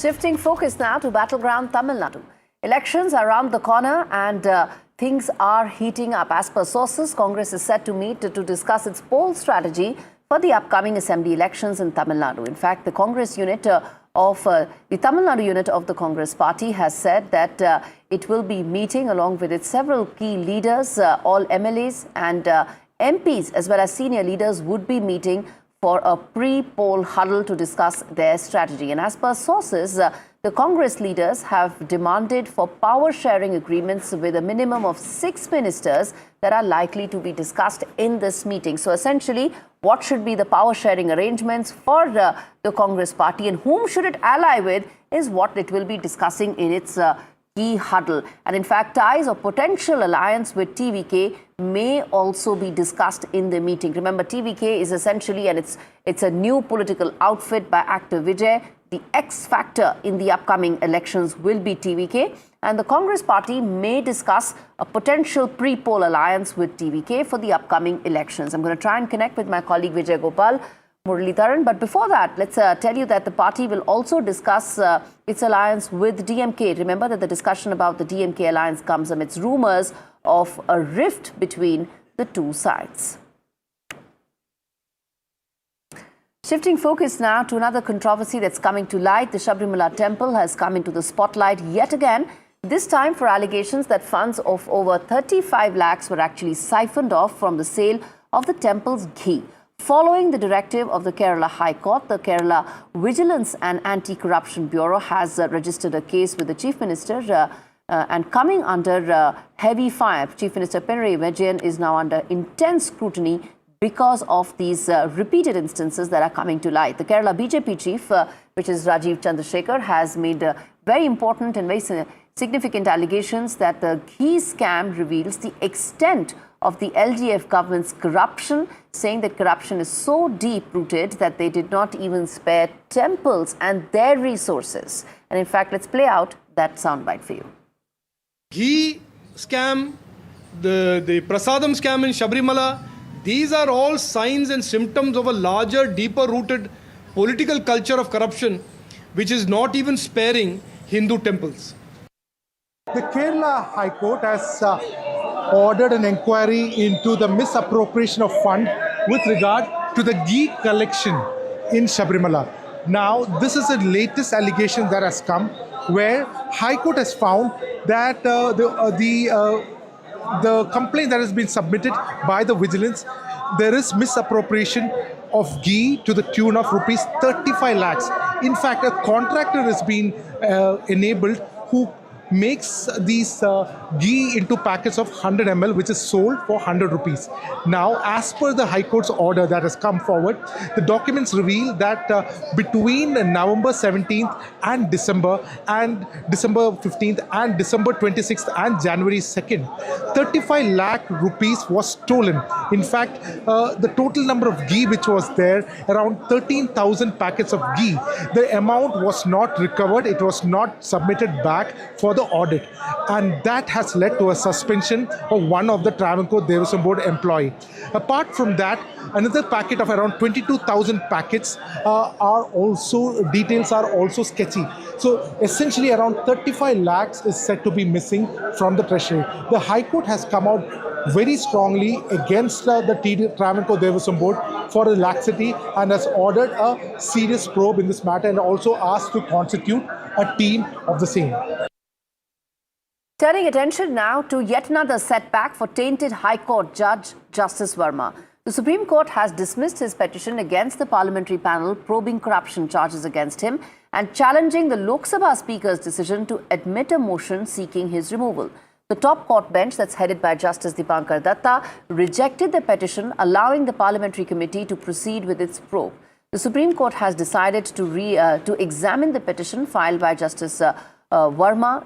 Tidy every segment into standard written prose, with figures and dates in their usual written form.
Shifting focus now to battleground Tamil Nadu. Elections are around the corner and things are heating up. As per sources, Congress is set to meet to discuss its poll strategy for the upcoming assembly elections in Tamil Nadu. In fact, the Congress unit the Tamil Nadu unit of the Congress party has said that it will be meeting along with its several key leaders. All MLAs and MPs as well as senior leaders would be meeting for a pre-poll huddle to discuss their strategy. And as per sources, the Congress leaders have demanded for power-sharing agreements with a minimum of 6 ministers that are likely to be discussed in this meeting. So essentially, what should be the power-sharing arrangements for the Congress party and whom should it ally with is what it will be discussing in its key huddle. And in fact, ties or potential alliance with TVK may also be discussed in the meeting. Remember, TVK is essentially, and it's a new political outfit by actor Vijay. The X factor in the upcoming elections will be TVK, and the Congress party may discuss a potential pre-poll alliance with TVK for the upcoming elections. I'm going to try and connect with my colleague Vijay Gopal Muralidharan. But before that, let's tell you that the party will also discuss its alliance with DMK. Remember that the discussion about the DMK alliance comes amidst rumors of a rift between the two sides. Shifting focus now to another controversy that's coming to light. The Sabarimala temple has come into the spotlight yet again, this time for allegations that funds of over 35 lakhs were actually siphoned off from the sale of the temple's ghee. Following the directive of the Kerala High Court, the Kerala Vigilance and Anti-Corruption Bureau has registered a case with the Chief Minister and coming under heavy fire. Chief Minister Pinarayi Vijayan is now under intense scrutiny because of these repeated instances that are coming to light. The Kerala BJP chief, which is Rajiv Chandrasekhar, has made very important and very significant allegations that the ghee scam reveals the extent of the LDF government's corruption, saying that corruption is so deep-rooted that they did not even spare temples and their resources. And in fact, let's play out that soundbite for you. Ghee scam, the prasadam scam in Sabarimala, these are all signs and symptoms of a larger, deeper-rooted political culture of corruption, which is not even sparing Hindu temples. The Kerala High Court has ordered an inquiry into the misappropriation of fund with regard to the ghee collection in Sabarimala. Now, this is the latest allegation that has come, where High Court has found that the complaint that has been submitted by the vigilance, there is misappropriation of ghee to the tune of rupees 35 lakhs. In fact, a contractor has been enabled who makes these ghee into packets of 100 ml, which is sold for 100 rupees. Now, as per the High Court's order that has come forward, the documents reveal that between November 17th and December 15th and December 26th and January 2nd, 35 lakh rupees was stolen. In fact, the total number of ghee which was there, around 13,000 packets of ghee, the amount was not recovered, it was not submitted back for the audit, and that has led to a suspension of one of the Travancore Devasam Board employee. Apart from that, another packet of around 22,000 packets details are also sketchy. So essentially around 35 lakhs is said to be missing from the treasury. The High Court has come out very strongly against the Travancore Devasam Board for the laxity and has ordered a serious probe in this matter and also asked to constitute a team of the same. Turning attention now to yet another setback for tainted High Court Judge Justice Verma. The Supreme Court has dismissed his petition against the parliamentary panel probing corruption charges against him and challenging the Lok Sabha Speaker's decision to admit a motion seeking his removal. The top court bench, that's headed by Justice Dipankar Datta, rejected the petition, allowing the parliamentary committee to proceed with its probe. The Supreme Court has decided to examine the petition filed by Justice Verma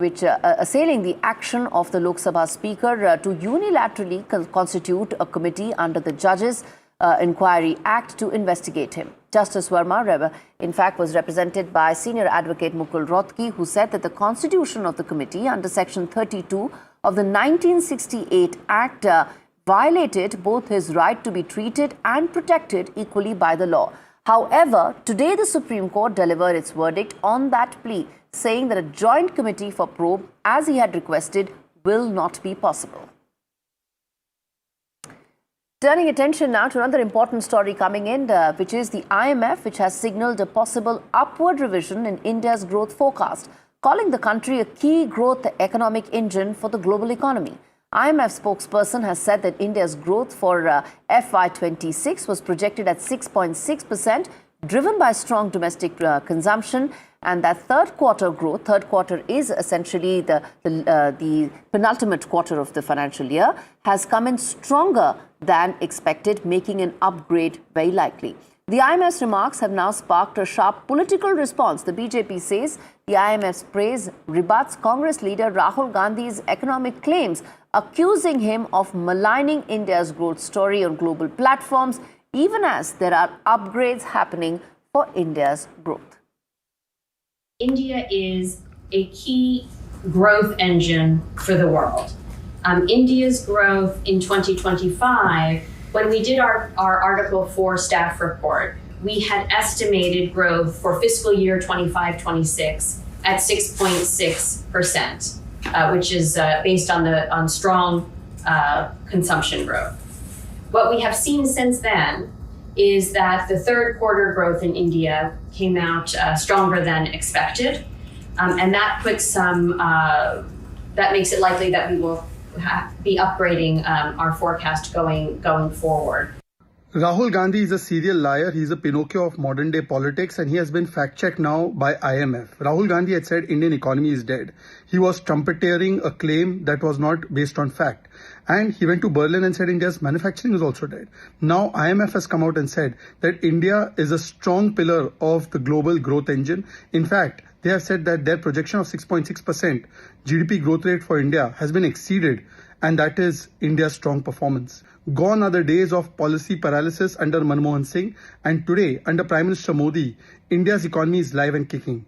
assailing the action of the Lok Sabha Speaker to unilaterally constitute a committee under the Judges Inquiry Act to investigate him. Justice Verma, in fact, was represented by senior advocate Mukul Rothki, who said that the constitution of the committee under Section 32 of the 1968 Act violated both his right to be treated and protected equally by the law. However, today the Supreme Court delivered its verdict on that plea, saying that a joint committee for probe, as he had requested, will not be possible. Turning attention now to another important story coming in, which is the IMF, which has signalled a possible upward revision in India's growth forecast, calling the country a key growth economic engine for the global economy. IMF spokesperson has said that India's growth for FY26 was projected at 6.6%, driven by strong domestic consumption, and that third quarter is essentially the penultimate quarter of the financial year, has come in stronger than expected, making an upgrade very likely. The IMF's remarks have now sparked a sharp political response. The BJP says the IMF's praise rebuts Congress leader Rahul Gandhi's economic claims, accusing him of maligning India's growth story on global platforms, even as there are upgrades happening for India's growth. India is a key growth engine for the world. India's growth in 2025, when we did our Article 4 staff report, we had estimated growth for fiscal year 25-26 at 6.6%, which is based on strong consumption growth. What we have seen since then is that the third quarter growth in India came out stronger than expected, and that puts that makes it likely that we will be upgrading our forecast going forward. Rahul Gandhi is a serial liar. He's a Pinocchio of modern day politics, and he has been fact-checked now by IMF. Rahul Gandhi had said Indian economy is dead. He was trumpeteering a claim that was not based on fact. And he went to Berlin and said India's manufacturing is also dead. Now IMF has come out and said that India is a strong pillar of the global growth engine. In fact, they have said that their projection of 6.6% GDP growth rate for India has been exceeded, and that is India's strong performance. Gone are the days of policy paralysis under Manmohan Singh, and today, under Prime Minister Modi, India's economy is live and kicking.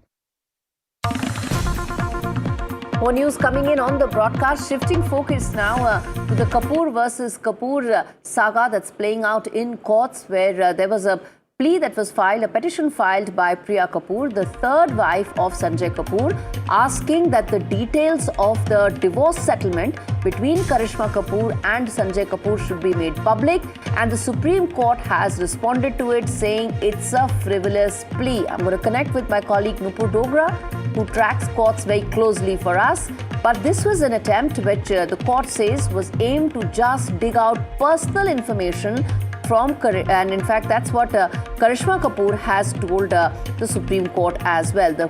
More news coming in on the broadcast, shifting focus now to the Kapoor versus Kapoor saga that's playing out in courts, where there was a plea that was filed, a petition filed by Priya Kapoor, the third wife of Sanjay Kapoor, asking that the details of the divorce settlement between Karishma Kapoor and Sanjay Kapoor should be made public. And the Supreme Court has responded to it, saying it's a frivolous plea. I'm going to connect with my colleague Nupur Dogra, who tracks courts very closely for us. But this was an attempt which the court says was aimed to just dig out personal information from, and in fact that's what Karishma Kapoor has told the Supreme Court as well. The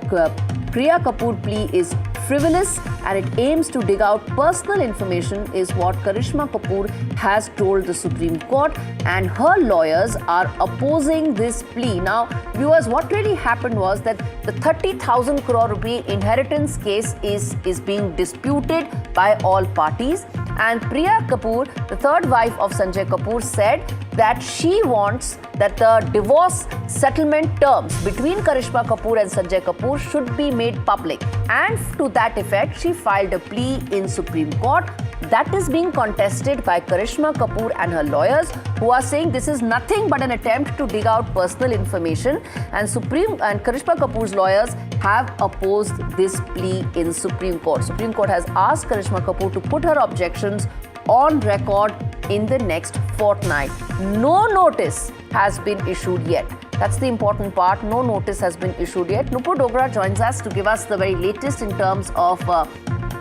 Priya Kapoor plea is frivolous and it aims to dig out personal information, is what Karishma Kapoor has told the Supreme Court, and her lawyers are opposing this plea. Now, viewers, what really happened was that the 30,000 crore rupee inheritance case is being disputed by all parties, and Priya Kapoor, the third wife of Sanjay Kapoor, said that she wants that the divorce settlement terms between Karishma Kapoor and Sanjay Kapoor should be made public. And to that effect, she filed a plea in Supreme Court. That is being contested by Karishma Kapoor and her lawyers, who are saying this is nothing but an attempt to dig out personal information. And Karishma Kapoor's lawyers have opposed this plea in Supreme Court. Supreme Court has asked Karishma Kapoor to put her objections on record in the next fortnight. No notice has been issued yet. That's the important part. No notice has been issued yet. Nupur Dogra joins us to give us the very latest in terms of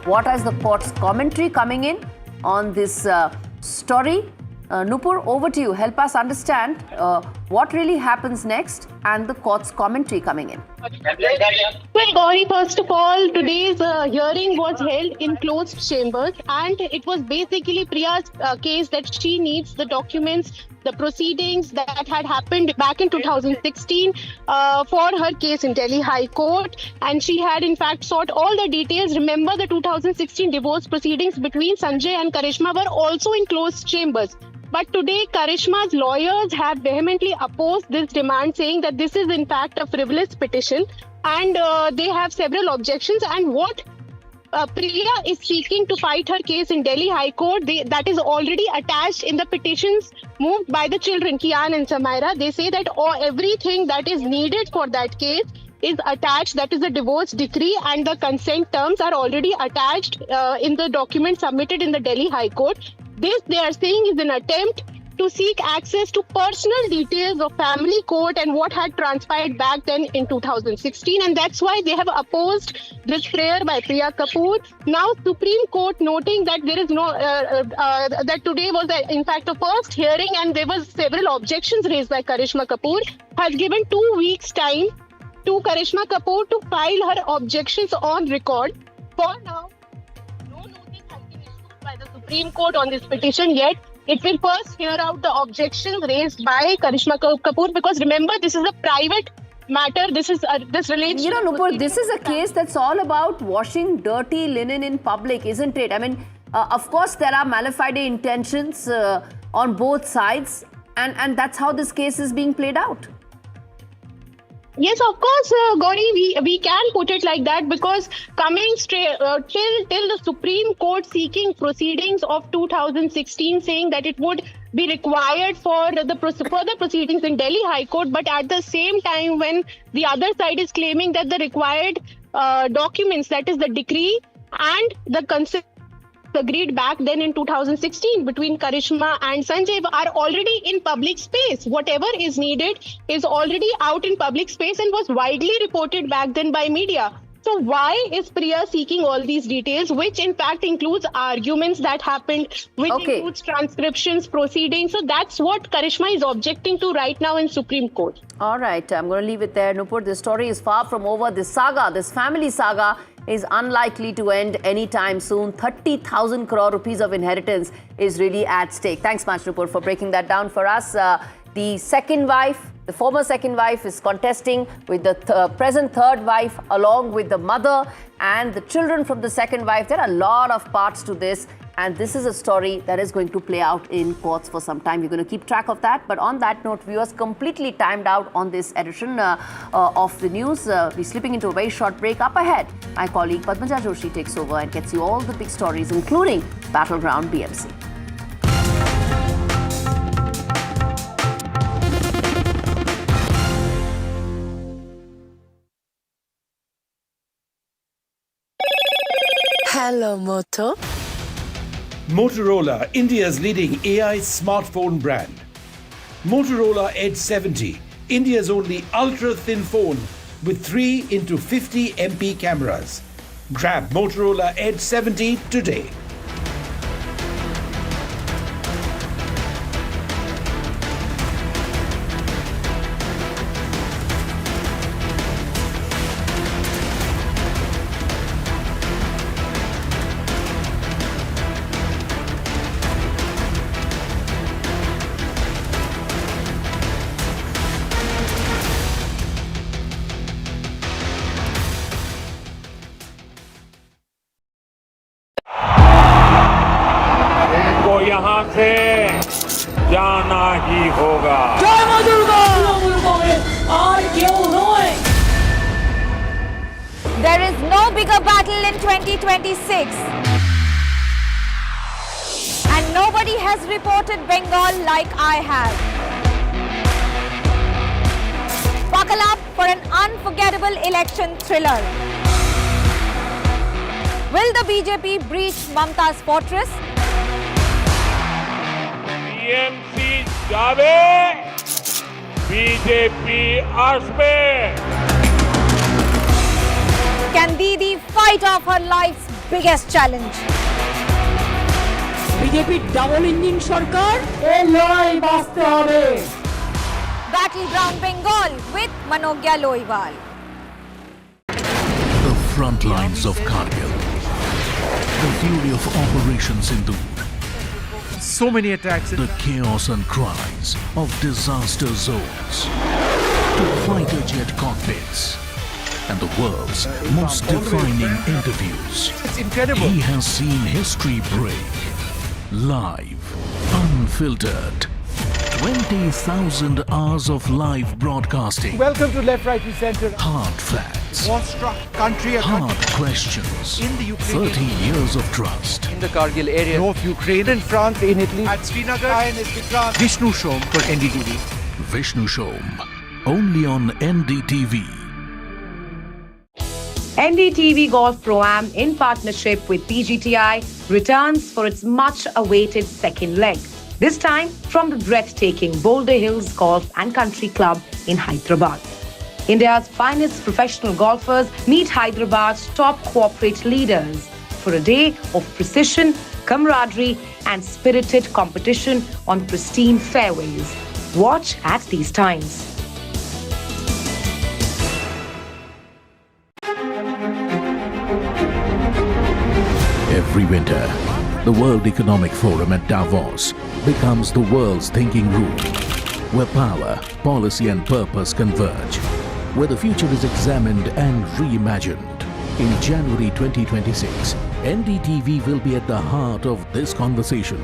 what is the court's commentary coming in on this story. Nupur, over to you. Help us understand what really happens next and the court's commentary coming in. Well, Gauri, first of all, today's hearing was held in closed chambers, and it was basically Priya's case that she needs the documents, the proceedings that had happened back in 2016 for her case in Delhi High Court, and she had in fact sought all the details. Remember, the 2016 divorce proceedings between Sanjay and Karishma were also in closed chambers. But today, Karishma's lawyers have vehemently opposed this demand, saying that this is in fact a frivolous petition, and they have several objections. And what Priya is seeking to fight her case in Delhi High Court. That is already attached in the petitions moved by the children, Kian and Samaira. They say that everything that is needed for that case is attached. That is the divorce decree, and the consent terms are already attached in the document submitted in the Delhi High Court. This, they are saying, is an attempt to seek access to personal details of family court and what had transpired back then in 2016, and that's why they have opposed this prayer by Priya Kapoor. Now Supreme Court noting that there is no that today was in fact a first hearing and there was several objections raised by Karishma Kapoor, has given 2 weeks time to Karishma Kapoor to file her objections on record. For now, no notice has been issued by the Supreme Court on this petition yet. It will first hear out the objections raised by Karishma Kapoor, because remember, this is a private matter. This relates. You know, Nupur, this is a case that's all about washing dirty linen in public, isn't it? I mean, of course, there are malafide intentions on both sides, and that's how this case is being played out. Yes, of course, Gauri, we can put it like that, because coming straight till the Supreme Court seeking proceedings of 2016, saying that it would be required for the further proceedings in Delhi High Court, but at the same time, when the other side is claiming that the required documents, that is the decree and the consent agreed back then in 2016 between Karishma and Sanjay, are already in public space. Whatever is needed is already out in public space and was widely reported back then by media. So why is Priya seeking all these details, which in fact includes arguments that happened, which includes transcriptions, proceedings? So that's what Karishma is objecting to right now in Supreme Court. All right, I'm going to leave it there. Nupur, this story is far from over. This saga, this family saga, is unlikely to end anytime soon. 30,000 crore rupees of inheritance is really at stake. Thanks much, Nupur, for breaking that down for us. The second wife, the former second wife, is contesting with the present third wife, along with the mother and the children from the second wife. There are a lot of parts to this, and this is a story that is going to play out in courts for some time. We're going to keep track of that. But on that note, viewers, completely timed out on this edition of the news. We're slipping into a very short break. Up ahead, my colleague Padmaja Joshi takes over and gets you all the big stories, including Battleground BMC. Hello, Moto. Motorola, India's leading AI smartphone brand. Motorola Edge 70, India's only ultra-thin phone with 3x50 MP cameras. Grab Motorola Edge 70 today. यहाँ से जाना ही होगा। जय मां Durga! There is no bigger battle in 2026, and nobody has reported Bengal like I have. Buckle up for an unforgettable election thriller. Will the BJP breach Mamta's fortress? BMC जावे, BJP आसपे. Can Didi fight off her life's biggest challenge? BJP double engine সরকার এই লড়াই বাঁচতে হবে। Battleground Bengal with Manogya Loiwal. The front lines of Kargil. The fury of Operation Sindhu. So many attacks. The chaos and cries of disaster zones. To fighter jet cockpits. And the world's most defining interviews. It's incredible. He has seen history break. Live, unfiltered. 20,000 hours of live broadcasting. Welcome to Left, Right and Centre. Hard facts. War-struck country. Hard questions. In the Ukraine. 30 years of trust. In the Kargil area. North Ukraine. In France. In Italy. At Srinagar. Vishnu Shom for NDTV. Vishnu Shom. Only on NDTV. NDTV Golf Pro-Am in partnership with PGTI returns for its much-awaited second leg. This time from the breathtaking Boulder Hills Golf and Country Club in Hyderabad. India's finest professional golfers meet Hyderabad's top corporate leaders for a day of precision, camaraderie and spirited competition on pristine fairways. Watch at these times. Every winter, the World Economic Forum at Davos becomes the world's thinking room, where power, policy and purpose converge, where the future is examined and reimagined. In January 2026, NDTV will be at the heart of this conversation.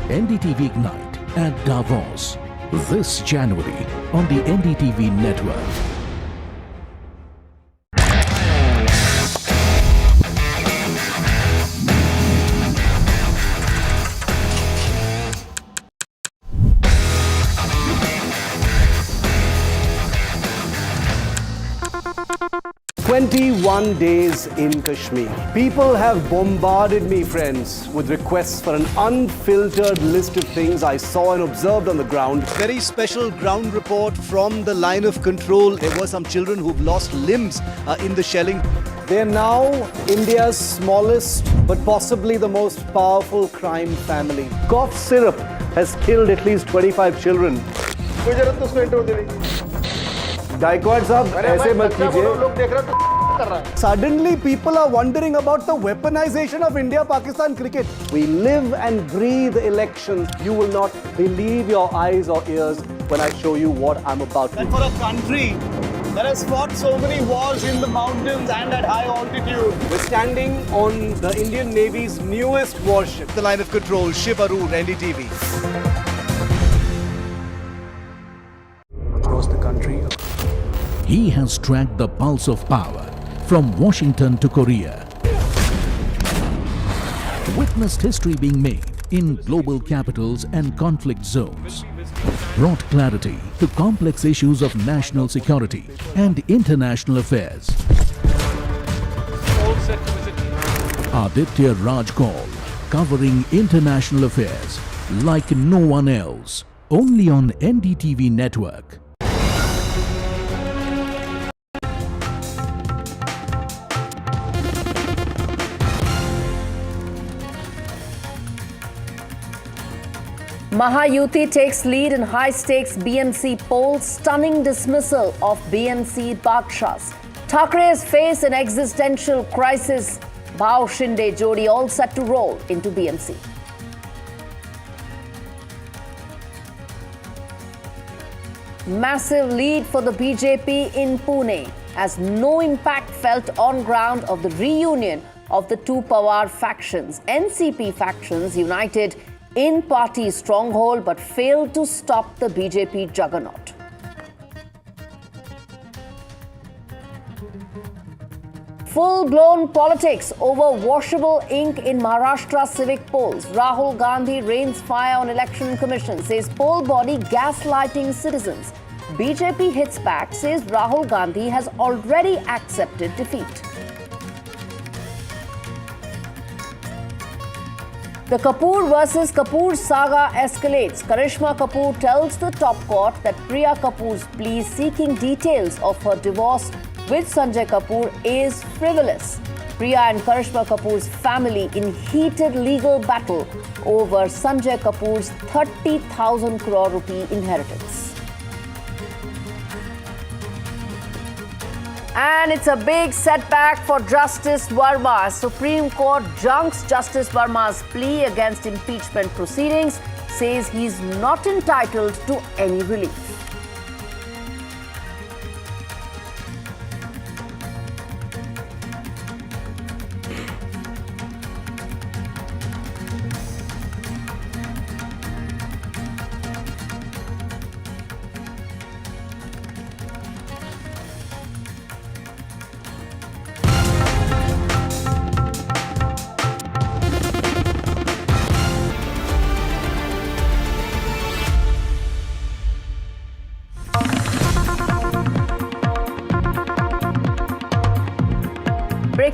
NDTV Ignite at Davos, this January on the NDTV network. 21 days in Kashmir. People have bombarded me, friends, with requests for an unfiltered list of things I saw and observed on the ground. Very special ground report from the line of control. There were some children who've lost limbs in the shelling. They are now India's smallest but possibly the most powerful crime family. Cough syrup has killed at least 25 children. Gaikwad sahab, aise mat kijiye. Suddenly people are wondering about the weaponization of India-Pakistan cricket. We live and breathe elections. You will not believe your eyes or ears when I show you what I'm about to do. And for a country that has fought so many wars in the mountains and at high altitude, we're standing on the Indian Navy's newest warship. The line of control, Shiv Arur, NDTV. Across the country, he has tracked the pulse of power from Washington to Korea. Witnessed history being made in global capitals and conflict zones. Brought clarity to complex issues of national security and international affairs. Aditya Raj Kaul, covering international affairs like no one else. Only on NDTV network. Mahayuti takes lead in high-stakes BMC poll, stunning dismissal of BMC Bakshas. Thackeray's face an existential crisis. Bhau Shinde Jodi all set to roll into BMC. Massive lead for the BJP in Pune, as no impact felt on ground of the reunion of the two Pawar factions. NCP factions united in party stronghold but failed to stop the BJP juggernaut. Full-blown politics over washable ink in Maharashtra Civic polls. Rahul Gandhi rains fire on election commission, says poll body gaslighting citizens. BJP hits back, says Rahul Gandhi has already accepted defeat. The Kapoor versus Kapoor saga escalates. Karishma Kapoor tells the top court that Priya Kapoor's plea seeking details of her divorce with Sanjay Kapoor is frivolous. Priya and Karishma Kapoor's family in heated legal battle over Sanjay Kapoor's 30,000 crore rupee inheritance. And it's a big setback for Justice Verma. Supreme Court junks Justice Verma's plea against impeachment proceedings, says he's not entitled to any relief.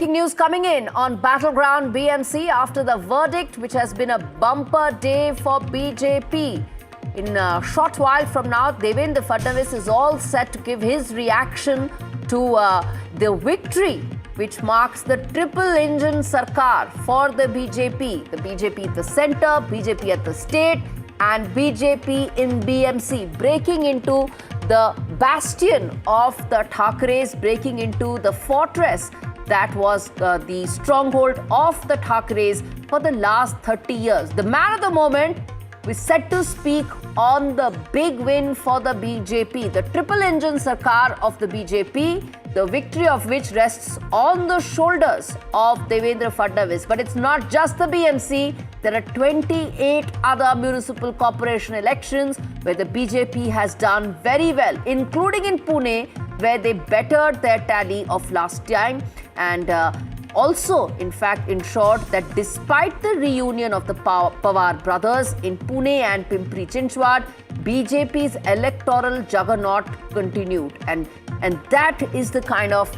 breaking news coming in on Battleground BMC after the verdict, which has been a bumper day for BJP. In a short while from now, Devendra Fadnavis is all set to give his reaction to the victory, which marks the triple engine sarkar for the BJP. The BJP at the centre, BJP at the state, and BJP in BMC, breaking into the bastion of the Thackereys, breaking into the fortress that was the stronghold of the Thackereys for the last 30 years. The man of the moment is set to speak on the big win for the BJP, the triple engine sarkar of the BJP, the victory of which rests on the shoulders of Devendra Fadnavis. But it's not just the BMC. There are 28 other municipal corporation elections where the BJP has done very well, including in Pune, where they bettered their tally of last time and also, in fact, ensured that despite the reunion of the Pawar brothers in Pune and Pimpri Chinchwad, BJP's electoral juggernaut continued. And that is the kind of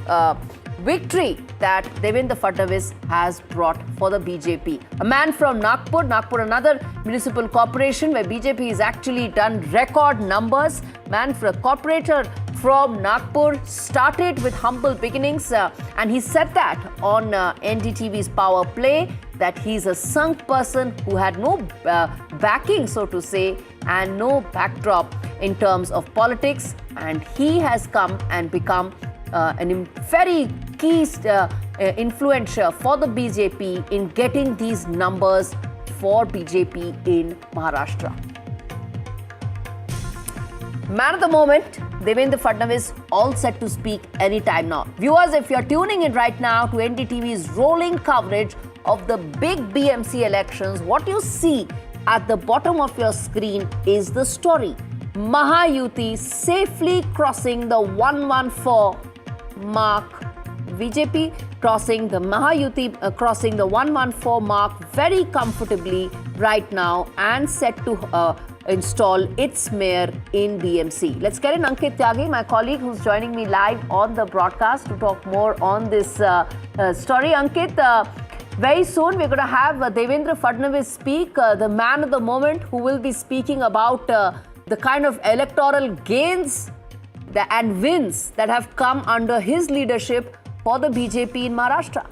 victory that Devendra Fadnavis has brought for the BJP. A man from Nagpur, another municipal corporation where BJP has actually done record numbers. Man for a corporator from Nagpur started with humble beginnings and he said that on NDTV's Power Play that he's a sunk person who had no backing, so to say, and no backdrop in terms of politics, and he has come and become a very key influencer for the BJP in getting these numbers for BJP in Maharashtra. Man of the moment, Devendra Fadnavis, all set to speak anytime now. Viewers, if you're tuning in right now to NDTV's rolling coverage of the big BMC elections, what you see at the bottom of your screen is the story. Mahayuti safely crossing the 114 mark. BJP crossing the Mahayuti, crossing the 114 mark very comfortably right now and set to install its mayor in BMC. Let's get in Ankit Tyagi, my colleague who's joining me live on the broadcast to talk more on this story. Ankit, very soon we're going to have Devendra Fadnavis speak, the man of the moment who will be speaking about the kind of electoral gains and wins that have come under his leadership for the BJP in Maharashtra.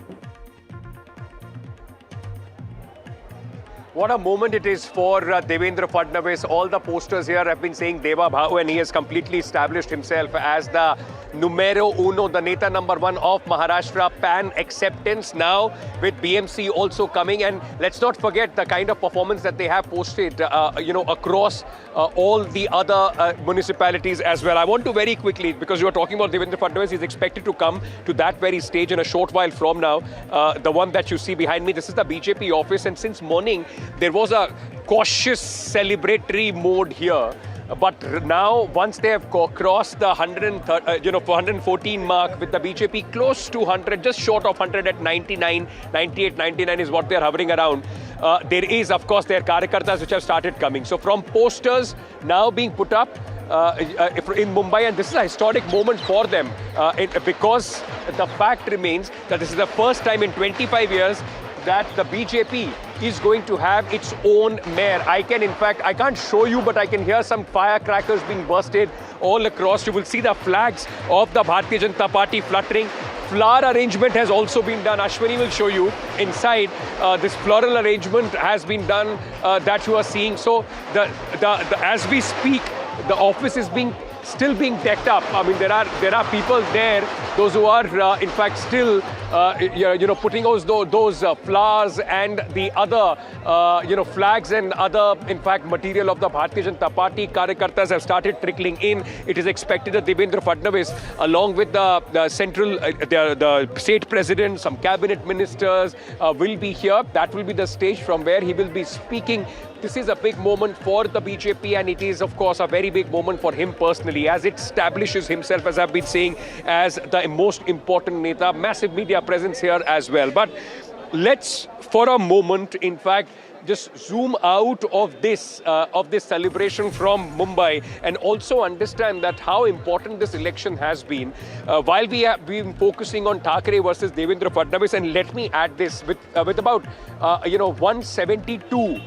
What a moment it is for Devendra Fadnavis. All the posters here have been saying Deva Bhau, and he has completely established himself as the numero uno, the Neta number one of Maharashtra. Pan acceptance now with BMC also coming. And let's not forget the kind of performance that they have posted, across all the other municipalities as well. I want to very quickly, because you are talking about Devendra Fadnavis, he's expected to come to that very stage in a short while from now. The one that you see behind me, this is the BJP office. And since morning, there was a cautious celebratory mode here. But now, once they have crossed the 414 mark with the BJP close to 100, just short of 100 at 99, 98, 99 is what they're hovering around. There is, of course, their karyakartas which have started coming. So from posters now being put up in Mumbai, and this is a historic moment for them because the fact remains that this is the first time in 25 years that the BJP is going to have its own mayor. I can't show you, but I can hear some firecrackers being bursted all across. You will see the flags of the Bharatiya Janata Party fluttering. Flower arrangement has also been done. Ashwini will show you inside. This floral arrangement has been done that you are seeing. So as we speak, the office is still being decked up. I mean, there are people there, those who are in fact still putting those flowers and the other flags and other in fact material of the Bharatiya Janata Party. Karyakartas have started trickling in. It is expected that Devendra Fadnavis, along with the central the state president, some cabinet ministers will be here. That will be the stage from where he will be speaking. This is a big moment for the BJP, and it is, of course, a very big moment for him personally, as it establishes himself, as I've been saying, as the most important Neta. Massive media presence here as well. But let's, for a moment, in fact, just zoom out of this celebration from Mumbai and also understand that how important this election has been. While we have been focusing on Thackeray versus Devendra Fadnavis, and let me add this with about 172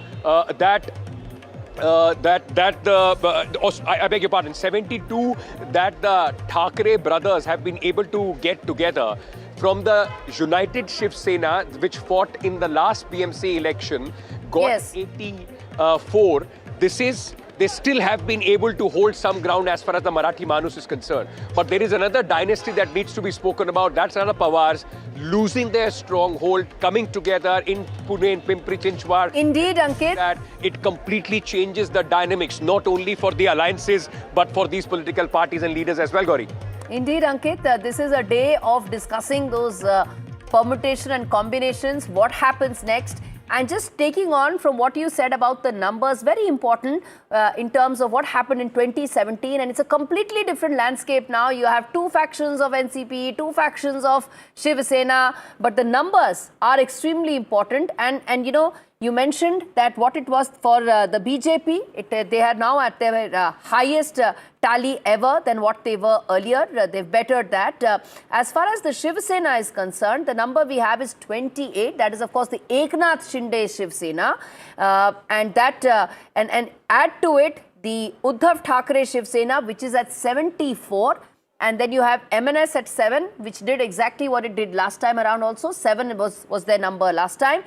I beg your pardon, 72 that the Thackeray brothers have been able to get together from the United Shiv Sena, which fought in the last BMC election, got 84. They still have been able to hold some ground as far as the Marathi Manus is concerned. But there is another dynasty that needs to be spoken about. That's Rana Pawars losing their stronghold, coming together in Pune, in Pimpri Chinchwad. Indeed, Ankit. That it completely changes the dynamics, not only for the alliances, but for these political parties and leaders as well, Gauri. Indeed, Ankit. This is a day of discussing those permutation and combinations, what happens next. And just taking on from what you said about the numbers, very important in terms of what happened in 2017. And it's a completely different landscape now. You have two factions of NCP, two factions of Shiv Sena, but the numbers are extremely important. And you know, you mentioned that what it was for the BJP, they are now at their highest tally ever than what they were earlier. They've bettered that. As far as the Shiv Sena is concerned, the number we have is 28. That is, of course, the Eknath Shinde Shiv Sena. And add to it the Uddhav Thackeray Shiv Sena, which is at 74. And then you have MNS at 7, which did exactly what it did last time around also. 7 was their number last time.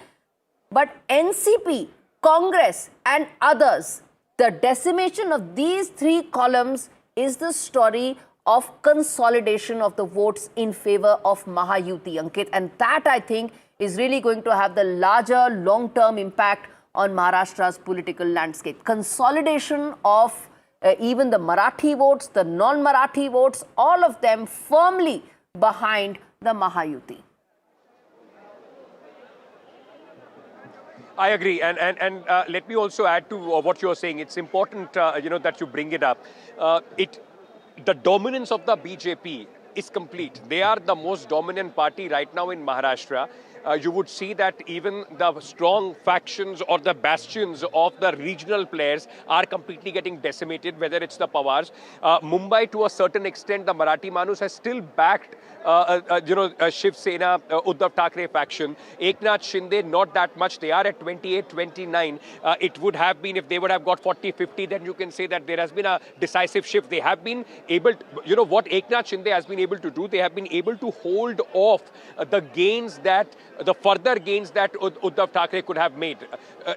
But NCP, Congress and others, the decimation of these three columns is the story of consolidation of the votes in favor of Mahayuti, Ankit. And that, I think, is really going to have the larger long-term impact on Maharashtra's political landscape. Consolidation of even the Marathi votes, the non-Marathi votes, all of them firmly behind the Mahayuti. I agree, and let me also add to what you're saying. It's important, that you bring it up. The dominance of the BJP is complete. They are the most dominant party right now in Maharashtra. You would see that even the strong factions or the bastions of the regional players are completely getting decimated, whether it's the Pawars. Mumbai, to a certain extent, the Marathi Manus has still backed Shiv Sena, Uddhav Thackeray faction. Eknath Shinde, not that much. They are at 28, 29. It would have been, if they would have got 40, 50, then you can say that there has been a decisive shift. They have been able to, what Eknath Shinde has been able to do, they have been able to hold off the further gains that Uddhav Thackeray could have made.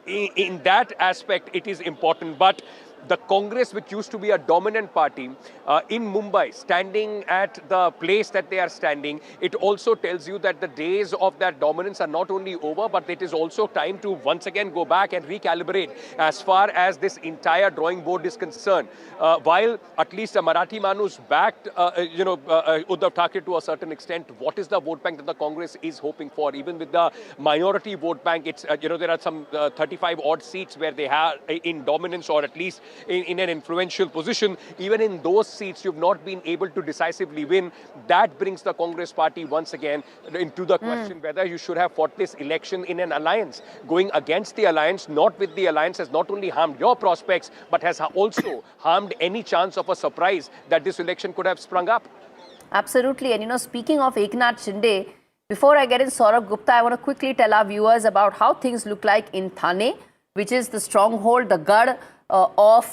In that aspect, it is important. But the Congress, which used to be a dominant party in Mumbai, standing at the place that they are standing, it also tells you that the days of that dominance are not only over, but it is also time to once again go back and recalibrate as far as this entire drawing board is concerned. While at least the Marathi Manus backed, Uddhav Thackeray to a certain extent, what is the vote bank that the Congress is hoping for? Even with the minority vote bank, it's there are some 35 odd seats where they have in dominance, or at least in an influential position. Even in those seats, you've not been able to decisively win. That brings the Congress party once again into the question whether you should have fought this election in an alliance. Going against the alliance, not with the alliance, has not only harmed your prospects, but has also harmed any chance of a surprise that this election could have sprung up. Absolutely. And speaking of Eknath Shinde, before I get in Saurabh Gupta, I want to quickly tell our viewers about how things look like in Thane, which is the stronghold, the Gad of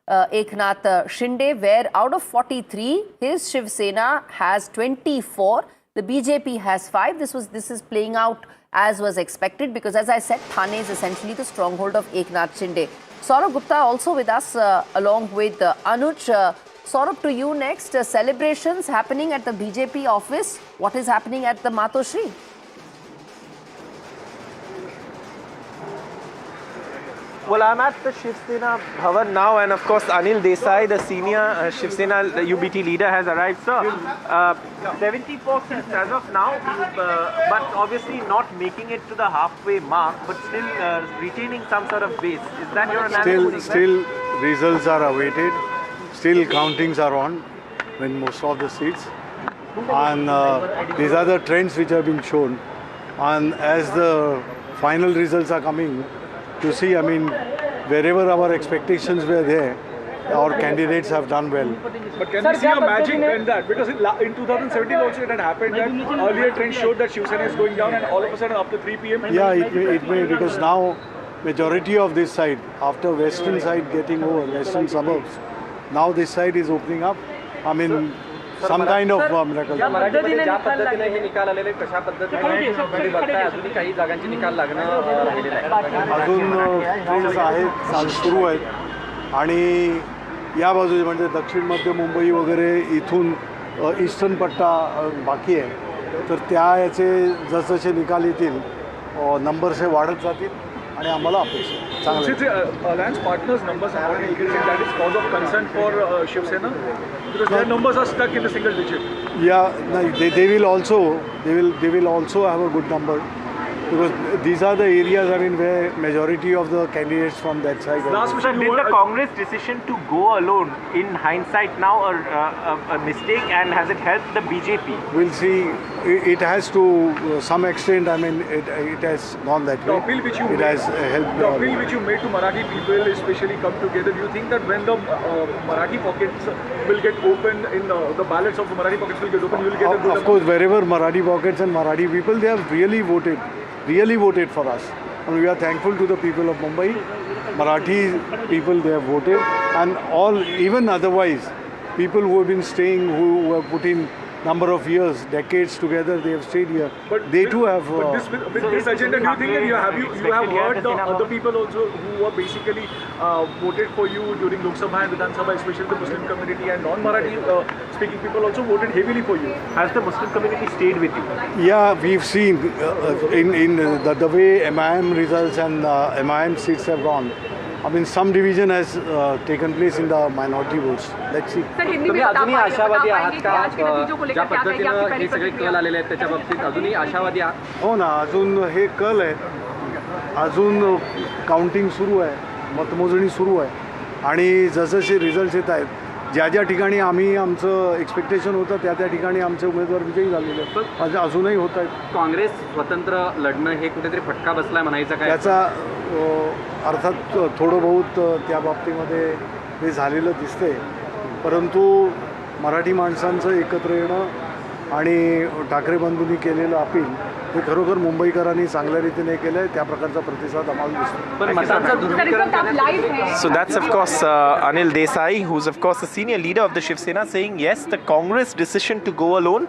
Eknath Shinde, where out of 43, his Shiv Sena has 24. The BJP has 5. This is playing out as was expected, because as I said, Thane is essentially the stronghold of Eknath Shinde. Saurabh Gupta also with us along with Anuj. Saurabh, to you next. Celebrations happening at the BJP office. What is happening at the Matoshri? Well, I'm at the Shiv Sena Bhavan now, and of course Anil Desai, the senior Shiv Sena UBT leader, has arrived. Sir, 74 seats as of now, but obviously not making it to the halfway mark, but still retaining some sort of base. Is that your analysis? Still results are awaited. Still countings are on in most of the seats. And these are the trends which have been shown. And as the final results are coming, You see, I mean, wherever our expectations were there, our candidates have done well. But can we see a magic in that? Because in 2017 also it had happened that earlier trends showed that Shiv Sena is going down, and all of a sudden after 3 p.m. Yeah, it may, because now majority of this side, after western side getting over, western suburbs, now this side is opening up. I mean, some kind of miracle. मराठीमध्ये ज्या पद्धतीने हे निकाल आलेले कशा पद्धतीने तुम्ही बघताय अजूनही काही जागांचे निकाल लागणं राहिलेलं आहे अजून ट्रेन्स आहेत सुरू आहेत आणि या बाजूने म्हणजे दक्षिण मध्य मुंबई वगैरे इथून ईस्टर्न पट्टा बाकी आहे तर त्या याचे जसजसे निकाल येतील नंबर्स हे वाढत जातील आणि आम्हाला अपेक्षा चांगलं alliance partners numbers are not increasing. That is cause of concern for Shiv Sena because their numbers are stuck in the single digit. Yeah, no, they will also have a good number because these are the areas, I mean, where majority of the candidates from that side. Last question, did the Congress decision to go alone in hindsight now a mistake, and has it helped the BJP? We'll see. It has to some extent. I mean, it has gone that way. The appeal which you helped. The appeal which you made to Marathi people, especially, come together. Do you think that when the Marathi pockets will get open, in the ballots of the Marathi pockets will get open, you will get a good. Of course, wherever Marathi pockets and Marathi people, they have really voted for us. And we are thankful to the people of Mumbai. Marathi people, they have voted, and all, even otherwise, people who have been staying, who have put in number of years, decades together, they have stayed here. But they too have. But with this agenda, do you think that you have heard the other people also who were basically voted for you during Lok Sabha and Vidhan Sabha, especially the Muslim community and non-Marathi speaking people also voted heavily for you? Has the Muslim community stayed with you? Yeah, we've seen in the way MIM results and MIM seats have gone. I mean, some division has taken place in the minority votes. Let's see. तुम्ही अजूनही आशावादी आहात का ज्या पद्धतीनं हे सगळे कल आलेले आहेत त्याच्या बाबतीत अजूनही आशावादी आहात? हो ना, अजून हे कल आहे, अजून काउंटिंग सुरू आहे, मतमोजणी सुरू आहे आणि जसजसे रिझल्ट्स येत आहेत ज्या ठिकाणी आम्ही आमचं एक्सपेक्टेशन होतं त्या ठिकाणी आमचे उमेदवार विजयी झालेले आहेत, अजूनही होत आहेत. काँग्रेस स्वतंत्र लढणं हे कुठेतरी फटका बसलाय म्हणायचं काय? त्याचा अर्थात थोडं बहुत त्या बाबतीमध्ये हे झालेलं दिसतंय, परंतु मराठी माणसांचं एकत्र येणं आणि ठाकरे बंधूंनी केलेलं अपील हे खरोखर मुंबईकरांनी चांगल्या रीतीने केलं आहे, त्या प्रकारचा प्रतिसाद आम्हाला दिसतो. So that's of course Anil Desai, who's of course the senior leader of the Shiv Sena, saying yes, the Congress decision to go alone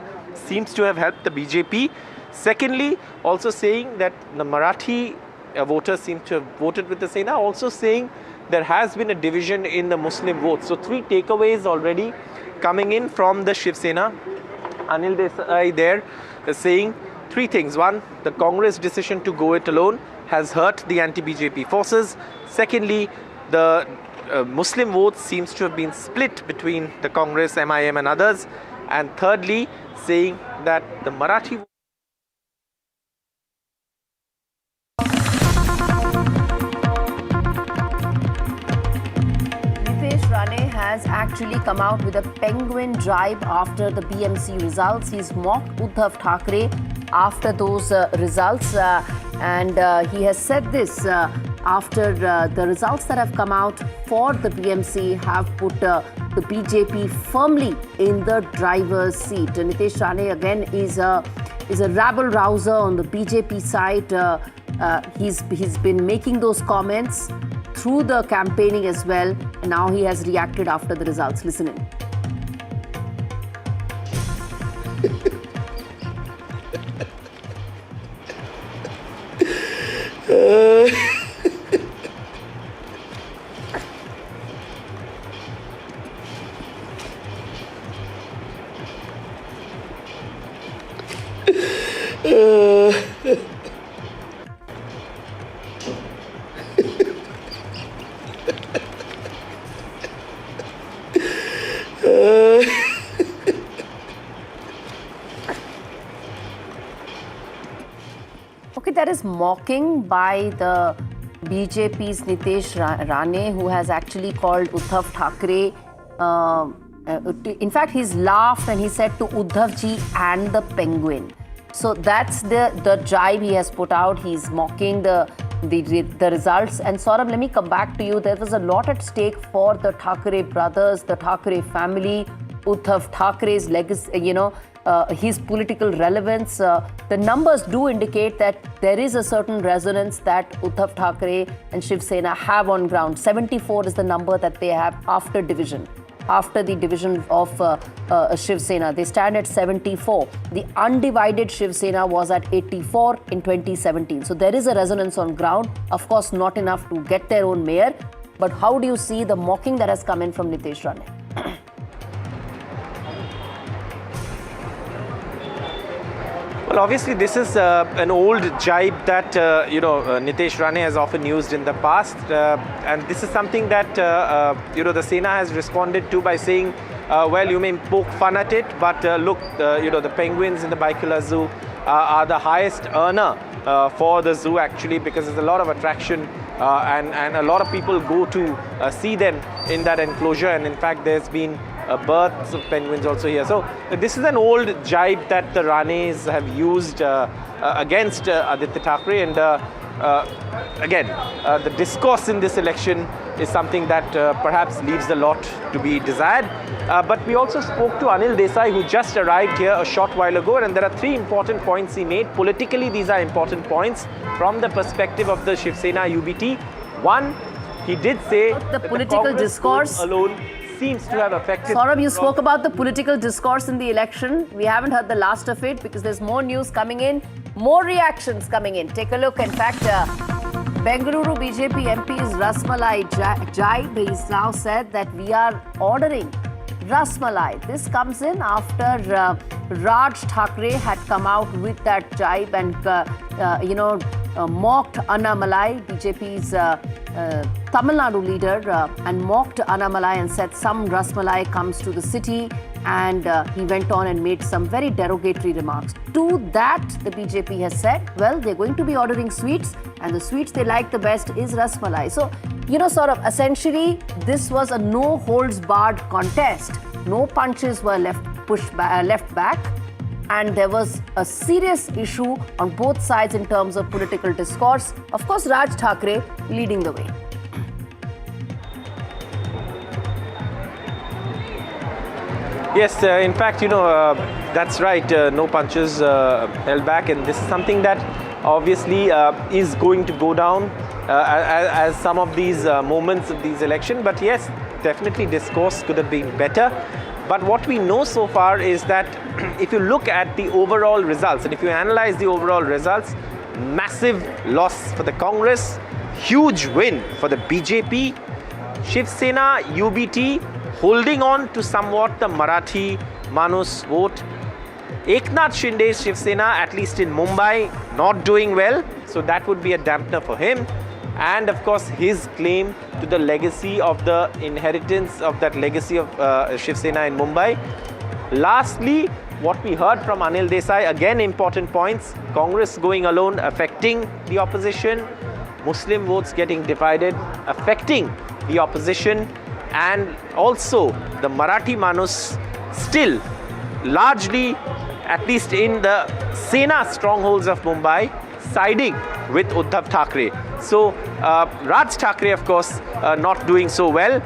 seems to have helped the BJP. Secondly, also saying that the Marathi voters seem to have voted with the Sena, also saying there has been a division in the Muslim vote. So 3 takeaways already coming in from the Shiv Sena. Anil Desai there saying 3 things. One, the Congress decision to go it alone has hurt the anti-BJP forces. Secondly, the Muslim vote seems to have been split between the Congress, MIM and others. And thirdly, saying that the Marathi has actually come out with a penguin drive after the BMC results. He's mocked Uddhav Thackeray after those results and he has said this after the results that have come out for the BMC have put the BJP firmly in the driver's seat. Nitesh Rane again is a rabble-rouser on the BJP side. He's been making those comments through the campaigning as well, and now he has reacted after the results. Listen in. Okay, that is mocking by the BJP's Nitesh Rane, who has actually called Uddhav Thackeray. In fact, he's laughed and he said to Uddhav ji and the penguin. So that's the jibe he has put out. He's mocking the results. And Saurabh, let me come back to you. There was a lot at stake for the Thackeray brothers, the Thackeray family, Uddhav Thackeray's legacy, his political relevance. The numbers do indicate that there is a certain resonance that Uddhav Thackeray and Shiv Sena have on ground. 74 is the number that they have after division. After the division of Shiv Sena, they stand at 74. The undivided Shiv Sena was at 84 in 2017. So there is a resonance on ground. Of course, not enough to get their own mayor. But how do you see the mocking that has come in from Nitesh Rane? Well, obviously, this is an old jibe that Nitesh Rane has often used in the past, and this is something that the Sena has responded to by saying, well, you may poke fun at it, but look, the penguins in the Baikula Zoo are the highest earner for the zoo actually, because there's a lot of attraction and a lot of people go to see them in that enclosure, and in fact, there's been births of penguins also here. So this is an old jibe that the Ranes have used against Aditya Thackeray, and again, the discourse in this election is something that perhaps leaves a lot to be desired. But we also spoke to Anil Desai, who just arrived here a short while ago, and there are three important points he made. Politically, these are important points from the perspective of the Shiv Sena UBT. One, he did say the political discourse alone seems to have affected. Saurabh, you spoke about the political discourse in the election. We haven't heard the last of it because there's more news coming in, more reactions coming in. Take a look. In fact, Bengaluru BJP MP's Rasmalai jibe, he's now said that we are ordering Rasmalai. This comes in after Raj Thackeray had come out with that jibe and mocked Annamalai, BJP's Tamil Nadu leader, and mocked Annamalai and said some Rasmalai comes to the city, and he went on and made some very derogatory remarks. To that, the BJP has said, well, they're going to be ordering sweets, and the sweets they like the best is Rasmalai. So, sort of essentially, this was a no-holds-barred contest. No punches were left back. And there was a serious issue on both sides in terms of political discourse. Of course, Raj Thackeray leading the way. Yes, in fact, that's right. No punches held back, and this is something that obviously is going to go down as some of these moments of these elections. But yes, definitely discourse could have been better. But what we know so far is that if you look at the overall results, and if you analyze the overall results, massive loss for the Congress, huge win for the BJP, Shiv Sena, UBT, holding on to somewhat the Marathi Manus vote. Eknath Shinde's Shiv Sena, at least in Mumbai, not doing well, so that would be a dampener for him. And of course, his claim to the legacy of the inheritance of that legacy of Shiv Sena in Mumbai. Lastly, what we heard from Anil Desai, again important points, Congress going alone affecting the opposition, Muslim votes getting divided, affecting the opposition, and also the Marathi Manus still largely, at least in the Sena strongholds of Mumbai, siding with Uddhav Thackeray. So Raj Thackeray, of course, not doing so well.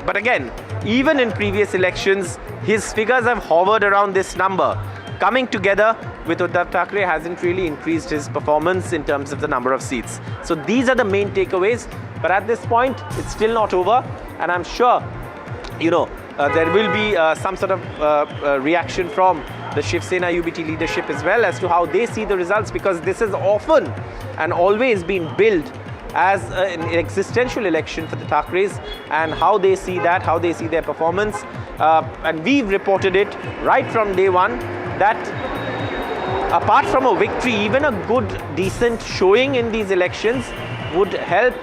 But again, even in previous elections, his figures have hovered around this number. Coming together with Uddhav Thackeray hasn't really increased his performance in terms of the number of seats. So these are the main takeaways. But at this point, it's still not over. And I'm sure, there will be some sort of reaction from the Shiv Sena UBT leadership as well as to how they see the results, because this has often and always been billed as an existential election for the Thackeray's, and how they see that, how they see their performance. And we've reported it right from day one that apart from a victory, even a good, decent showing in these elections would help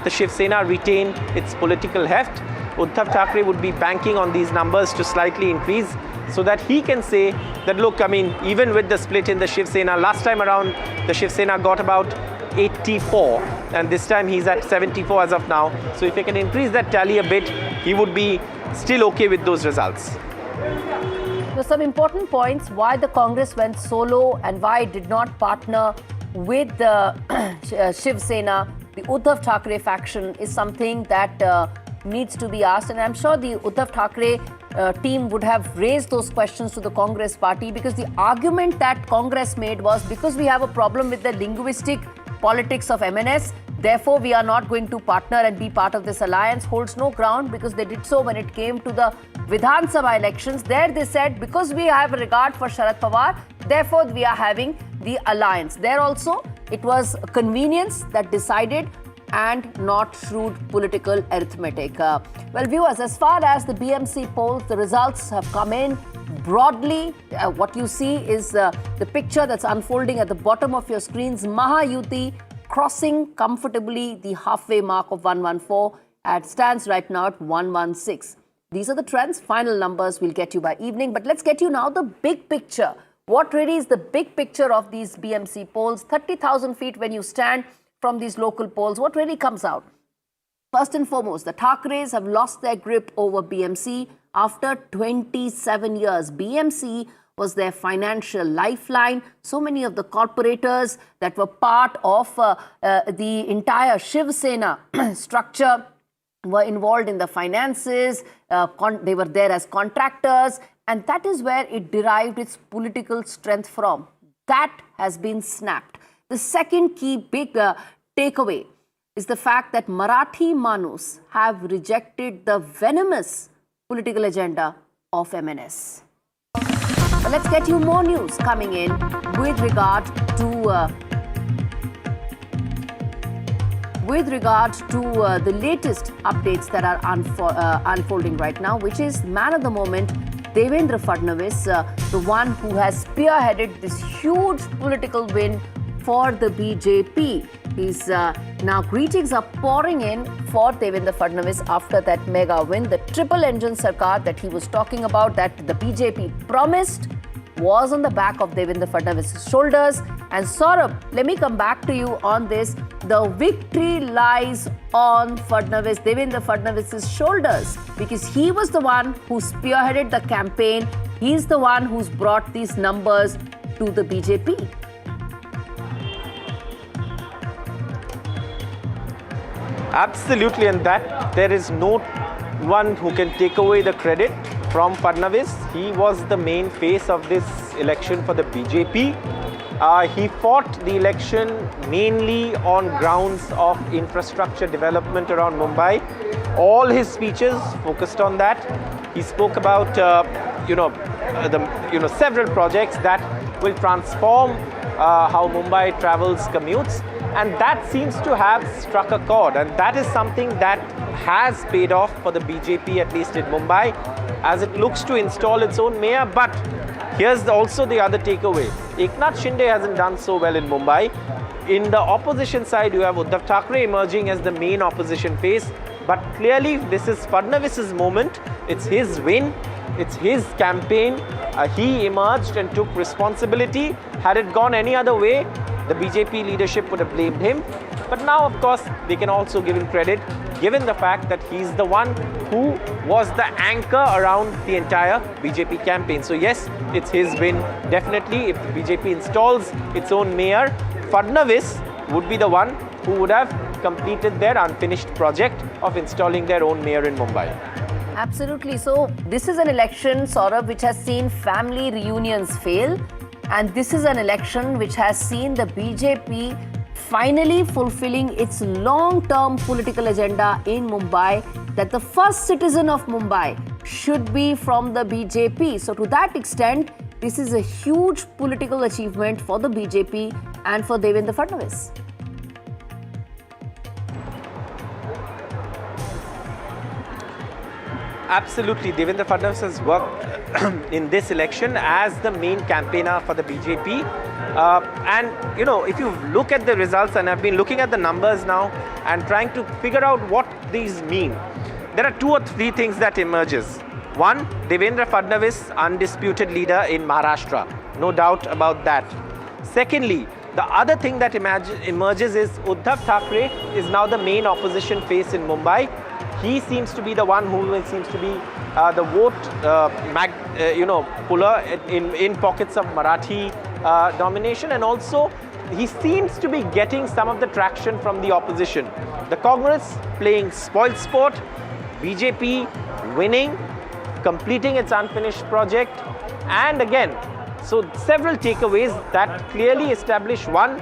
the Shiv Sena retain its political heft. Uddhav Thackeray would be banking on these numbers to slightly increase so that he can say that, look, even with the split in the Shiv Sena, last time around the Shiv Sena got about 84 and this time he's at 74 as of now. So if he can increase that tally a bit, he would be still okay with those results. There were some important points why the Congress went solo and why it did not partner with the Shiv Sena. The Uddhav Thackeray faction is something that needs to be asked, and I'm sure the Uddhav Thackeray team would have raised those questions to the Congress party, because the argument that Congress made was because we have a problem with the linguistic politics of MNS, therefore we are not going to partner and be part of this alliance, holds no ground, because they did so when it came to the Vidhan Sabha elections. There they said because we have a regard for Sharad Pawar, therefore we are having the alliance. There also it was convenience that decided and not shrewd political arithmetic. Well, viewers, as far as the BMC polls, the results have come in broadly. What you see is the picture that's unfolding at the bottom of your screens. Mahayuti crossing comfortably the halfway mark of 114 and stands right now at 116. These are the trends. Final numbers we'll get you by evening. But let's get you now the big picture. What really is the big picture of these BMC polls? 30,000 feet when you stand from these local polls, what really comes out? First and foremost, the Thackereys have lost their grip over BMC after 27 years. BMC was their financial lifeline. So many of the corporators that were part of the entire Shiv Sena structure were involved in the finances. They were there as contractors, and that is where it derived its political strength from. That has been snapped. The second key big takeaway is the fact that Marathi Manus have rejected the venomous political agenda of MNS. But let's get you more news coming in with regard to the latest updates that are unfolding right now, which is man of the moment, Devendra Fadnavis, the one who has spearheaded this huge political win for the BJP. He's now greetings are pouring in for Devendra Fadnavis after that mega win. The triple engine sarkar that he was talking about, that the BJP promised, was on the back of Devendra Fadnavis' shoulders. And Saurabh, let me come back to you on this. The victory lies on Devendra Fadnavis' shoulders, because he was the one who spearheaded the campaign. He's the one who's brought these numbers to the BJP. Absolutely, and that there is no one who can take away the credit from Fadnavis. He was the main face of this election for the BJP. He fought the election mainly on grounds of infrastructure development around Mumbai. All his speeches focused on that. He spoke about several projects that will transform how Mumbai travels, commutes. And that seems to have struck a chord, and that is something that has paid off for the BJP, at least in Mumbai, as it looks to install its own mayor. But here's also the other takeaway. Eknath Shinde hasn't done so well in Mumbai. In the opposition side, you have Uddhav Thackeray emerging as the main opposition face. But clearly, this is Fadnavis' moment. It's his win. It's his campaign. He emerged and took responsibility. Had it gone any other way, the BJP leadership would have blamed him. But now, of course, they can also give him credit, given the fact that he's the one who was the anchor around the entire BJP campaign. So yes, it's his win, definitely. If the BJP installs its own mayor, Fadnavis would be the one who would have completed their unfinished project of installing their own mayor in Mumbai. Absolutely. So this is an election, Saurabh, which has seen family reunions fail. And this is an election which has seen the BJP finally fulfilling its long-term political agenda in Mumbai, that the first citizen of Mumbai should be from the BJP. So to that extent, this is a huge political achievement for the BJP and for Devendra Fadnavis. Absolutely. Devendra Fadnavis has worked in this election as the main campaigner for the BJP. If you look at the results, and I've been looking at the numbers now and trying to figure out what these mean, there are 2 or 3 things that emerges. One, Devendra Fadnavis, undisputed leader in Maharashtra. No doubt about that. Secondly, the other thing that emerges is Uddhav Thackeray is now the main opposition face in Mumbai. he seems to be the one who seems to be the vote puller in pockets of Marathi domination, and also he seems to be getting some of the traction from the opposition. The Congress playing spoil sport, BJP winning, completing its unfinished project, and again, so several takeaways that clearly establish: one,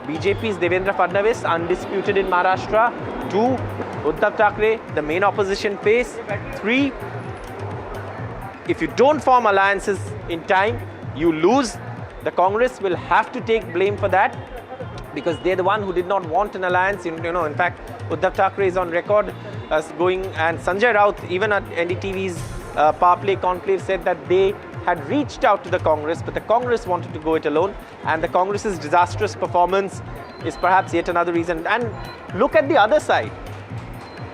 BJP's Devendra Fadnavis undisputed in Maharashtra; two, Uddhav Thackeray, the main opposition face; three, if you don't form alliances in time, you lose. The Congress will have to take blame for that, because they're the one who did not want an alliance. In fact, Uddhav Thackeray is on record as going, and Sanjay Raut, even at NDTV's Power Play Conclave, said that they had reached out to the Congress, but the Congress wanted to go it alone, and the Congress's disastrous performance is perhaps yet another reason. And look at the other side.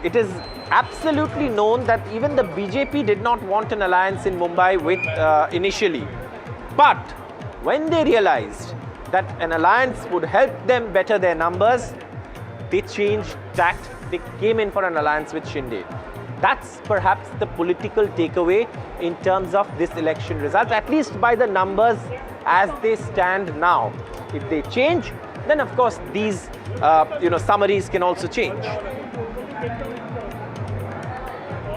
It is absolutely known that even the BJP did not want an alliance in Mumbai with initially, but when they realized that an alliance would help them better their numbers, they changed tact. They came in for an alliance with Shinde. That's perhaps the political takeaway in terms of this election result, at least by the numbers as they stand now. If they change, then of course these summaries can also change.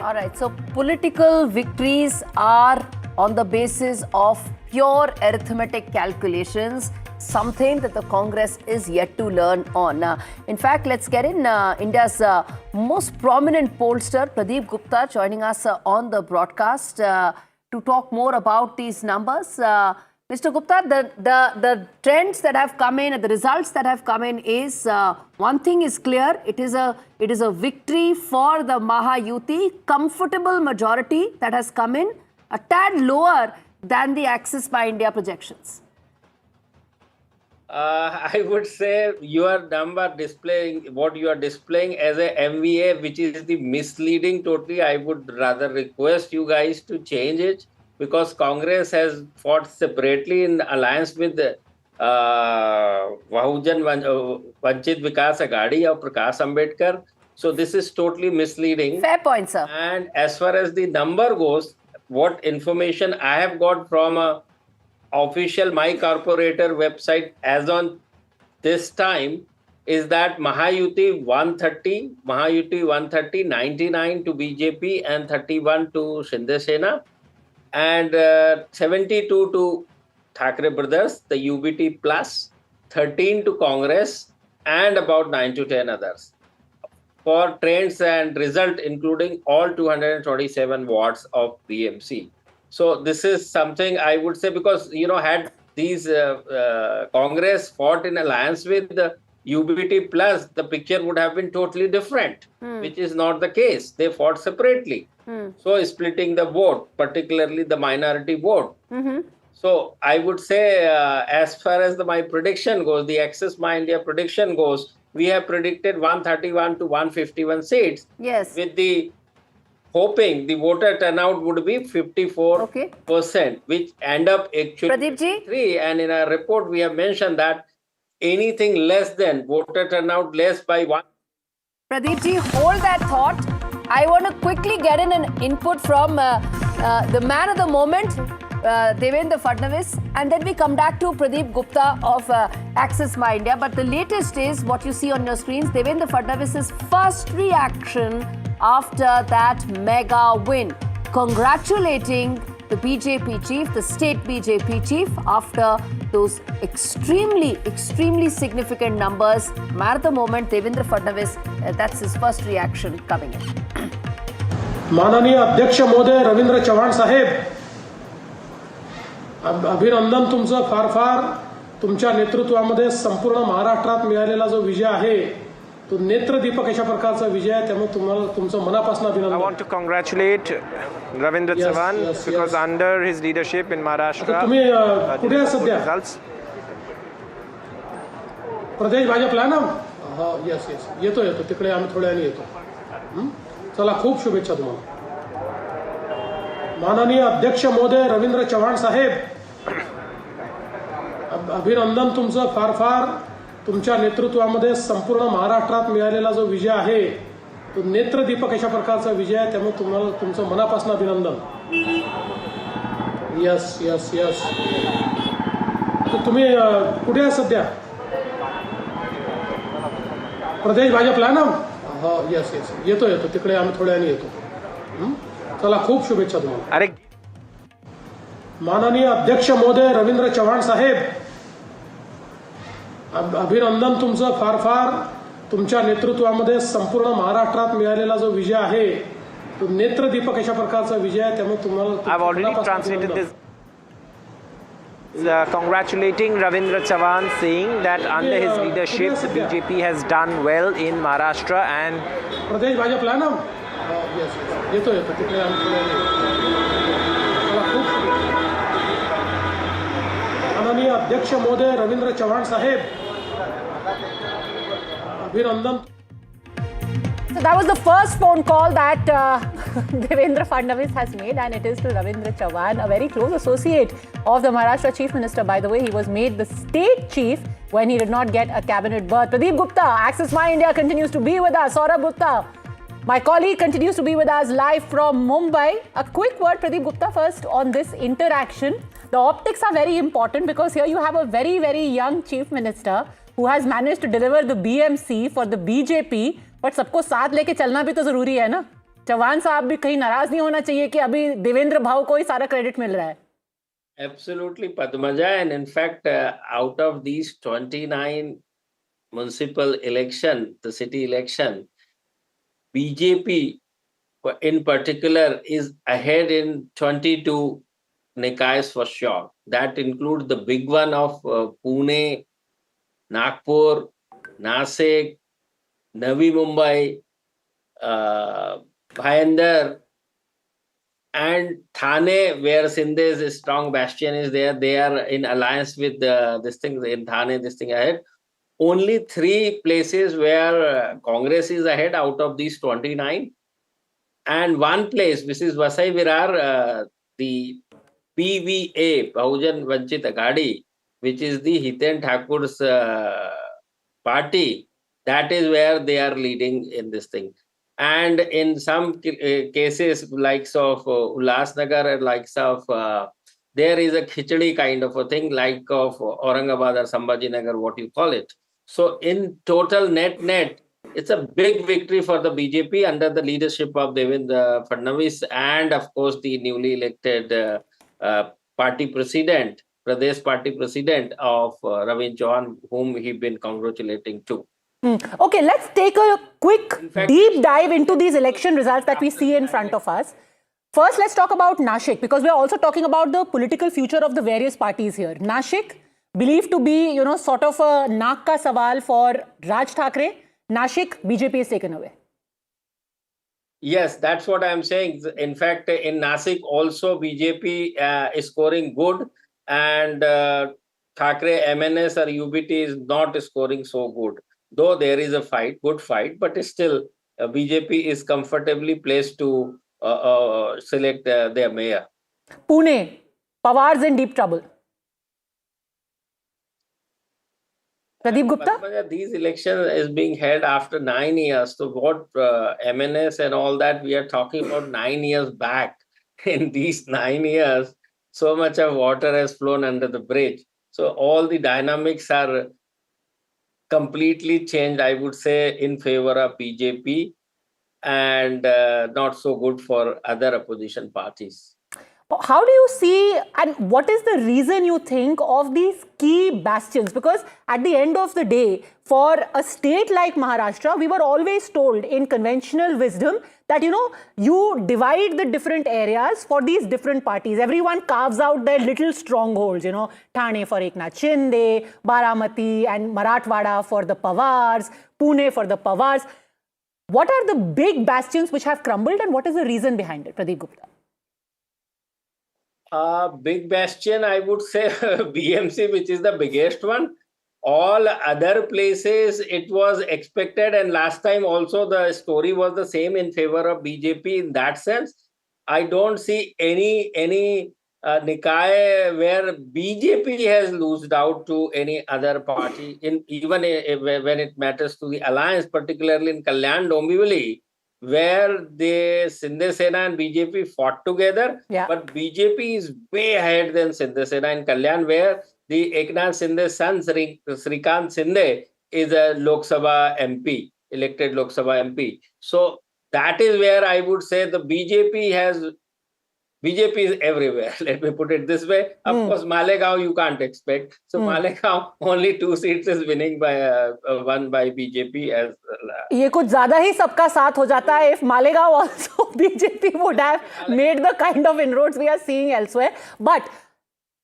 All right, so political victories are on the basis of pure arithmetic calculations, something that the Congress is yet to learn on. In fact, let's get in India's most prominent pollster, Pradeep Gupta, joining us on the broadcast to talk more about these numbers. Mr. Gupta, the trends that have come in, the results that have come in is, one thing is clear, it is a victory for the Mahayuti, comfortable majority that has come in, a tad lower than the Axis by India projections. I would say your number displaying, what you are displaying as a MVA, which is the misleading totally. I would rather request you guys to change it, because Congress has fought separately in alliance with Bahujan Vanchit Vikas Aghadi of Prakash Ambedkar. So this is totally misleading. Fair point, sir. And as far as the number goes, what information I have got from a official My Corporator website as on this time is that Mahayuti 130, 99 to BJP and 31 to Shiv Sena, and 72 to Thackeray brothers, the UBT plus, 13 to Congress, and about 9 to 10 others. For trends and result, including all 227 wards of BMC. So this is something I would say, because, had these Congress fought in alliance with the UBT plus, the picture would have been totally different, which is not the case. They fought separately. So splitting the vote, particularly the minority vote. So I would say, as far as my prediction goes, the Axis My India prediction goes, we have predicted 131 to 151 seats. Yes. With the hoping the voter turnout would be 54%, which end up actually 3. And in our report, we have mentioned that anything less than voter turnout less by 1. Pradeep ji, hold that thought. I want to quickly get in an input from the man of the moment, Devendra Fadnavis, and then we come back to Pradeep Gupta of Axis My India. But the latest is what you see on your screens, Devendra Fadnavis's first reaction after that mega win, congratulating the BJP chief, the state BJP chief, after those extremely significant numbers. Man at the moment, Devendra Fadnavis, that's his first reaction coming in. माननीय अध्यक्ष महोदय रवींद्र चव्हाण साहेब, अभिनंदन तुमचं फार फार. तुमच्या नेतृत्वामध्ये संपूर्ण महाराष्ट्रात मिळालेला जो विजय आहे तो नेत्रदीपक अशा प्रकारचा विजय आहे. त्यामुळे तुम्हाला तुमचं मनापासून अभिनंदन. I want to congratulate Ravindra Chauhan because under his leadership in Maharashtra, तुम्ही कुठे आहात सध्या? प्रदेश भाजपला ना? हा, यस येतो तिकडे आम्ही थोड्या वेळाने येतो. चला, खूप शुभेच्छा तुम्हाला. माननीय अध्यक्ष महोदय रवींद्र चव्हाण साहेब, अभिनंदन तुमचं फार फार. तुमच्या नेतृत्वामध्ये संपूर्ण महाराष्ट्रात मिळालेला जो विजय आहे तो नेत्रदीपक अशा प्रकारचा विजय आहे, त्यामुळे तुम्हाला तुमचं मनापासून अभिनंदन. Yes yes yes. तुम्ही कुठे आहात सध्या? प्रदेश भाजपला ना? हो यस यस. येतो तिकडे आम्ही थोड्या वेळाने येतो. चला, खूप शुभेच्छा तुम्हाला. अरे माननीय अध्यक्ष महोदय रवींद्र चव्हाण साहेब, अभिनंदन तुमचं फार फार. तुमच्या नेतृत्वामध्ये संपूर्ण महाराष्ट्रात मिळालेला जो विजय आहे तो नेत्रदीपक अशा प्रकारचा विजय आहे, त्यामुळे तुम्हाला I've already translated this. Congratulating Ravindra Chavan, saying that under his leadership the BJP has done well in Maharashtra and प्रदेश भाजपला ना? यस येतो तिकडे आम्ही खूप माननीय अध्यक्ष महोदय रवींद्र चव्हाण साहेब, अभिनंदन. So that was the first phone call that Devendra Fadnavis has made, and it is to Ravindra Chavan, a very close associate of the Maharashtra Chief Minister. By the way, he was made the state chief when he did not get a cabinet berth. Pradeep Gupta, Access My India continues to be with us. Saurabh Gupta, my colleague, continues to be with us live from Mumbai. A quick word, Pradeep Gupta, first on this interaction. The optics are very important because here you have a very, very young Chief Minister who has managed to deliver the BMC for the BJP. But सबको साथ लेके चलना भी तो जरूरी है ना. चौहान साहब भी कहीं नाराज नहीं होना चाहिए कि अभी देवेंद्र भाव को ही सारा क्रेडिट मिल रहा है. Absolutely, Padmaja. And in fact, out of these 29 municipal election, the city election, BJP in particular is ahead in 22 Nikayas for sure. That includes the big one of Pune, Nagpur, Nasik, Navi Mumbai, Bhayandar, and Thane, where Sindhe's strong bastion is there. They are in alliance with this thing in Thane, this thing ahead. Only 3 places where Congress is ahead out of these 29. And 1 place, which is Vasai Virar, the PVA, Bahujan Vanchit Aghadi, which is the Hiten Thakur's party. That is where they are leading in this thing. And in some cases, likes of Ulhasnagar and likes of, there is a khichdi kind of a thing, like of Aurangabad or Sambhajinagar, what you call it. So in total net, it's a big victory for the BJP under the leadership of Devendra Fadnavis and of course the newly elected party president, Pradesh party president of Ravindra Chavan, whom he been congratulating too. Okay, let's take a quick deep dive into these election results that we see in front of us. First, let's talk about Nashik, because we're also talking about the political future of the various parties here. Nashik, believed to be, sort of a naak ka sawal for Raj Thackeray. Nashik, BJP is taken away. Yes, that's what I'm saying. In fact, in Nasik also BJP is scoring good, and Thackeray MNS or UBT is not scoring so good. Though there is a good fight, but still BJP is comfortably placed to select their mayor. Pune, Pawar's in deep trouble. Pradeep Gupta? These elections is being held after 9 years. So what MNS and all that, we are talking about 9 years back. In these 9 years, so much of water has flown under the bridge. So all the dynamics are completely changed, I would say, in favor of BJP and not so good for other opposition parties. How do you see, and what is the reason you think of these key bastions? Because at the end of the day, for a state like Maharashtra, we were always told in conventional wisdom that, you divide the different areas for these different parties. Everyone carves out their little strongholds, Thane for Eknath Shinde, Baramati and Marathwada for the Pawars, Pune for the Pawars. What are the big bastions which have crumbled, and what is the reason behind it, Pradeep Gupta? Big bastion, I would say BMC, which is the biggest one. All other places, it was expected, and last time also the story was the same in favor of BJP in that sense. I don't see any Nikaya where BJP has lost out to any other party, even when it matters to the alliance, particularly in Kalyan Dombivli. where the Shinde Sena and BJP fought together, but BJP is way ahead than Shinde Sena in Kalyan, where the Eknath Shinde's son Srikant Shinde is a Lok Sabha MP, elected Lok Sabha MP. So that is where I would say the BJP is everywhere. Let me put it this way. Of course, Malegaon you can't expect. So Malegaon only 2 seats is winning by won by BJP. As ये कुछ ज़्यादा ही सबका साथ हो जाता है. If Malegaon also BJP would have made the kind of inroads we are seeing elsewhere, but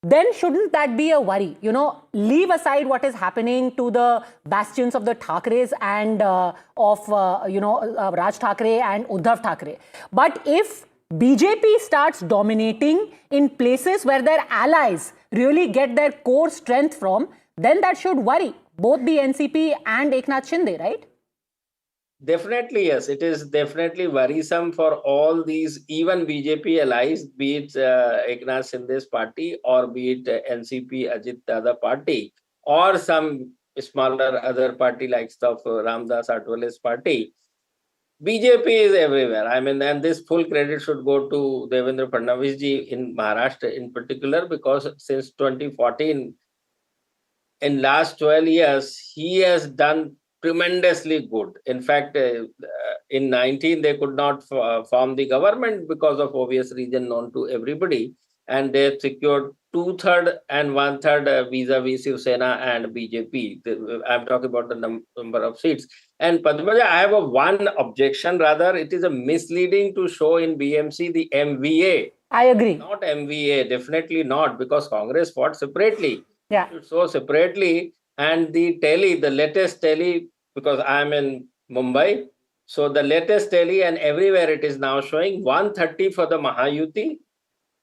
then shouldn't that be a worry? You know, leave aside what is happening to the bastions of the Thackereys and Raj Thackeray and Uddhav Thackeray. But if BJP starts dominating in places where their allies really get their core strength from, then that should worry both the NCP and Eknath Shinde, right? Definitely, yes. It is definitely worrisome for all these, even BJP allies, be it Eknath Shinde's party or be it NCP Ajit Dada party or some smaller other party like stuff Ramdas Athwale's party. BJP is everywhere. I mean, and this full credit should go to Devendra Fadnavis ji in Maharashtra in particular, because since 2014, in last 12 years, he has done tremendously good. In fact, in 19, they could not form the government because of obvious reason known to everybody. And they secured 2/3 and 1/3 vis-a-vis Shiv Sena and BJP. I'm talking about the number of seats. And Padmaja, I have one objection. Rather, it is a misleading to show in BMC the MVA. I agree. Not MVA, definitely not, because Congress fought separately. Yeah. So separately, and the latest tally, because I'm in Mumbai, so the latest tally and everywhere it is now showing 130 for the Mahayuti,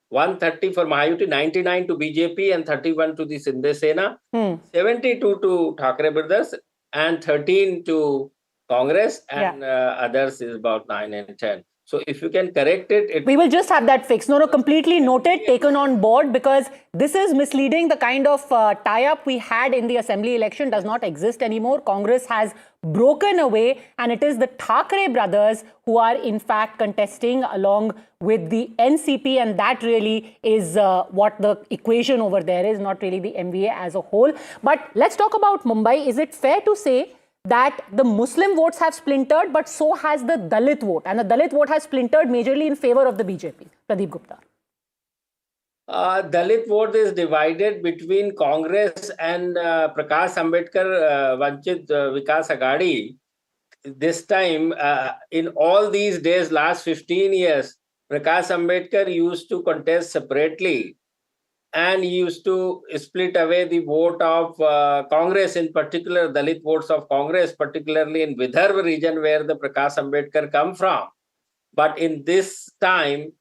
130 for Mahayuti, 99 to BJP and 31 to the Shinde Sena, 72 to Thackeray brothers and 13 to Congress, and others is about 9 and 10. So if you can correct it, we will just have that fixed. No, completely noted, taken on board, because this is misleading. The kind of tie-up we had in the assembly election does not exist anymore. Congress has broken away, and it is the Thackeray brothers who are in fact contesting along with the NCP, and that really is what the equation over there is, not really the MVA as a whole. But let's talk about Mumbai. Is it fair to say that the Muslim votes have splintered, but so has the Dalit vote, and the Dalit vote has splintered majorly in favor of the BJP? Pradeep Gupta. Dalit vote is divided between Congress and Prakash Ambedkar Vanchit Vikas Aghadi. This time, in all these days, last 15 years, Prakash Ambedkar used to contest separately, and he used to split away the vote of Congress, in particular Dalit votes of Congress, particularly in Vidarbha region where the Prakash Ambedkar come from. But in this time,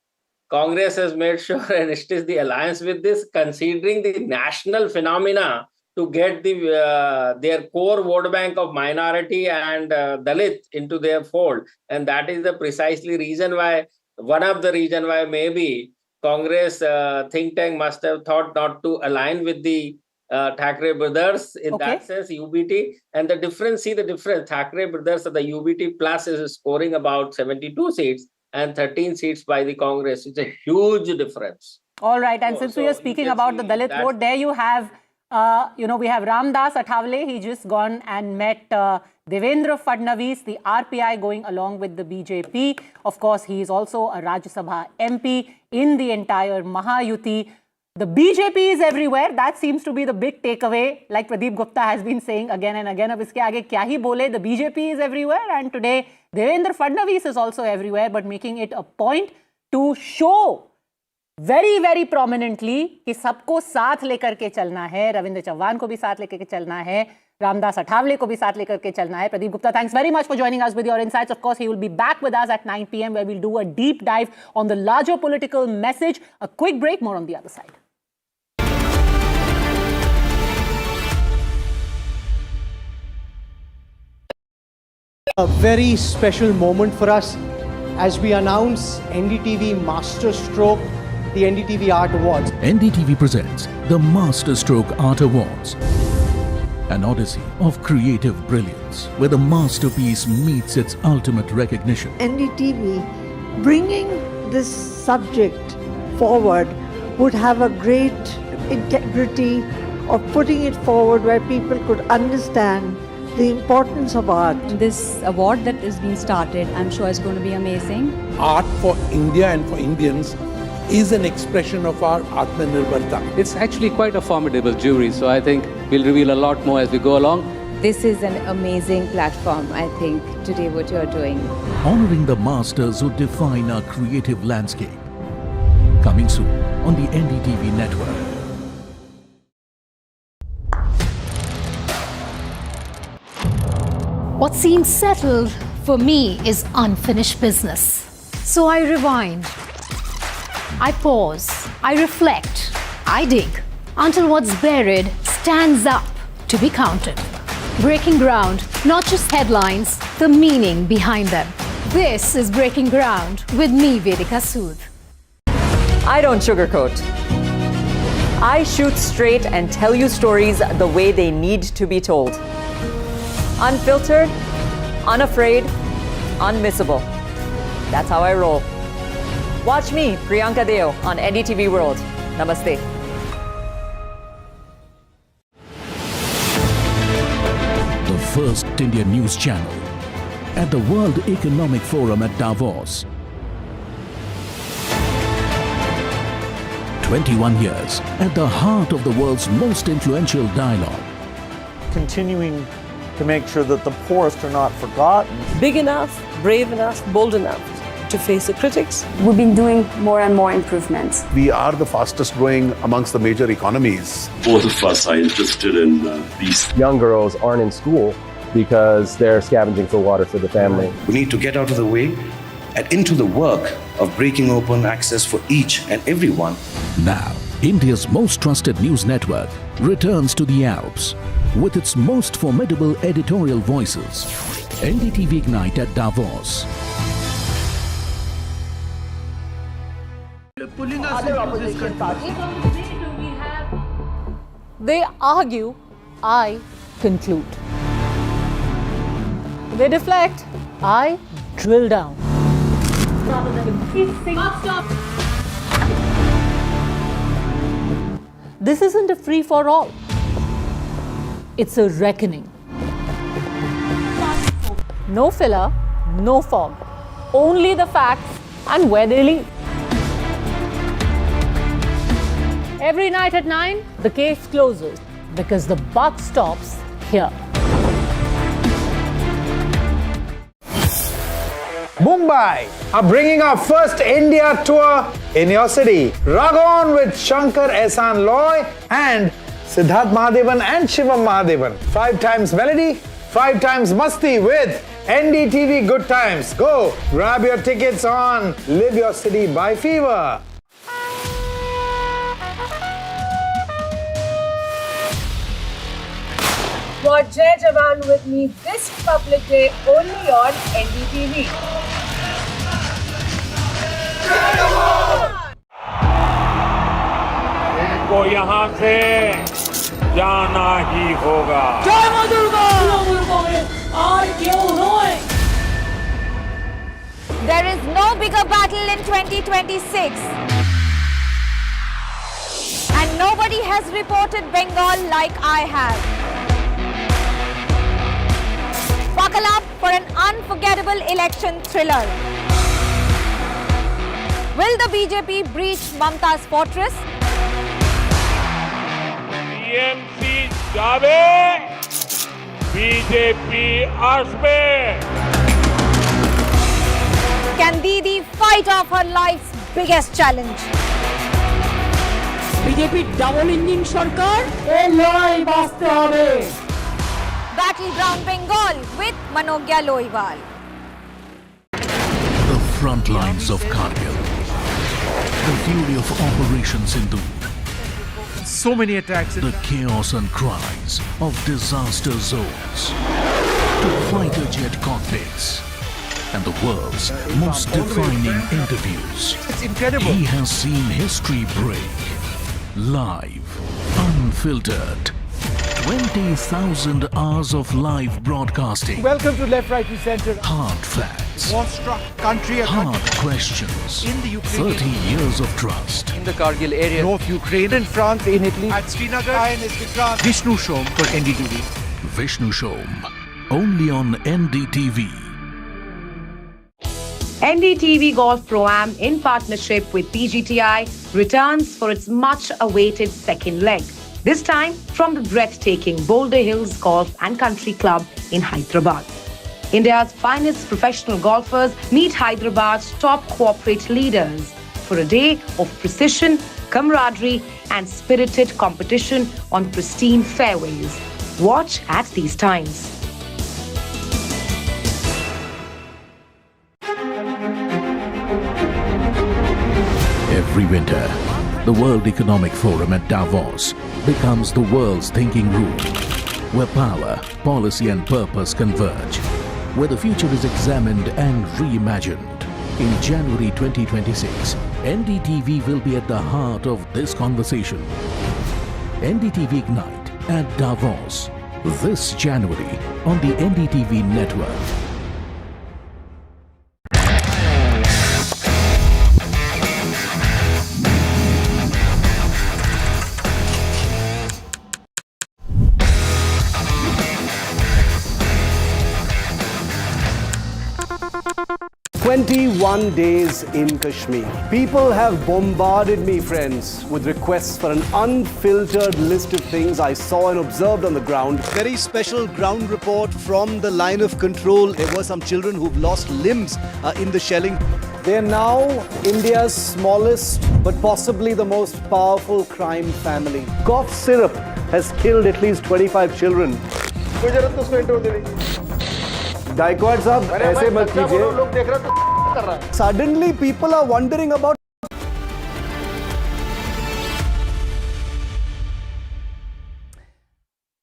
Congress has made sure, and it is the alliance with this, considering the national phenomena, to get their core vote bank of minority and Dalit into their fold. And that is the precisely reason why, one of the reason why maybe Congress think tank must have thought not to align with the Thackeray brothers in that sense, UBT. And the difference, Thackeray brothers, the UBT plus is scoring about 72 seats and 13 seats by the Congress. It's a huge difference. All right. And since we are speaking about the Dalit vote, there you have, we have Ramdas Athwale. He just gone and met Devendra Fadnavis, the RPI, going along with the BJP. Of course, he is also a Rajya Sabha MP in the entire Mahayuti. The BJP is everywhere. That seems to be the big takeaway, like Pradeep Gupta has been saying again and again. Ab iske aage kya hi bole? The BJP is everywhere, and today Devendra Fadnavis is also everywhere, but making it a point to show very, very prominently कि सबको साथ लेकर के चलना है. रविंद्र चव्हाण को भी साथ लेकर के चलना है. Ramdas Athwale को भी साथ लेकर के चलना है. Pradeep Gupta, thanks very much for joining us with your insights. Of course, he will be back with us at 9 p.m. where we'll do a deep dive on the larger political message. A quick break, more on the other side. A very special moment for us as we announce NDTV Master Stroke, the NDTV Art Awards. NDTV presents the Master Stroke Art Awards. An odyssey of creative brilliance where the masterpiece meets its ultimate recognition. NDTV bringing this subject forward would have a great integrity of putting it forward where people could understand the importance of art. This award that is being started, I'm sure is going to be amazing. Art for India and for Indians is an expression of our Atmanirbharta. It's actually quite a formidable jury, so I think we'll reveal a lot more as we go along. This is an amazing platform, I think, today what you're doing. Honoring the masters who define our creative landscape. Coming soon on the NDTV network. What seems settled for me is unfinished business. So I rewind. I pause, I reflect, I dig, until what's buried stands up to be counted. Breaking ground, not just headlines, the meaning behind them. This is Breaking Ground with me, Vedika Sood. I don't sugarcoat. I shoot straight and tell you stories the way they need to be told. Unfiltered, unafraid, unmissable. That's how I roll. Watch me, Priyanka Deo, on NDTV World. Namaste. The first Indian news channel at the World Economic Forum at Davos. 21 years at the heart of the world's most influential dialogue. Continuing to make sure that the poorest are not forgotten. Big enough, brave enough, bold enough to face the critics. We've been doing more and more improvements. We are the fastest growing amongst the major economies. Both of us are interested in these. Young girls aren't in school because they're scavenging for water for the family. We need to get out of the way and into the work of breaking open access for each and everyone. Now, India's most trusted news network returns to the Alps with its most formidable editorial voices. NDTV Ignite at Davos. Other opposition parties. They argue, I conclude. They deflect, I drill down. Stop. This isn't a free-for-all. It's a reckoning. No filler, no fog. Only the facts and where they lead. Every night at 9, the case closes because the buck stops here. Mumbai are bringing our first India tour in your city. Rag on with Shankar Ehsan Loy and Siddharth Mahadevan and Shivam Mahadevan. 5 times melody, 5 times masti with NDTV Good Times. Go grab your tickets on Live Your City by Fever. Watch Jai Jawan with me this Republic Day only on NDTV. इनको यहाँ से जाना ही होगा। जय मां Durga! There is no bigger battle in 2026. And nobody has reported Bengal like I have. Buckle up for an unforgettable election thriller. Will the BJP breach Mamta's fortress? BMC जावे, BJP आसपे. Can Didi fight off her life's biggest challenge? BJP double engine সরকার এই লড়াই বাঁচতে হবে। Battleground Bengal with Manogya Loiwal. The front lines of Kargil. The fury of Operation Sindhu. So many attacks. The chaos and cries of disaster zones. To fighter jet cockpits. And the world's most defining interviews. It's incredible. He has seen history break. Live. Unfiltered. 20,000 hours of live broadcasting. Welcome to Left, Right and Centre. Hard facts. War-struck country. Hard questions. In the Ukraine. 30 years of trust. In the Kargil area. North Ukraine. In France. In Italy. At Srinagar. INS Vikrant. Vishnu Shom for NDTV. Vishnu Shom. Only on NDTV. NDTV Golf Pro-Am in partnership with PGTI returns for its much-awaited second leg. This time from the breathtaking Boulder Hills Golf and Country Club in Hyderabad. India's finest professional golfers meet Hyderabad's top corporate leaders for a day of precision, camaraderie and spirited competition on pristine fairways. Watch at these times. Every winter, the World Economic Forum at Davos becomes the world's thinking room, where power, policy and purpose converge, where the future is examined and reimagined. In January 2026, NDTV will be at the heart of this conversation. NDTV Ignite at Davos, this January on the NDTV network. "21 days in Kashmir. People have bombarded me, friends, with requests for an unfiltered list of things I saw and observed on the ground. Very special ground report from the line of control. There were some children who've lost limbs in the shelling. They're now India's smallest but possibly the most powerful crime family. Cough syrup has killed at least 25 children. Gaikwad sahab, aise mat kijiye. Suddenly people are wondering about.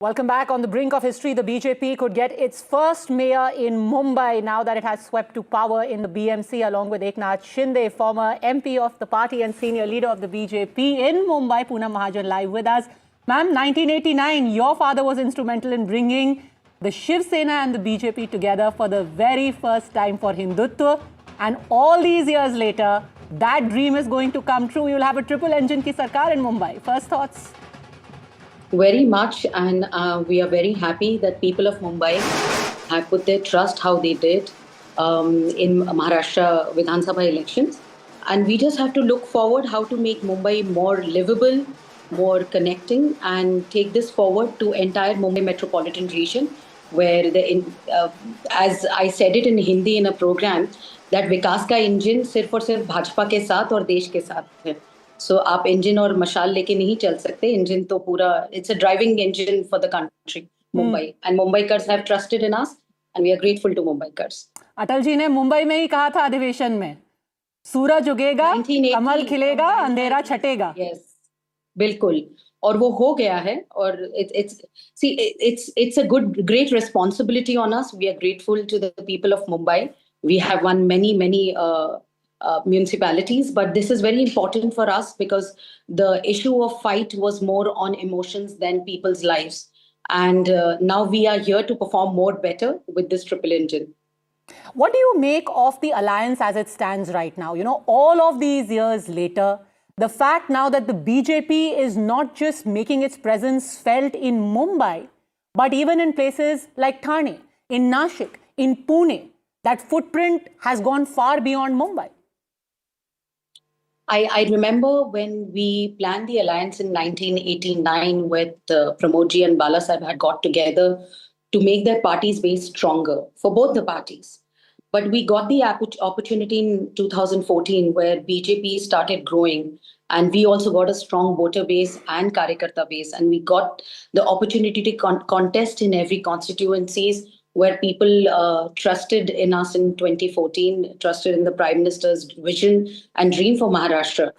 Welcome back. On the brink of history, the BJP could get its first mayor in Mumbai now that it has swept to power in the BMC along with Eknath Shinde, former MP of the party and senior leader of the BJP in Mumbai. Poonam Mahajan live with us. Ma'am, 1989, your father was instrumental in bringing the Shiv Sena and the BJP together for the very first time for Hindutva. And all these years later, that dream is going to come true. You'll have a triple engine ki sarkar in Mumbai. First thoughts? Very much, and we are very happy that people of Mumbai have put their trust how they did in Maharashtra Vidhan Sabha elections. And we just have to look forward how to make Mumbai more livable, more connecting, and take this forward to entire Mumbai metropolitan region, where as I said it in Hindi in a program, that विकास का engine सिर्फ और सिर्फ भाजपा के साथ और देश के साथ है. So आप इंजन और मशाल लेके नहीं चल सकते. इंजन तो पूरा, it's a driving engine for the country, Mumbai. And Mumbaikars have trusted in us, and we are grateful to Mumbaikars. Atal ji ने मुंबई में ही कहा था अधिवेशन में, सूरज उगेगा, कमल खिलेगा, अंधेरा छटेगा. Yes, बिल्कुल. और वो हो गया है. और it's a great responsibility on us. We are grateful to the people of Mumbai. We have won many municipalities, but this is very important for us because the issue of fight was more on emotions than people's lives. And now we are here to perform more better with this triple engine. What do you make of the alliance as it stands right now? You know, all of these years later, the fact now that the BJP is not just making its presence felt in Mumbai, but even in places like Thane, in Nashik, in Pune, that footprint has gone far beyond Mumbai. I remember when we planned the alliance in 1989 with Pramodji and Bala Sahib had got together to make their party's base stronger for both the parties. But we got the opportunity in 2014 where BJP started growing, and we also got a strong voter base and Karyakarta base, and we got the opportunity to contest in every constituencies where people trusted in us in 2014, trusted in the Prime Minister's vision and dream for Maharashtra.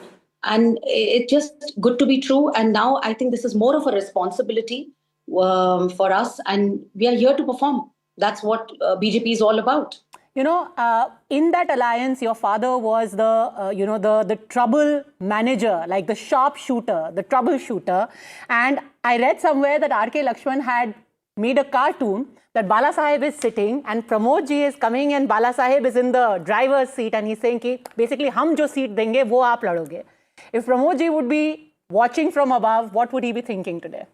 And it's just good to be true. And now I think this is more of a responsibility for us, and we are here to perform. That's what BJP is all about. You know, in that alliance, your father was the trouble manager, like the sharpshooter, the troubleshooter. And I read somewhere that R.K. Lakshman had made a cartoon that Bala Saheb is sitting and Pramod ji is coming and Bala Saheb is in the driver's seat and he's saying ki basically hum jo seat denge wo aap ladoge. If Pramod ji would be watching from above, what would he be thinking today?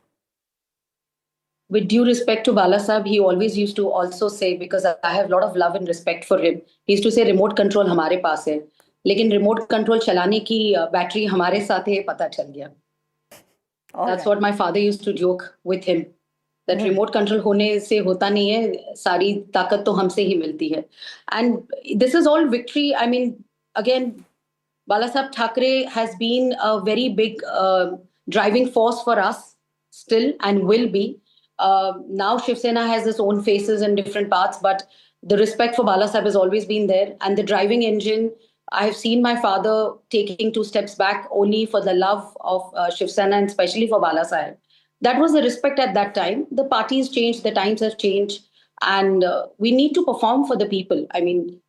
With due respect to Bala Saheb, he always used to also say, because I have a lot of love and respect for him, he used to say remote control हमारे पास है, लेकिन remote control चलाने की battery हमारे साथ है, पता चल गया. That's what my father used to joke with him. That remote control होने से होता नहीं है, सारी ताकत तो हमसे ही मिलती है. And this is all victory. I mean, again, Bala Saheb Thackeray has been a very big driving force for us still and will be. Now Shiv Sena has its own faces and different paths, but the respect for Bala Saheb has always been there. And the driving engine, I have seen my father taking 2 steps back only for the love of Shiv Sena and especially for Bala Saheb. That was the respect at that time. The parties changed, the times have changed, and we need to perform for the people. I mean,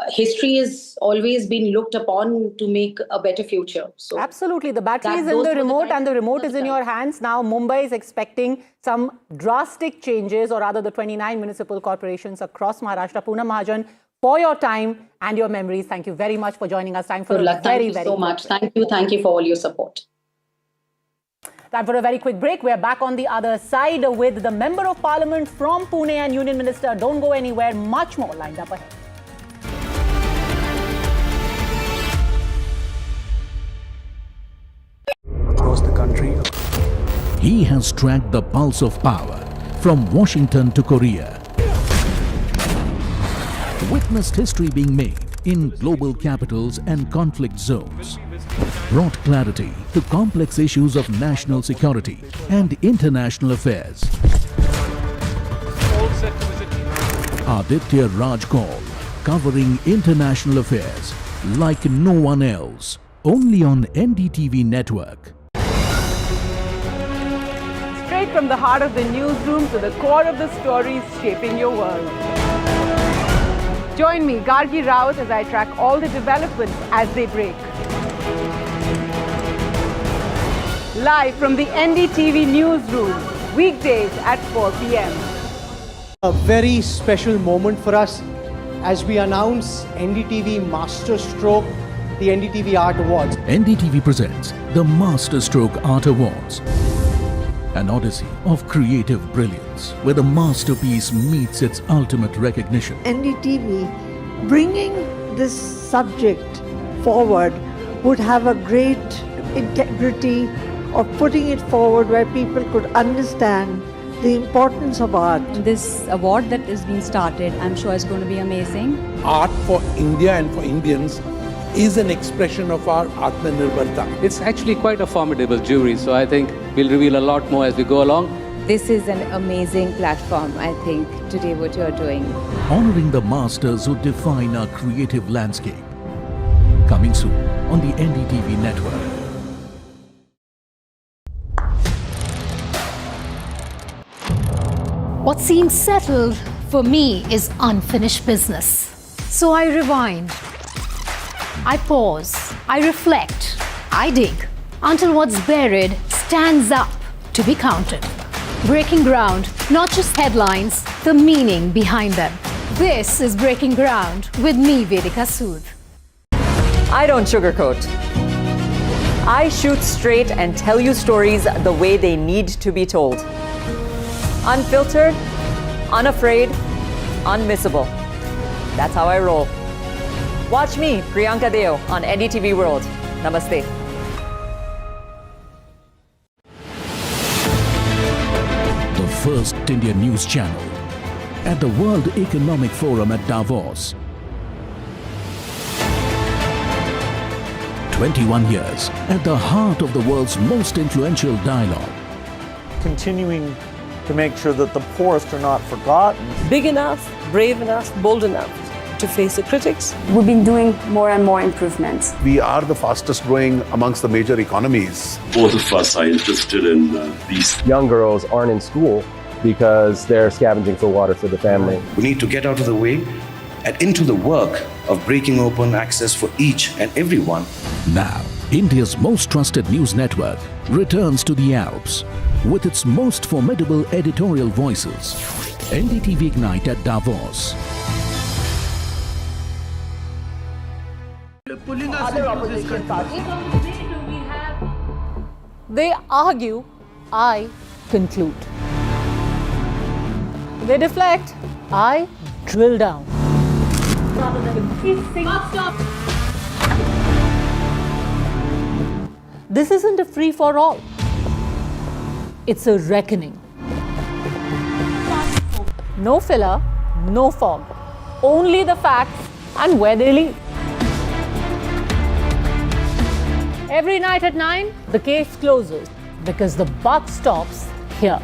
history has always been looked upon to make a better future. So absolutely. The battery is in the remote and the remote is in your hands. Now Mumbai is expecting some drastic changes, or rather the 29 municipal corporations across Maharashtra. Poonam Mahajan, for your time and your memories, thank you very much for joining us. Time for a thank you so much. Thank you for all your support. Time for a very quick break. We're back on the other side with the Member of Parliament from Pune and Union Minister. Don't go anywhere. Much more lined up ahead. Across the country, he has tracked the pulse of power from Washington to Korea. Witnessed history being made in global capitals and conflict zones. Brought clarity to complex issues of national security and international affairs. Aditya Raj Kaul, covering international affairs like no one else, only on NDTV network. Straight from the heart of the newsroom to the core of the stories shaping your world. Join me, Gargi Raut, as I track all the developments as they break. Live from the NDTV newsroom, weekdays at 4 p.m. A very special moment for us as we announce NDTV Master Stroke, the NDTV Art Awards. NDTV presents the Master Stroke Art Awards. An odyssey of creative brilliance where the masterpiece meets its ultimate recognition. NDTV bringing this subject forward would have a great integrity of putting it forward where people could understand the importance of art. This award that is being started, I'm sure is going to be amazing. Art for India and for Indians is an expression of our Atmanirbharta. It's actually quite a formidable jury, so I think we'll reveal a lot more as we go along. This is an amazing platform, I think, today what you're doing. Honoring the masters who define our creative landscape. Coming soon on the NDTV network. What seems settled for me is unfinished business. So I rewind. I pause. I reflect. I dig until what's buried stands up to be counted. Breaking ground, not just headlines, the meaning behind them. This is Breaking Ground with me, Vedika Sood. I don't sugarcoat. I shoot straight and tell you stories the way they need to be told. Unfiltered, unafraid, unmissable. That's how I roll. Watch me, Priyanka Deo, on NDTV World. Namaste. The first Indian news channel at the World Economic Forum at Davos. 21 years at the heart of the world's most influential dialogue. Continuing to make sure that the poorest are not forgotten. Big enough, brave enough, bold enough to face the critics. We've been doing more and more improvements. We are the fastest growing amongst the major economies. Both of us are interested in these. Young girls aren't in school because they're scavenging for water for the family. We need to get out of the way and into the work of breaking open access for each and everyone. Now, India's most trusted news network returns to the Alps with its most formidable editorial voices. NDTV Ignite at Davos. Other opposition parties. They argue, I conclude. They deflect, I drill down. This isn't a free-for-all. It's a reckoning. No filler, no fog. Only the facts and where they lead. Every night at 9, the case closes because the buck stops here.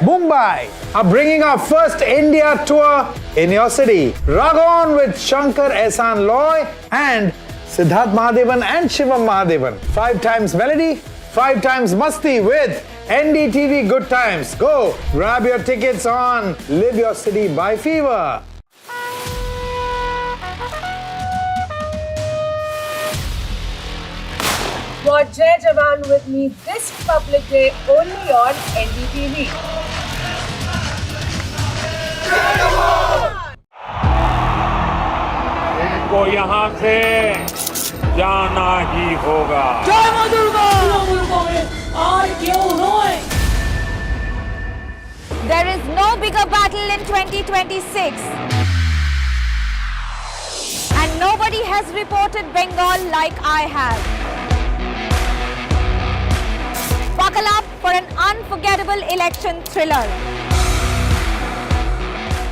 Mumbai are bringing our first India tour in your city. Rag on with Shankar Ehsan Loy and Siddharth Mahadevan and Shivam Mahadevan. 5 times melody, 5 times masti with NDTV Good Times. Go grab your tickets on Live Your City by Fever. Watch Jai Jawan with me this public day only on NDTV. इनको यहाँ से जाना ही होगा। जय मां Durga! There is no bigger battle in 2026. And nobody has reported Bengal like I have. Buckle up for an unforgettable election thriller.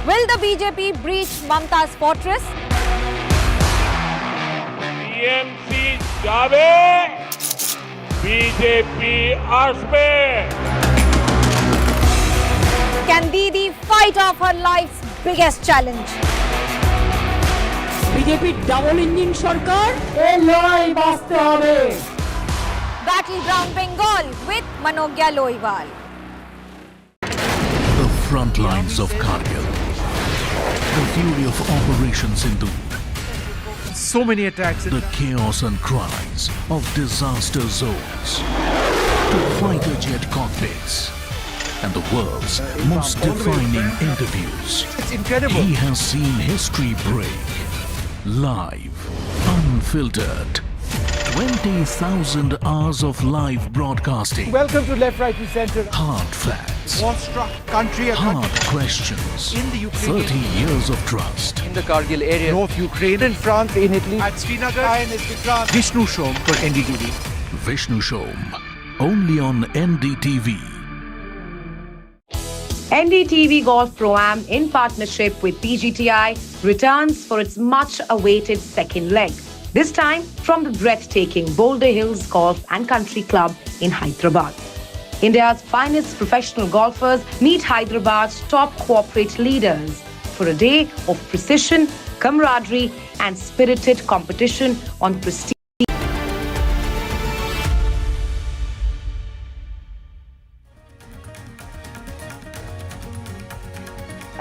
Will the BJP breach Mamta's fortress? BMC जावे, BJP आसपे. Can Didi fight off her life's biggest challenge? BJP double engine সরকার এই লড়াই বাঁচতে হবে। Battleground Bengal with Manogya Loiwal. The front lines of Kargil. The fury of Operation Sindhu. So many attacks. The chaos and cries of disaster zones. To fighter jet cockpits. And the world's most defining interviews. It's incredible. He has seen history break. Live. Unfiltered. 20,000 hours of live broadcasting. Welcome to Left, Right, and Center. Hard facts. War-struck country. Hard questions. In the Ukraine. 30 years of trust. In the Kargil area. North Ukraine. In France. In Italy. At Srinagar. Vishnu Shom for NDTV. Vishnu Shom. Only on NDTV. NDTV Golf Pro-Am in partnership with PGTI returns for its much-awaited second leg. This time from the breathtaking Boulder Hills Golf and Country Club in Hyderabad. India's finest professional golfers meet Hyderabad's top corporate leaders for a day of precision, camaraderie and spirited competition on prestige.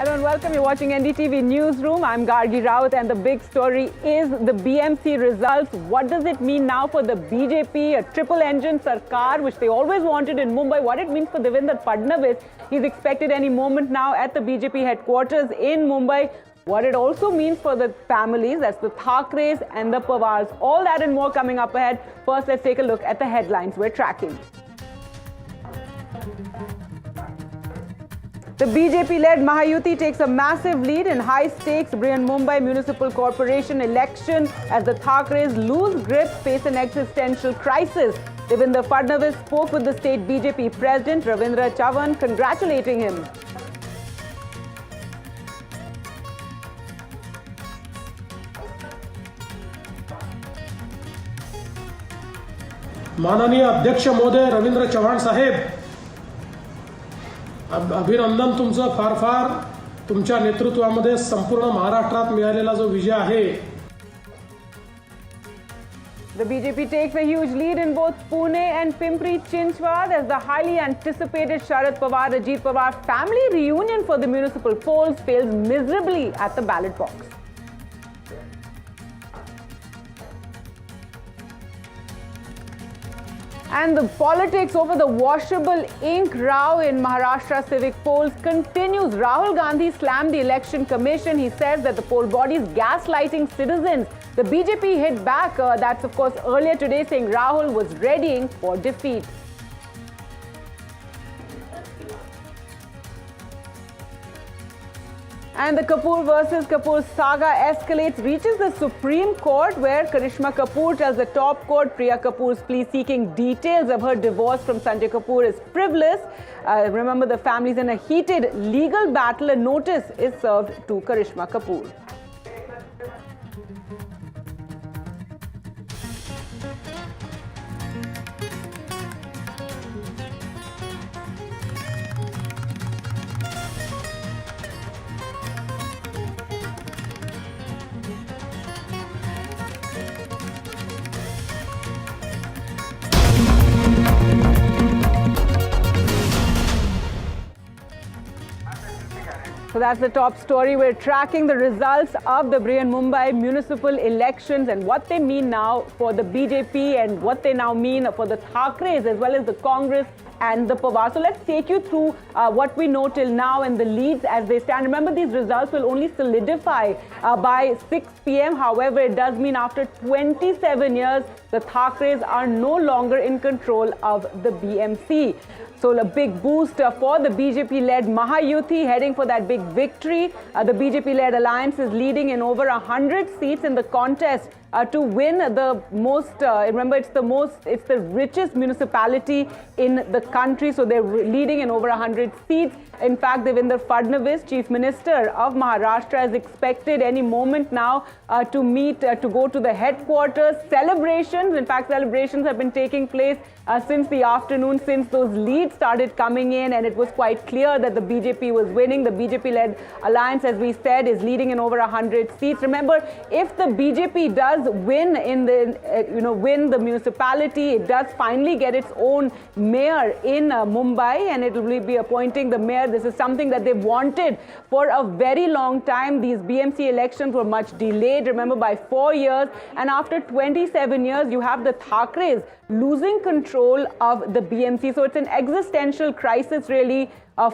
Hello and welcome. You're watching NDTV Newsroom. I'm Gargi Raut and the big story is the BMC results. What does it mean now for the BJP, a triple-engine sarkar, which they always wanted in Mumbai? What it means for Devendra Fadnavis? He's expected any moment now at the BJP headquarters in Mumbai. What it also means for the families, that's the Thackereys and the Pawars. All that and more coming up ahead. First, let's take a look at the headlines we're tracking. The BJP-led Mahayuti takes a massive lead in high-stakes Brihanmumbai Municipal Corporation election as the Thackereys lose grip, face an existential crisis. Devendra Fadnavis spoke with the state BJP president Ravindra Chavan, congratulating him. माननीय अध्यक्ष महोदय रवींद्र चव्हाण साहेब, अभिनंदन तुमचं फार फार तुमच्या नेतृत्वामध्ये संपूर्ण महाराष्ट्रात मिळालेला जो विजय आहे The BJP takes a huge lead in both Pune and Pimpri-Chinchwad as the highly anticipated Sharad Pawar-Ajit Pawar family reunion for the municipal polls fails miserably at the ballot box. And the politics over the washable ink row in Maharashtra Civic polls continues. Rahul Gandhi slammed the election commission. He says that the poll body is gaslighting citizens. The BJP hit back. That's of course earlier today, saying Rahul was readying for defeat. And the Kapoor versus Kapoor saga escalates, reaches the Supreme Court, where Karishma Kapoor tells the top court Priya Kapoor's plea seeking details of her divorce from Sanjay Kapoor is frivolous. Remember, the family's in a heated legal battle. A notice is served to Karishma Kapoor. So that's the top story. We're tracking the results of the Brihanmumbai Municipal Elections and what they mean now for the BJP and what they now mean for the Thackereys as well as the Congress and the Pawar. So let's take you through what we know till now and the leads as they stand. Remember, these results will only solidify by 6 p.m. However, it does mean after 27 years, the Thackereys are no longer in control of the BMC. So a big boost for the BJP-led Mahayuti heading for that big victory. The BJP-led alliance is leading in over 100 seats in the contest to win the most. Remember, it's the richest municipality in the country. So they're leading in over 100 seats. In fact, Devendra Fadnavis, Chief Minister of Maharashtra, is expected any moment now to go to the headquarters. Celebrations, in fact, celebrations have been taking place since the afternoon, since those leads started coming in, and it was quite clear that the BJP was winning. The BJP-led alliance, as we said, is leading in over 100 seats. Remember, if the BJP does win in the win the municipality, it does finally get its own mayor in Mumbai, and it will be appointing the mayor. This is something that they've wanted for a very long time. These BMC elections were much delayed, remember, by 4 years, and after 27 years, you have the Thackereys losing control of the BMC. So it's an existential crisis, really,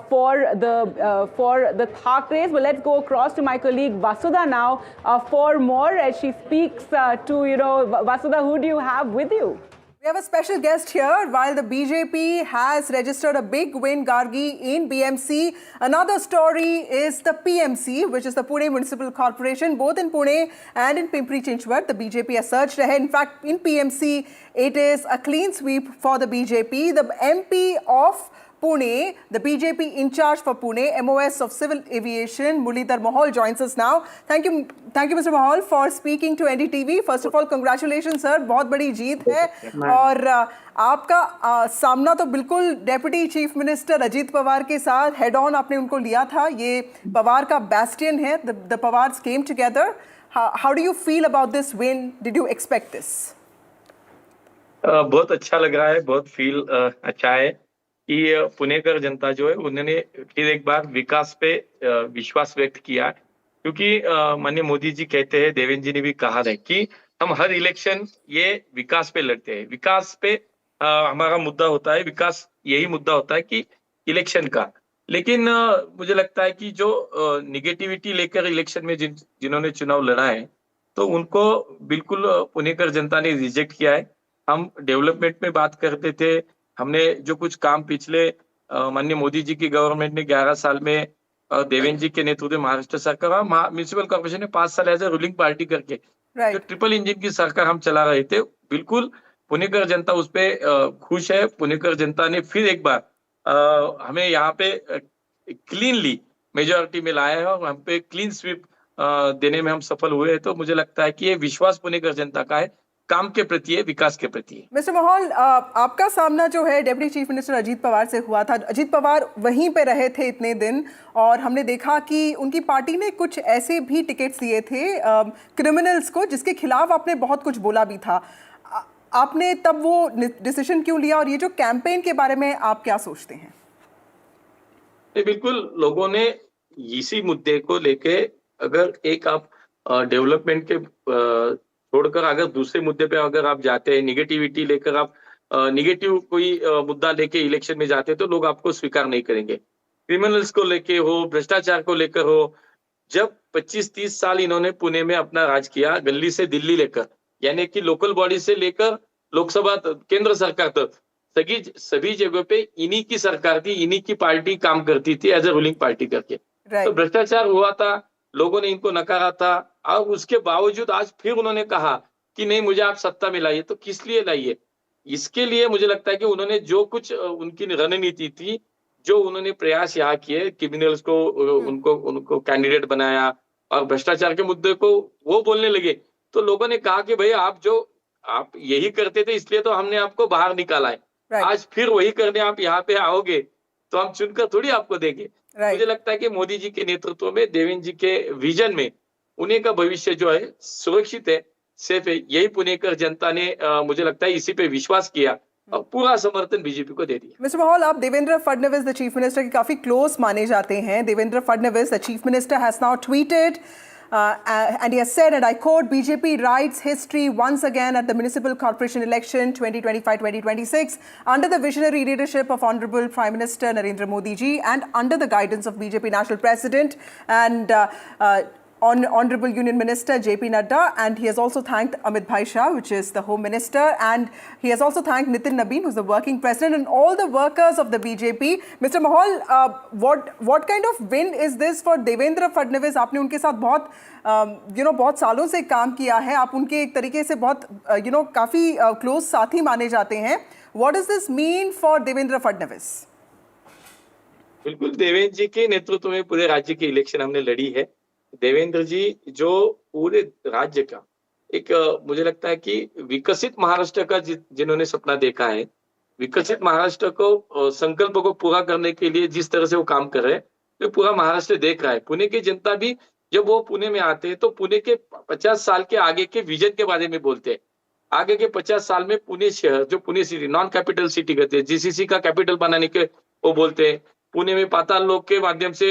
for the Thackereys. Well, let's go across to my colleague Vasudha now for more as she speaks Vasudha, who do you have with you? We have a special guest here. While the BJP has registered a big win, Gargi, in BMC, another story is the PMC, which is the Pune Municipal Corporation. Both in Pune and in Pimpri-Chinchwad, the BJP has surged ahead. In fact, in PMC, it is a clean sweep for the BJP. The MP of Pune, the BJP in charge for Pune, MOS of Civil Aviation, Muralidhar Mahal, joins us now. Thank you, Mr. Mahal, for speaking to NDTV. First of all, congratulations, sir. बहुत बड़ी जीत है और आपका सामना तो बिल्कुल deputy chief minister Ajit Pawar के साथ हेड ऑन आपने उनको लिया था. ये पवार का बैस्टियन है. The Pawars came together. How do you feel about this win? Did you expect this? बहुत अच्छा लग रहा है. बहुत फील अच्छा है कि पुणेकर जनता जो है उन्होंने फिर एक बार विकास पे विश्वास व्यक्त किया, क्योंकि माननीय मोदी जी कहते हैं, देवेंद्र जी ने भी कहा है कि हम हर इलेक्शन ये विकास पे लड़ते हैं. विकास पे हमारा मुद्दा होता है, विकास यही मुद्दा होता है कि इलेक्शन का. लेकिन मुझे लगता है कि जो निगेटिविटी लेकर इलेक्शन में जिन्होंने चुनाव लड़ा है, तो उनको बिल्कुल पुणेकर जनता ने रिजेक्ट किया है. हम डेवलपमेंट में बात करते थे, हमने जो कुछ काम पिछले माननीय मोदी जी की गवर्नमेंट ने 11 साल में देवेंद्र जी के नेतृत्व में महाराष्ट्र सरकार म्यूनिसिपल कॉर्पोरेशन ने 5 साल एज ए रूलिंग पार्टी करके जो ट्रिपल इंजन की सरकार हम चला रहे थे, बिल्कुल पुणेकर जनता उस पर खुश है. पुणेकर जनता ने फिर एक बार हमें यहाँ पे क्लीनली मेजोरिटी में लाया है और हम पे क्लीन स्वीप देने में हम सफल हुए हैं. तो मुझे लगता है कि ये विश्वास पुणेकर जनता का है, काम के प्रति है, विकास के प्रति है. मिस्टर महल, आपका सामना जो है deputy chief minister Ajit Pawar से हुआ था. अजीत पवार वहीं पे रहे थे इतने दिन और हमने देखा कि उनकी पार्टी ने कुछ ऐसे भी टिकट्स दिए थे क्रिमिनल्स को, जिसके खिलाफ आपने बहुत कुछ बोला भी था. आपने तब वो डिसीजन क्यों लिया और ये जो कैंपेन के बारे में आप क्या सोचते हैं? बिल्कुल, लोगों ने इसी मुद्दे को लेके अगर एक आप डेवलपमेंट के छोड़कर अगर दूसरे मुद्दे पे अगर आप जाते हैं, निगेटिविटी लेकर आप निगेटिव कोई मुद्दा लेके इलेक्शन में जाते हैं तो लोग आपको स्वीकार नहीं करेंगे। क्रिमिनल्स को लेके हो, भ्रष्टाचार को लेकर हो, जब 25-30 साल इन्होंने पुणे में अपना राज किया, गली से दिल्ली लेकर, यानी कि लोकल बॉडी से लेकर लोकसभा केंद्र सरकार तक, सभी जगहों पे इन्हीं की सरकार थी, इन्हीं की पार्टी काम करती थी एज ए रूलिंग पार्टी करके। तो भ्रष्टाचार हुआ था, लोगों ने इनको नकारा था, और उसके बावजूद आज फिर उन्होंने कहा कि नहीं मुझे आप सत्ता में लाइए। तो किस लिए लाइए? इसके लिए मुझे लगता है कि उन्होंने जो कुछ उनकी रणनीति थी, जो उन्होंने प्रयास यहाँ किए, क्रिमिनल्स को उनको कैंडिडेट बनाया और भ्रष्टाचार के मुद्दे को वो बोलने लगे, तो लोगों ने कहा कि भाई आप यही करते थे इसलिए तो हमने आपको बाहर निकाला है, आज फिर वही करने आप यहाँ पे आओगे तो हम चुनकर थोड़ी आपको देंगे। मुझे लगता है कि मोदी जी के नेतृत्व में, देवेंद्र जी के विजन में पुणे का भविष्य जो है सुरक्षित है, सेफ है। यही पुणेकर जनता ने मुझे लगता है इसी पे विश्वास किया और पूरा समर्थन बीजेपी को दे दिया। मिस्टर महल, आप Devendra Fadnavis the chief minister के काफी क्लोज माने जाते हैं। Devendra Fadnavis the chief minister has now tweeted and he has said, and I quote, BJP writes history once again at the Municipal Corporation election 2025-2026 under the visionary leadership of Honorable Prime Minister Narendra Modi ji and under the guidance of BJP National President and Honorable Union Minister JP Nadda, and he has also thanked Amit Bhai Shah, which is the Home Minister, and he has also thanked Nitin Nabin, who's the working president, and all the workers of the BJP. Mr. Mahal, what kind of win is this for Devendra Fadnavis? आपने उनके साथ बहुत बहुत सालों से काम किया है, आप उनके एक तरीके से बहुत काफी क्लोज साथी माने जाते हैं. What does this mean for Devendra Fadnavis? बिल्कुल, देवेंद्र जी के नेतृत्व में पूरे राज्य की इलेक्शन हमने लड़ी है। देवेंद्र जी जो पूरे राज्य का एक मुझे लगता है कि विकसित महाराष्ट्र का जिन्होंने सपना देखा है, विकसित महाराष्ट्र को संकल्प को पूरा करने के लिए जिस तरह से वो काम कर रहे हैं, तो पूरा महाराष्ट्र देख रहा है। पुणे की जनता भी जब वो पुणे में आते हैं तो पुणे के 50 साल के आगे के विजन के बारे में बोलते हैं। आगे के 50 साल में पुणे शहर, जो Pune city non capital city कहते हैं, जीसीसी का कैपिटल बनाने के वो बोलते हैं। पुणे में पाताल लोक के माध्यम से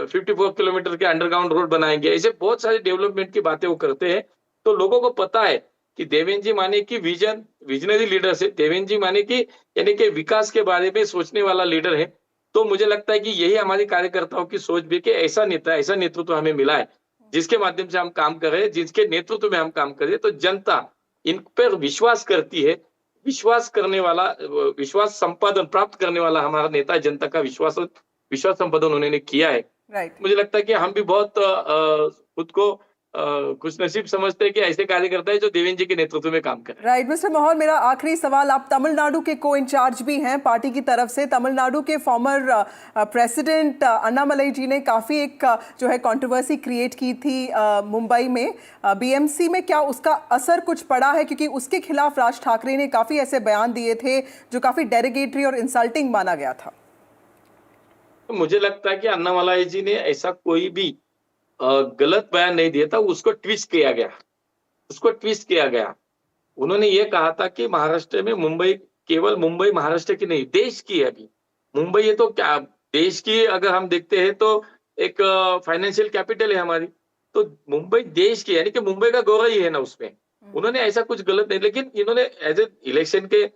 54 किलोमीटर के अंडरग्राउंड रोड बनाएंगे। ऐसे बहुत सारे डेवलपमेंट की बातें वो करते हैं। तो लोगों को पता है कि देवेंद्र जी माने की विजनरी लीडर से, देवेंद्र जी माने की यानी कि विकास के बारे में सोचने वाला लीडर है। तो मुझे लगता है कि यही हमारे कार्यकर्ताओं की सोच भी कि ऐसा नेता, ऐसा नेतृत्व हमें मिला है जिसके माध्यम से हम काम कर रहे हैं, जिसके नेतृत्व में हम काम कर रहे हैं। तो जनता इन पर विश्वास करती है। विश्वास करने वाला, विश्वास संपादन प्राप्त करने वाला हमारा नेता, जनता का विश्वास संपादन उन्होंने किया है। मुझे लगता है कि हम भी बहुत खुद को खुशनसीब समझते हैं कि ऐसे कार्यकर्ता है जो देवेंद्र जी के नेतृत्व में काम कर रहे हैं। राइट मिस्टर महल, मेरा आखिरी सवाल, आप तमिलनाडु के को इंचार्ज भी हैं पार्टी की तरफ से। तमिलनाडु के फॉर्मर प्रेसिडेंट अन्नामलाई जी ने काफ़ी एक जो है कंट्रोवर्सी क्रिएट की थी मुंबई में बीएमसी में। क्या उसका असर कुछ पड़ा है? क्योंकि उसके खिलाफ राज ठाकरे ने काफ़ी ऐसे बयान दिए थे जो काफ़ी डेरोगेटरी और इंसल्टिंग माना गया था। मुझे लगता है कि अन्नामलाई जी ने ऐसा कोई भी गलत बयान नहीं दिया था, उसको ट्विस्ट किया गया। उन्होंने ये कहा था कि महाराष्ट्र में मुंबई, केवल मुंबई महाराष्ट्र की नहीं देश की है। अभी मुंबई है तो क्या देश की, अगर हम देखते हैं तो एक फाइनेंशियल कैपिटल है हमारी, तो मुंबई देश की, यानी कि मुंबई का गौरव ही है ना उसमें। उन्होंने ऐसा कुछ गलत नहीं, लेकिन इन्होंने एज ए इलेक्शन के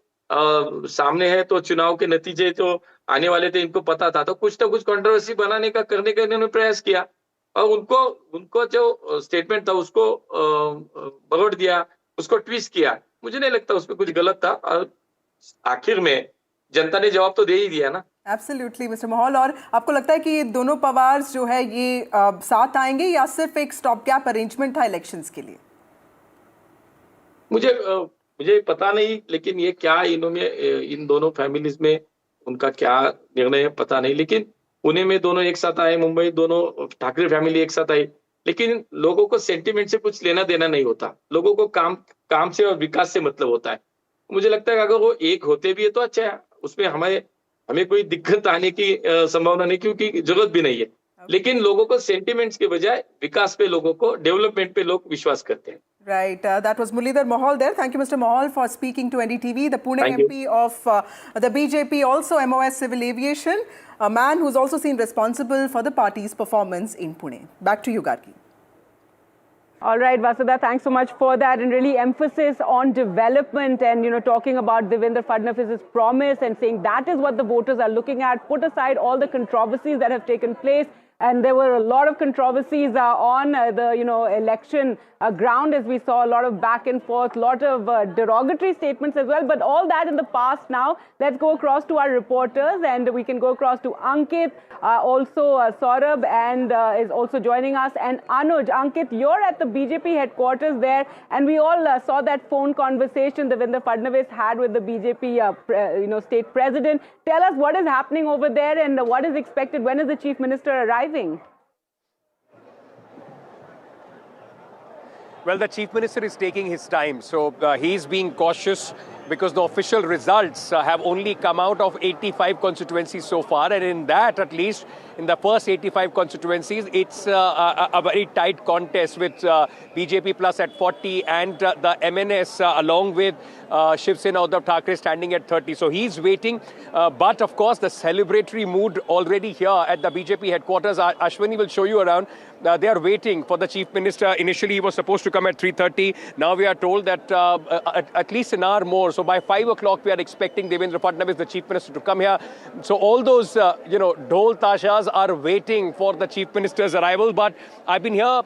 सामने है तो चुनाव के नतीजे तो आने वाले थे, इनको पता था, तो कुछ ना कुछ कंट्रोवर्सी बनाने का, करने का इन्होंने प्रयास किया और उनको जो स्टेटमेंट था उसको बगड़ दिया, उसको ट्विस्ट किया। मुझे नहीं लगता उसमें कुछ गलत था और आखिर में जनता ने जवाब तो दे ही दिया ना। एब्सोल्युटली मिस्टर महल, और आपको लगता है कि ये दोनों पवार जो है ये साथ आएंगे या सिर्फ एक स्टॉप गैप अरेंजमेंट था इलेक्शंस के लिए? मुझे पता नहीं, लेकिन ये क्या इन्होंने इन दोनों फैमिलीज में उनका क्या निर्णय है पता नहीं। लेकिन पुणे में दोनों एक साथ आए, मुंबई दोनों ठाकरे फैमिली एक साथ आई, लेकिन लोगों को सेंटिमेंट से कुछ लेना देना नहीं होता। लोगों को काम से और विकास से मतलब होता है। मुझे लगता है कि अगर वो एक होते भी है तो अच्छा है, उसमें हमें कोई दिक्कत आने की संभावना नहीं, क्योंकि जरूरत भी नहीं है। लेकिन लोगों को सेंटिमेंट्स के बजाय विकास पे, लोगों को डेवलपमेंट पे लोग विश्वास करते हैं. Right. That was Muralidhar Mohal there. Thank you, Mr. Mohal, for speaking to NDTV. The Pune MP of the BJP, also MOS Civil Aviation, a man who's also seen responsible for the party's performance in Pune. Back to you, Gargi. All right, Vasudha, thanks so much for that, and really emphasis on development and, you know, talking about Devendra Fadnavis's promise and saying that is what the voters are looking at. Put aside all the controversies that have taken place. And there were a lot of controversies on the, you know, election ground, as we saw a lot of back and forth, a lot of derogatory statements as well. But all that in the past now. Let's go across to our reporters, and we can go across to Ankit, also Saurabh, and is also joining us, and Anuj. Ankit, you're at the BJP headquarters there, and we all saw that phone conversation Devendra Fadnavis had with the BJP, you know, state president. Tell us what is happening over there and what is expected. When is the chief minister arriving? Well, the chief minister is taking his time, so he's being cautious because the official results have only come out of 85 constituencies so far, and in that, at least in the first 85 constituencies, it's a very tight contest with BJP plus at 40 and the MNS along with Shiv Sena Uddhav Thackeray standing at 30. So he's waiting, but of course the celebratory mood already here at the BJP headquarters. Ashwini will show you around. They are waiting for the chief minister. Initially he was supposed to come at 3:30. Now we are told that at least an hour more. So by 5 o'clock we are expecting Devendra Fadnavis, the chief minister, to come here. So all those dhol tashas are waiting for the chief minister's arrival. But I've been here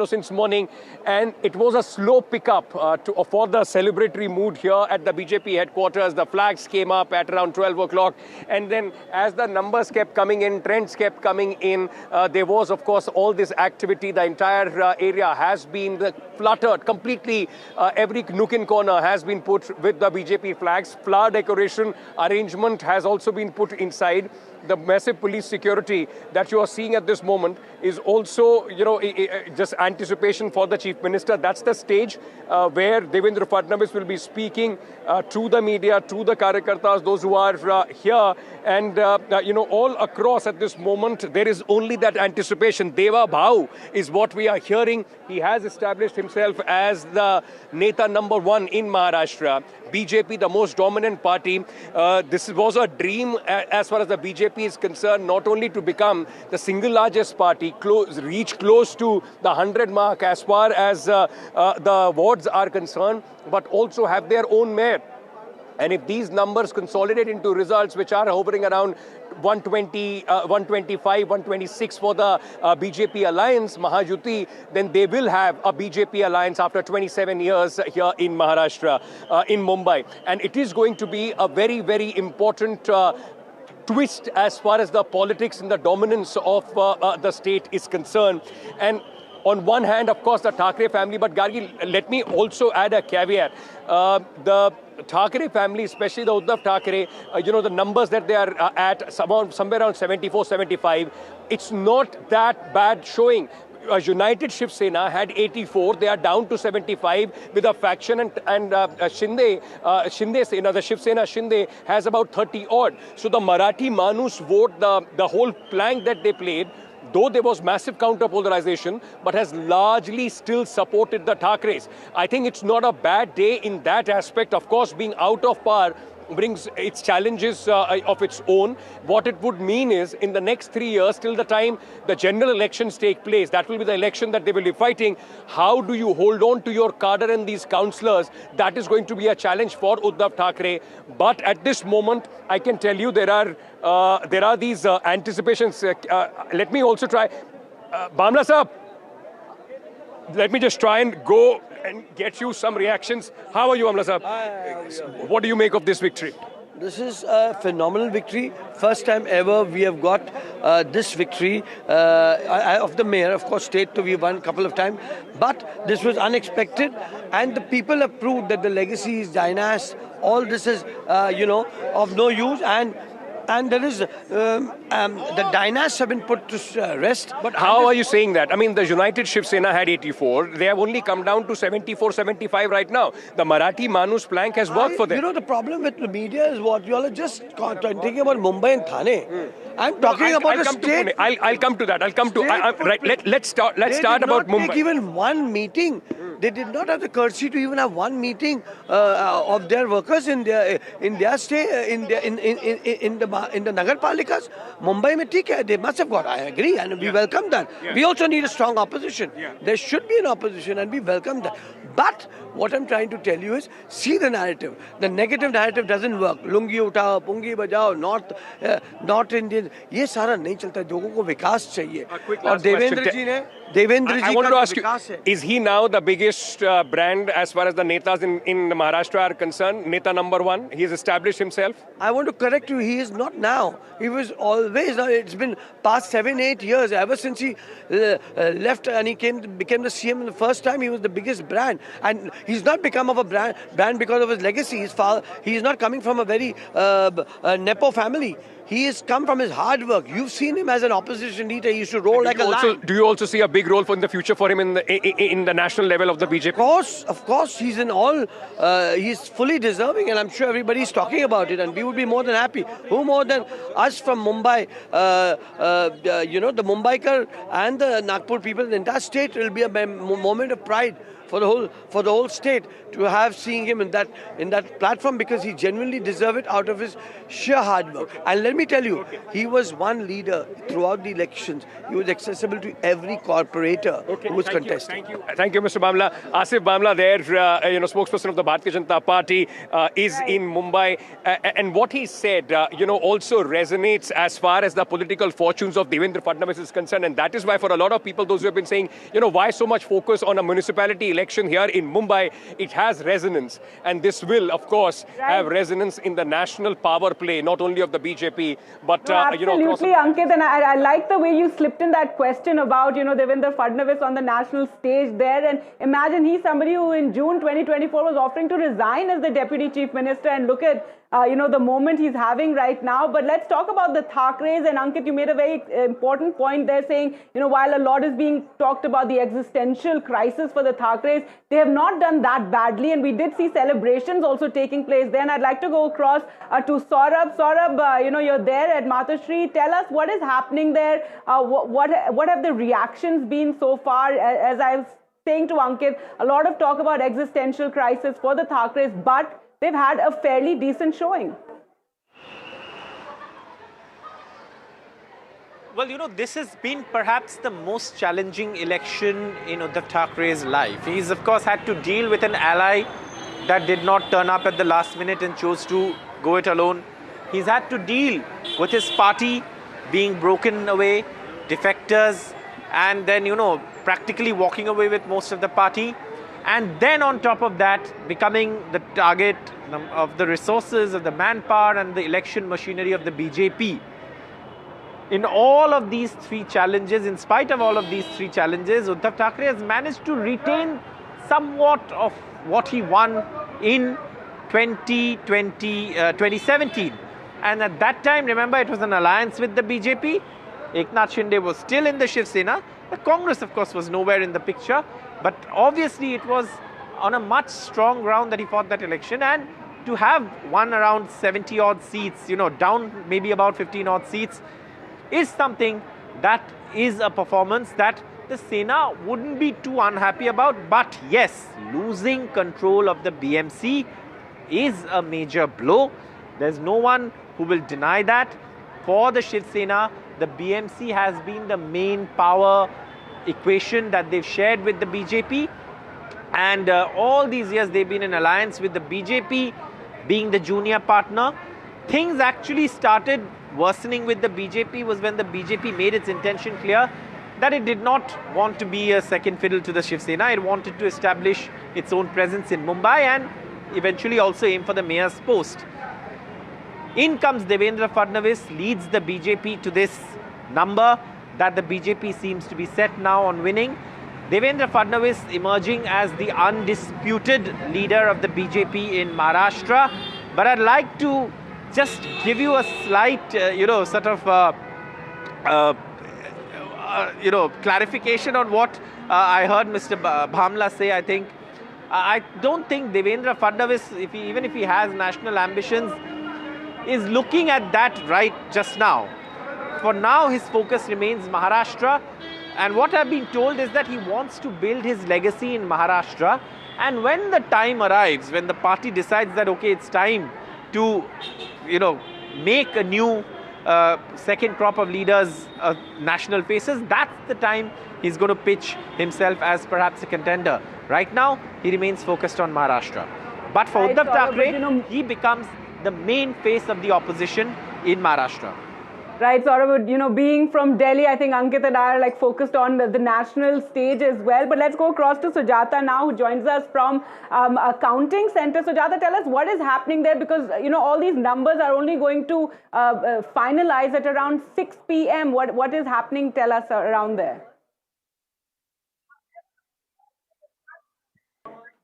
since morning, and it was a slow pickup for the celebratory mood here at the BJP headquarters. The flags came up at around 12 o'clock, and then as the numbers kept coming in, trends kept coming in, there was of course all this activity. The entire area has been fluttered completely. Every nook and corner has been put with the BJP flags. Flower decoration arrangement has also been put inside. The massive police security that you are seeing at this moment is also, just anticipation for the chief minister. That's the stage where Devendra Fadnavis will be speaking to the media, to the Karyakartas, those who are here. And, all across at this moment, there is only that anticipation. Deva Bhau is what we are hearing. He has established himself as the Neta #1 in Maharashtra. BJP, the most dominant party. This was a dream as far as the BJP is concerned, not only to become the single largest party, reach close to the 100 mark as far as the wards are concerned, but also have their own mayor. And if these numbers consolidate into results which are hovering around 120, 125, 126 for the BJP alliance, Mahajuti, then they will have a BJP alliance after 27 years here in Maharashtra, in Mumbai. And it is going to be a very, very important twist as far as the politics and the dominance of the state is concerned. And on one hand, of course, the Thackeray family, but Gargi, let me also add a caveat. The Thackeray family, especially the Uddhav Thackeray, the numbers that they are at, somewhere around 74, 75, it's not that bad showing. United Shiv Sena had 84. They are down to 75 with a faction, and Shinde Sena, the Shiv Sena Shinde, has about 30 odd. So the Marathi Manus vote, the whole plank that they played, though there was massive counter-polarization, but has largely still supported the Thackeray's. I think it's not a bad day in that aspect. Of course, being out of power brings its challenges of its own. What it would mean is, in the next 3 years, till the time the general elections take place, that will be the election that they will be fighting. How do you hold on to your cadre and these councillors? That is going to be a challenge for Uddhav Thackeray. But at this moment, I can tell you there are these anticipations. Let me also try. Bamla Saab, let me just try and go and get you some reactions. How are you, Amla Saab? What do you make of this victory? This is a phenomenal victory. First time ever we have got this victory of the mayor. Of course, state we won a couple of times, but this was unexpected, and the people have proved that the legacy is dynasty. All this is, of no use, and and there is the dynasts have been put to rest. But how are you saying that? I mean, the United Shiv Sena had 84. They have only come down to 74, 75 right now. The Marathi Manus plank has worked for them. You know, the problem with the media is what you all are just thinking about Mumbai and Thane. I'm talking about the state. I'll come to that. I'll come to. Right. Let's start about Mumbai. They did not take even one meeting. They did not have the courtesy to even have one meeting of their workers in their stay in the Nagar Palikas. Mumbai mein theek hai. They must have got. I agree, and we welcome that. We also need a strong opposition. There should be an opposition, and we welcome that. But what I'm trying to tell you is, see the narrative. The negative narrative doesn't work. Lungi utao, pungi bajao, North Indian. ये सारा नहीं चलता. लोगों को विकास चाहिए. और देवेंद्र जी ने I wanted to ask you, is he now the biggest brand as far as the netas in Maharashtra are concerned? Neta number one? He has established himself? I want to correct you. He is not now. He was always. It's been past 7-8 years. Ever since he left and he became the CM the first time, he was the biggest brand. And he's not become of a brand because of his legacy. He is not coming from a very Nepo family. He has come from his hard work. You've seen him as an opposition leader. He used to roll like a lion. Do you also see a big role in the future for him in the national level of the BJP? Of course. He's in all. He's fully deserving, and I'm sure everybody's talking about it. And we would be more than happy. Who more than us from Mumbai? The Mumbaikar and the Nagpur people, the entire state will be a moment of pride for the whole state to have seeing him in that platform, because he genuinely deserved it out of his sheer hard work. And let me tell you, he was one leader throughout the elections. He was accessible to every corporator who was contesting. Thank you, Mr. Bamla. Asif Bamla there, spokesperson of the Bharatiya Janata Party, is in Mumbai. And what he said, also resonates as far as the political fortunes of Devendra Fadnavis is concerned. And that is why for a lot of people, those who have been saying, why so much focus on a municipality election here in Mumbai, it has resonance. And this will, of course, have resonance in the national power play, not only of the BJP, but, absolutely, Ankit. And I like the way you slipped in that question about, Devendra Fadnavis on the national stage there. And imagine he's somebody who in June 2024 was offering to resign as the Deputy Chief Minister. And look at, the moment he's having right now. But let's talk about the Thackereys. And Ankit, you made a very important point there saying, while a lot is being talked about the existential crisis for the Thackereys, they have not done that badly. And we did see celebrations also taking place there. And I'd like to go across to Saurabh. Saurabh, you're there at Matashri. Tell us what is happening there. What have the reactions been so far? As I was saying to Ankit, a lot of talk about existential crisis for the Thackereys, but they've had a fairly decent showing. Well, this has been perhaps the most challenging election in Uddhav Thackeray's life. He's, of course, had to deal with an ally that did not turn up at the last minute and chose to go it alone. He's had to deal with his party being broken away, defectors, and then, practically walking away with most of the party. And then on top of that, becoming the target of the resources, of the manpower and the election machinery of the BJP. In all of these three challenges, in spite of all of these three challenges, Uddhav Thackeray has managed to retain somewhat of what he won in 2017. And at that time, remember, it was an alliance with the BJP. Eknath Shinde was still in the Shiv Sena. The Congress, of course, was nowhere in the picture. But obviously, it was on a much strong ground that he fought that election. And to have won around 70-odd seats, down maybe about 15-odd seats, is something that is a performance that the Sena wouldn't be too unhappy about. But yes, losing control of the BMC is a major blow. There's no one who will deny that. For the Shiv Sena, the BMC has been the main power equation that they've shared with the BJP. And all these years, they've been in alliance with the BJP, being the junior partner. Things actually started worsening with the BJP was when the BJP made its intention clear that it did not want to be a second fiddle to the Shiv Sena. It wanted to establish its own presence in Mumbai and eventually also aim for the mayor's post. In comes Devendra Fadnavis, leads the BJP to this number that the BJP seems to be set now on winning. Devendra Fadnavis emerging as the undisputed leader of the BJP in Maharashtra. But I'd like to just give you a slight, sort of, clarification on what I heard Mr. Bhamla say. I think I don't think Devendra Fadnavis, even if he has national ambitions, is looking at that right just now. For now, his focus remains Maharashtra. And what I've been told is that he wants to build his legacy in Maharashtra. And when the time arrives, when the party decides that, okay, it's time to, make a new second crop of leaders, national faces, that's the time he's going to pitch himself as perhaps a contender. Right now, he remains focused on Maharashtra. But for Uddhav Thackeray, he becomes the main face of the opposition in Maharashtra. Right, Saurabh, being from Delhi, I think Ankit and I are focused on the national stage as well. But let's go across to Sujata now, who joins us from a counting center. Sujata, tell us what is happening there, because, all these numbers are only going to finalize at around 6 p.m. What is happening? Tell us around there.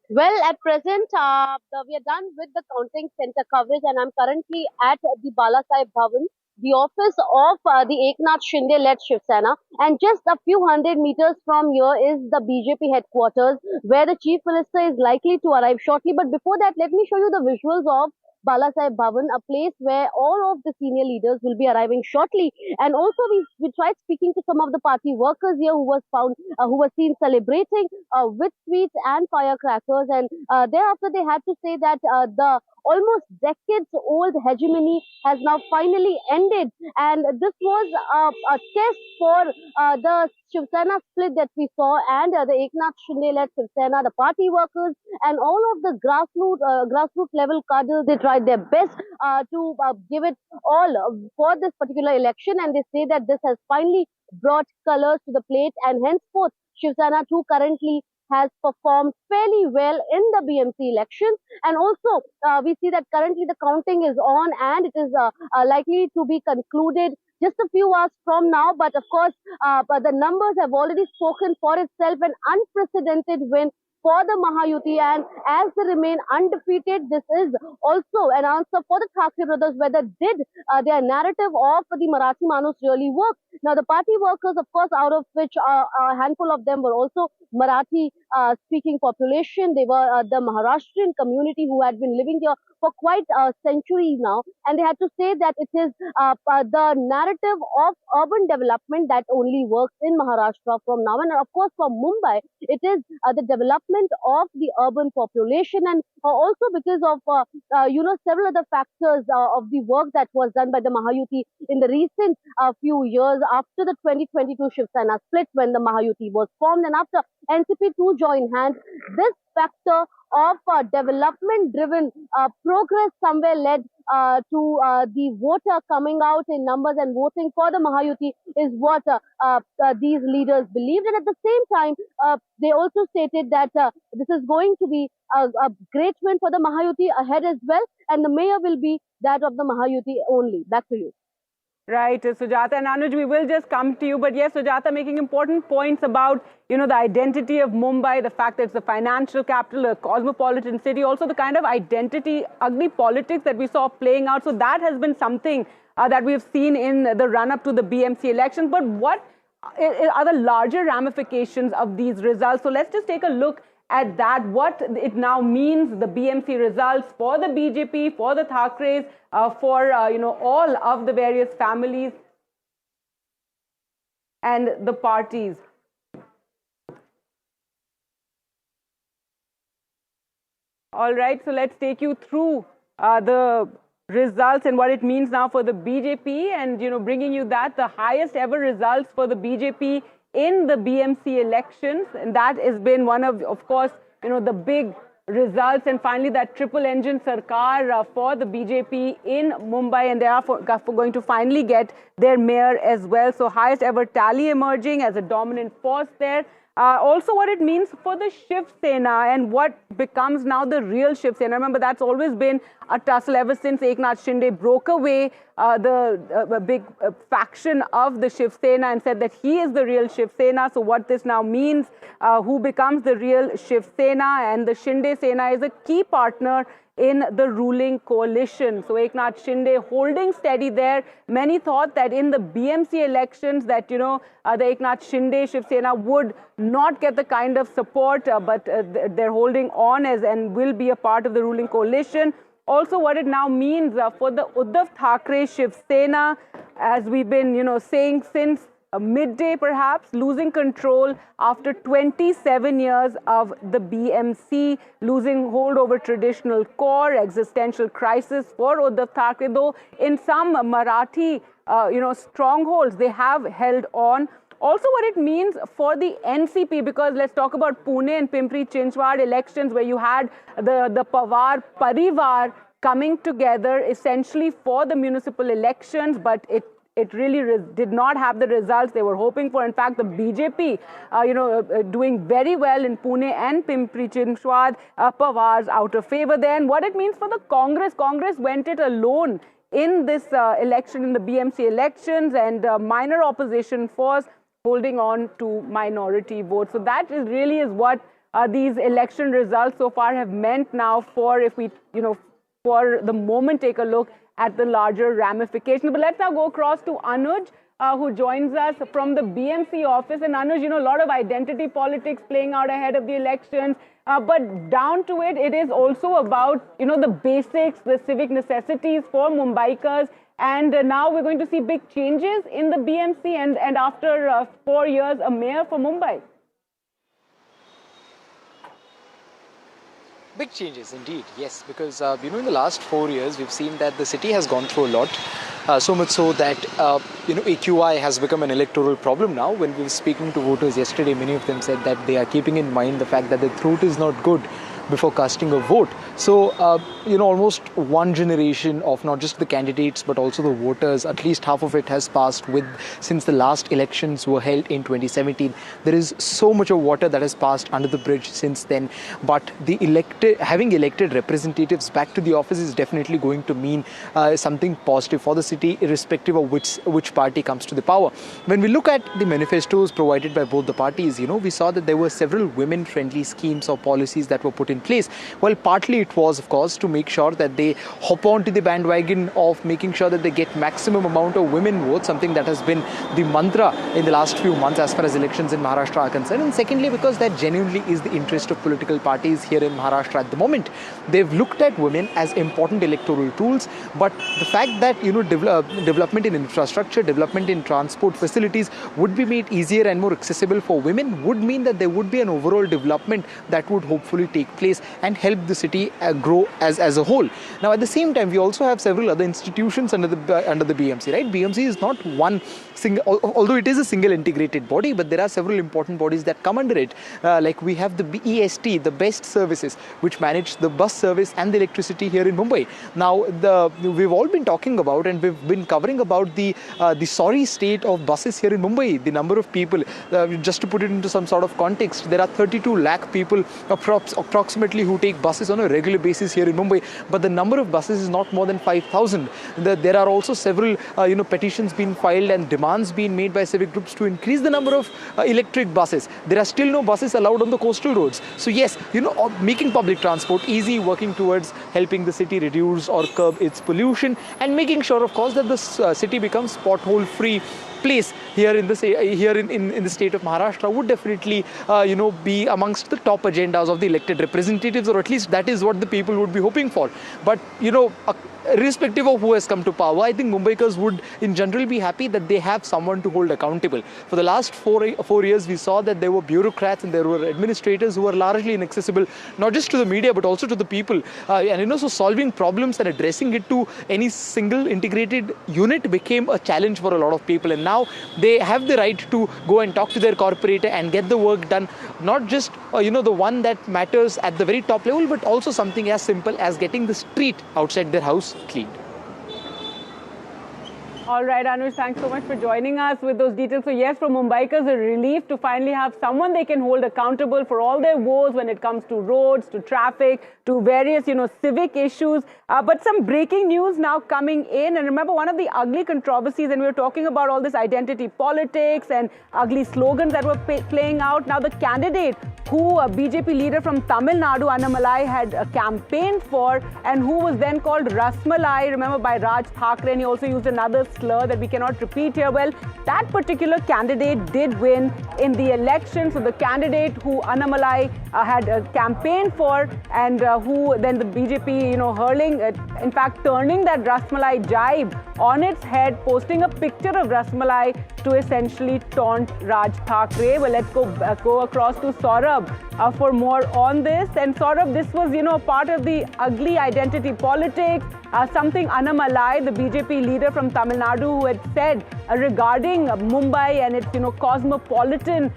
Well, at present, we are done with the counting center coverage, and I'm currently at the Balasaheb Bhavan, the office of the Eknath Shinde-led Shiv Sena, and just a few hundred meters from here is the BJP headquarters, where the Chief Minister is likely to arrive shortly. But before that, let me show you the visuals of Balasaheb Bhavan, a place where all of the senior leaders will be arriving shortly. And also we tried speaking to some of the party workers here who were seen celebrating with sweets and firecrackers, and thereafter they had to say that the almost decades-old hegemony has now finally ended, and this was a test for the Shiv Sena split that we saw, and the Eknath Shinde-led Shiv Sena, the party workers, and all of the grassroots level cadres. They tried their best to give it all for this particular election, and they say that this has finally brought colors to the plate, and henceforth Shiv Sena too currently has performed fairly well in the BMC elections. And also we see that currently the counting is on, and it is likely to be concluded just a few hours from now. But of course, the numbers have already spoken for itself. An unprecedented win for the Mahayuti, and as they remain undefeated, this is also an answer for the Thackeray brothers whether did their narrative of the Marathi Manus really work. Now, the party workers, of course, out of which a handful of them were also Marathi speaking population. They were the Maharashtrian community who had been living here for quite centuries now, and they had to say that it is the narrative of urban development that only works in Maharashtra from now. And of course, for Mumbai, it is the development of the urban population, and also because of several other factors of the work that was done by the Mahayuti in the recent few years after the 2022 Shiv Sena split, when the Mahayuti was formed, and after NCP too joined hands. This factor of development-driven progress somewhere led to the voter coming out in numbers and voting for the Mahayuti is what these leaders believed. And at the same time, they also stated that this is going to be a great win for the Mahayuti ahead as well, and the mayor will be that of the Mahayuti only. Back to you. Right, Sujata. And Anuj, we will just come to you. But yes, Sujata making important points about, the identity of Mumbai, the fact that it's the financial capital, a cosmopolitan city, also the kind of identity, ugly politics that we saw playing out. So that has been something that we've seen in the run-up to the BMC elections. But what are the larger ramifications of these results? So let's just take a look at that, what it now means, the BMC results for the BJP, for the Thackereys, for all of the various families and the parties. All right, so let's take you through the results and what it means now for the BJP, and bringing you that, the highest ever results for the BJP in the BMC elections, and that has been one of course, the big results. And finally, that triple engine sarkar for the BJP in Mumbai, and they are going to finally get their mayor as well. So highest ever tally emerging as a dominant force there. Also what it means for the Shiv Sena and what becomes now the real Shiv Sena. Remember, that's always been a tussle ever since Eknath Shinde broke away the big faction of the Shiv Sena and said that he is the real Shiv Sena. So what this now means, who becomes the real Shiv Sena, and the Shinde Sena is a key partner in the ruling coalition. So Eknath Shinde holding steady there. Many thought that in the BMC elections that, the Eknath Shinde Shiv Sena would not get the kind of support, but they're holding on and will be a part of the ruling coalition. Also, what it now means for the Uddhav Thackeray Shiv Sena, as we've been, saying since midday perhaps, losing control after 27 years of the BMC, losing hold over traditional core, existential crisis for Uddhav Thackeray, though in some Marathi, strongholds, they have held on. Also what it means for the NCP, because let's talk about Pune and Pimpri Chinchwad elections where you had the Pawar Parivar coming together essentially for the municipal elections, but it really did not have the results they were hoping for. In fact, the BJP, doing very well in Pune and Pimpri Chinchwad, Pawar's out of favor there. And what it means for the Congress went it alone in this election, in the BMC elections, and minor opposition force holding on to minority votes. So that really is what these election results so far have meant now for, if we, for the moment take a look at the larger ramifications. But let's now go across to Anuj, who joins us from the BMC office. And Anuj, a lot of identity politics playing out ahead of the elections. But down to it, it is also about, the basics, the civic necessities for Mumbaikars. And now we're going to see big changes in the BMC and after 4 years, a mayor for Mumbai. Big changes indeed, yes, because in the last 4 years we've seen that the city has gone through a lot, so much so that AQI has become an electoral problem now. When we were speaking to voters yesterday, many of them said that they are keeping in mind the fact that the throat is not good before casting a vote. So, almost one generation of not just the candidates but also the voters, at least half of it has passed since the last elections were held in 2017. There is so much of water that has passed under the bridge since then. But having elected representatives back to the office is definitely going to mean something positive for the city, irrespective of which party comes to the power. When we look at the manifestos provided by both the parties, we saw that there were several women-friendly schemes or policies that were put in place. Well, partly it was, of course, to make sure that they hop onto the bandwagon of making sure that they get maximum amount of women votes, something that has been the mantra in the last few months as far as elections in Maharashtra are concerned. And secondly, because that genuinely is the interest of political parties here in Maharashtra at the moment. They've looked at women as important electoral tools, but the fact that, development in infrastructure, development in transport facilities would be made easier and more accessible for women would mean that there would be an overall development that would hopefully take place and help the city grow as a whole. Now, at the same time, we also have several other institutions under the BMC, right? BMC is not one single, although it is a single integrated body, but there are several important bodies that come under it. Like we have the BEST, the Best Services, which manage the bus service and the electricity here in Mumbai. Now, we've all been talking about and we've been covering about the sorry state of buses here in Mumbai. The number of people, just to put it into some sort of context, there are 32 lakh people approximately who take buses on a regular basis here in Mumbai, but the number of buses is not more than 5,000. There are also several petitions being filed and demands being made by civic groups to increase the number of electric buses. There are still no buses allowed on the coastal roads. So yes, making public transport easy, working towards helping the city reduce or curb its pollution, and making sure, of course, that the city becomes pothole-free place here in the state of Maharashtra would definitely be amongst the top agendas of the elected representatives, or at least that is what the people would be hoping for. But irrespective of who has come to power, I think Mumbaikars would in general be happy that they have someone to hold accountable. For the last 4 years, we saw that there were bureaucrats and there were administrators who were largely inaccessible, not just to the media but also to the people. So solving problems and addressing it to any single integrated unit became a challenge for a lot of people. And now they have the right to go and talk to their corporator and get the work done, not just the one that matters at the very top level, but also something as simple as getting the street outside their house cleaned. All right, Anush, thanks so much for joining us with those details. So yes, for Mumbaikars, a relief to finally have someone they can hold accountable for all their woes when it comes to roads, to traffic, to various, civic issues. But some breaking news now coming in. And remember, one of the ugly controversies, and we were talking about all this identity politics and ugly slogans that were playing out. Now, the candidate who a BJP leader from Tamil Nadu, Annamalai, had campaigned for, and who was then called Rasmalai, remember, by Raj Thackeray, and he also used another slur that we cannot repeat here. Well, that particular candidate did win in the election. So the candidate who Annamalai had campaigned for, and who then the BJP, hurling, in fact, turning that Rasmalai jibe on its head, posting a picture of Rasmalai to essentially taunt Raj Thackeray. Well, let's go across to Saurabh for more on this. And Saurabh, this was, part of the ugly identity politics, something Annamalai, the BJP leader from Tamil Nadu, who had said regarding Mumbai and its, cosmopolitan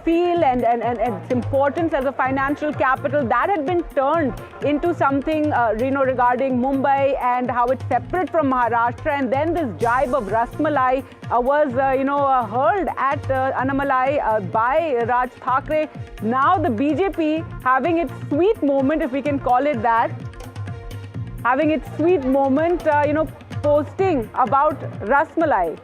feel and its importance as a financial capital, that had been turned into something, regarding Mumbai and how it's separate from Maharashtra. And then this jibe of Rasmalai was, hurled at Annamalai by Raj Thackeray. Now the BJP having its sweet moment, if we can call it that, having its sweet moment, posting about Rasmalai.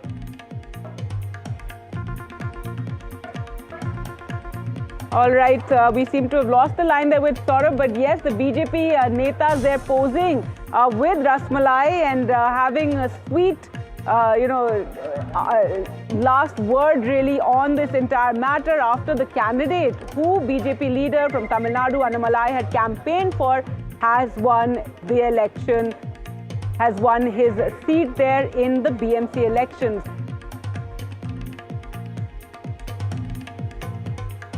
All right, we seem to have lost the line there with Saurabh, but yes, the BJP netas, they're posing with Rasmalai and having a sweet, last word really on this entire matter after the candidate who BJP leader from Tamil Nadu, Annamalai, had campaigned for has won the election, has won his seat there in the BMC elections.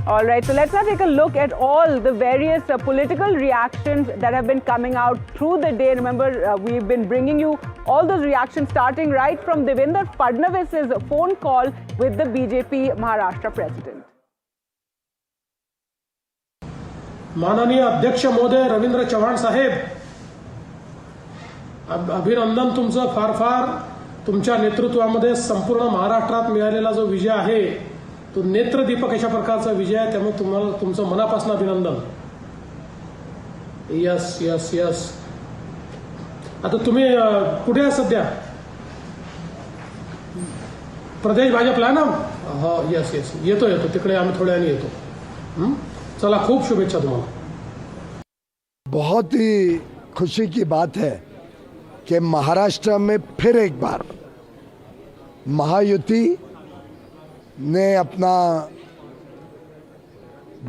All right, so let's now take a look at all the various political reactions that have been coming out through the day. Remember, we've been bringing you all those reactions starting right from Devendra Fadnavis' phone call with the BJP Maharashtra president. माननीय अध्यक्ष महोदय रवींद्र चव्हाण साहेब, अभिनंदन तुमचं फार फार. तुमच्या नेतृत्वामध्ये संपूर्ण महाराष्ट्रात मिळालेला जो विजय आहे तो नेत्रदीपक अशा प्रकारचा विजय आहे. त्यामुळे तुम्हाला तुमचं मनापासून अभिनंदन. Yes yes yes. आता तुम्ही कुठे आहे सध्या? प्रदेश भाजपला ना? हो, यस यस. येतो तिकडे आम्ही थोड्या वेळाने येतो. चला, खूप शुभेच्छा तुम्हाला. बहुत ही खुशी की बात है कि महाराष्ट्र में फिर एक बार महायुति ने अपना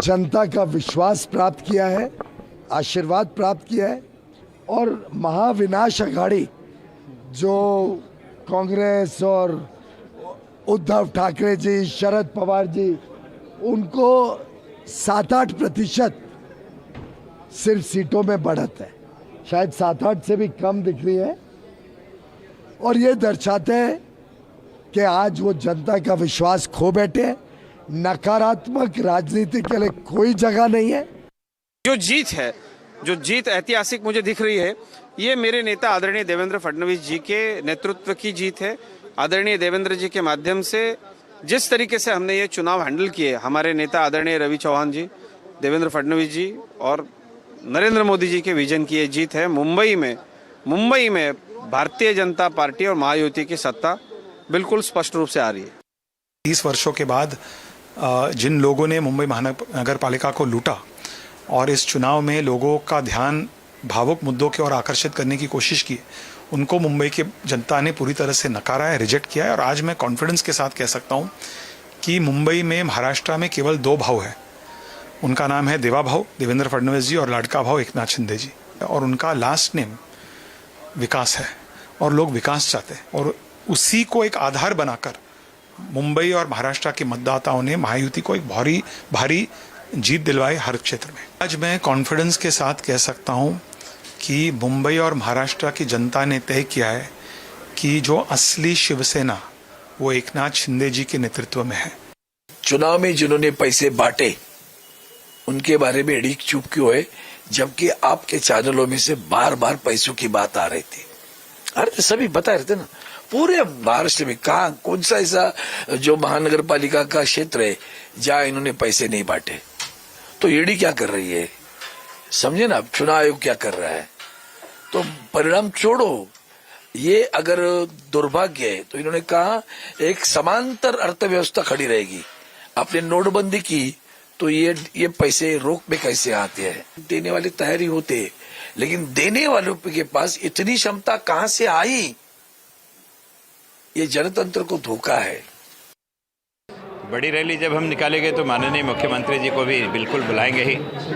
जनता का विश्वास प्राप्त किया है, आशीर्वाद प्राप्त किया है. और महाविनाश अघाड़ी जो कांग्रेस और उद्धव ठाकरे जी, शरद पवार जी, उनको 7-8% सिर्फ सीटों में बढ़त है, शायद 7-8 से भी कम दिख रही है. और ये दर्शाते हैं कि आज वो जनता का विश्वास खो बैठे. नकारात्मक राजनीति के लिए कोई जगह नहीं है. जो जीत ऐतिहासिक मुझे दिख रही है, ये मेरे नेता आदरणीय देवेंद्र फडणवीस जी के नेतृत्व की जीत है. आदरणीय देवेंद्र जी के माध्यम से जिस तरीके से हमने ये चुनाव हैंडल किए, हमारे नेता आदरणीय रवि चौहान जी, देवेंद्र फडणवीस जी और नरेंद्र मोदी जी के विजन की ये जीत है. मुंबई में भारतीय जनता पार्टी और महायुति की सत्ता बिल्कुल स्पष्ट रूप से आ रही है. 30 वर्षों के बाद जिन लोगों ने मुंबई महानगर पालिका को लूटा और इस चुनाव में लोगों का ध्यान भावुक मुद्दों की ओर आकर्षित करने की कोशिश की, उनको मुंबई की जनता ने पूरी तरह से नकारा है, रिजेक्ट किया है. और आज मैं कॉन्फिडेंस के साथ कह सकता हूं कि मुंबई में, महाराष्ट्र में केवल 2 भाव है. उनका नाम है देवा भाव देवेंद्र फडणवीस जी और लाडका भाव एकनाथ शिंदे जी. और उनका लास्ट नेम विकास है और लोग विकास चाहते हैं. और उसी को एक आधार बनाकर मुंबई और महाराष्ट्र के मतदाताओं ने महायुति को एक भारी जीत दिलवाई हर क्षेत्र में. आज मैं कॉन्फिडेंस के साथ कह सकता हूं कि मुंबई और महाराष्ट्र की जनता ने तय किया है कि जो असली शिवसेना वो एकनाथ शिंदे जी के नेतृत्व में है. चुनाव में जिन्होंने पैसे बांटे उनके बारे में अड़ीक चुप क्यों है, जबकि आपके चैनलों में से बार बार पैसों की बात आ रही थी. अरे सभी बता रहे थे ना, पूरे महाराष्ट्र में कहा कौन सा ऐसा जो महानगर पालिका का क्षेत्र है जहां इन्होंने पैसे नहीं बांटे? तो ईडी क्या कर रही है, समझे ना, चुनाव आयोग क्या कर रहा है? तो परिणाम छोड़ो, ये अगर दुर्भाग्य है तो इन्होंने कहा एक समांतर अर्थव्यवस्था खड़ी रहेगी। आपने नोटबंदी की तो ये पैसे रोक में कैसे आते हैं? देने वाले तैयारी होते, लेकिन देने वालों के पास इतनी क्षमता कहां से आई? ये जनतंत्र को धोखा है। बड़ी रैली जब हम निकालेंगे तो माननीय मुख्यमंत्री जी को भी बिल्कुल बुलाएंगे ही।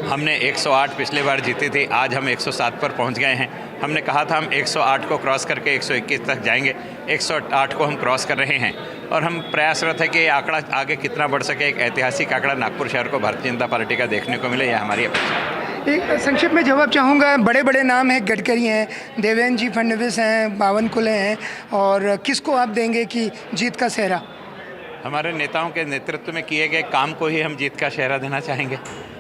हमने 108 पिछले बार जीती थी, आज हम 107 पर पहुंच गए हैं। हमने कहा था हम 108 को क्रॉस करके 121 तक जाएंगे, 108 को हम क्रॉस कर रहे हैं और हम प्रयासरत है कि ये आंकड़ा आगे कितना बढ़ सके। एक ऐतिहासिक आंकड़ा नागपुर शहर को भारतीय जनता पार्टी का देखने को मिले, यह हमारी अपेक्षा है। एक संक्षिप्त में जवाब चाहूँगा, बड़े बड़े नाम हैं, गडकरी हैं, देवेंद्र जी फडणवीस हैं, बावनकुले हैं, और किसको आप देंगे कि जीत का सेहरा? हमारे नेताओं के नेतृत्व में किए गए काम को ही हम जीत का सेहरा देना चाहेंगे।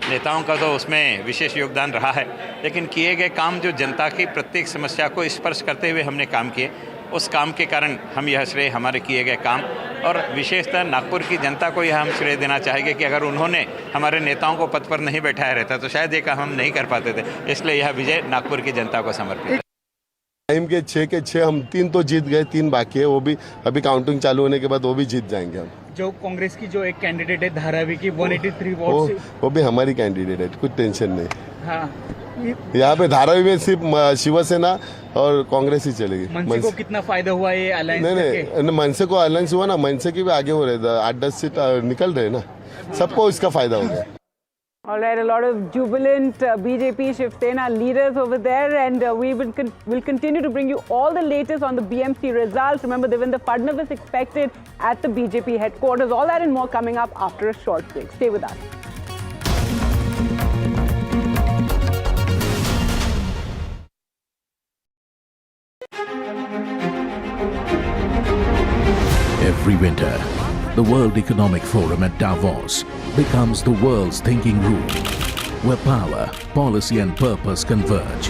नेताओं का तो उसमें विशेष योगदान रहा है, लेकिन किए गए काम जो जनता की प्रत्येक समस्या को स्पर्श करते हुए हमने काम किए, उस काम के कारण हम यह श्रेय हमारे किए गए काम और विशेषतः नागपुर की जनता को यह हम श्रेय देना चाहेंगे कि अगर उन्होंने हमारे नेताओं को पद पर नहीं बैठाया रहता तो शायद ये काम हम नहीं कर पाते थे। इसलिए यह विजय नागपुर की जनता को समर्पित है। टाइम के 6 के 6 हम 3 तो जीत गए, 3 बाकी है, वो भी अभी काउंटिंग चालू होने के बाद वो भी जीत जाएंगे हम। जो कांग्रेस की जो एक कैंडिडेट है धारावी की 183 वोट, वो भी हमारी कैंडिडेट है, कुछ टेंशन नहीं। हाँ, यहाँ पे धारावी में सिर्फ शिवसेना और कांग्रेस ही चलेगी। मनसे को कितना फायदा हुआ ये अलायंस? नहीं, मनसे को अलायंस हुआ ना, मनसे के भी आगे हो रहे थे, 8-10 सीट निकल रहे ना, सबको इसका फायदा हो गया। All right, a lot of jubilant BJP-Shiv Sena leaders over there, and we will continue to bring you all the latest on the BMC results. Remember, Devendra Fadnavis expected at the BJP headquarters. All that and more coming up after a short break. Stay with us. Every winter, the World Economic Forum at Davos becomes the world's thinking room, where power, policy and purpose converge,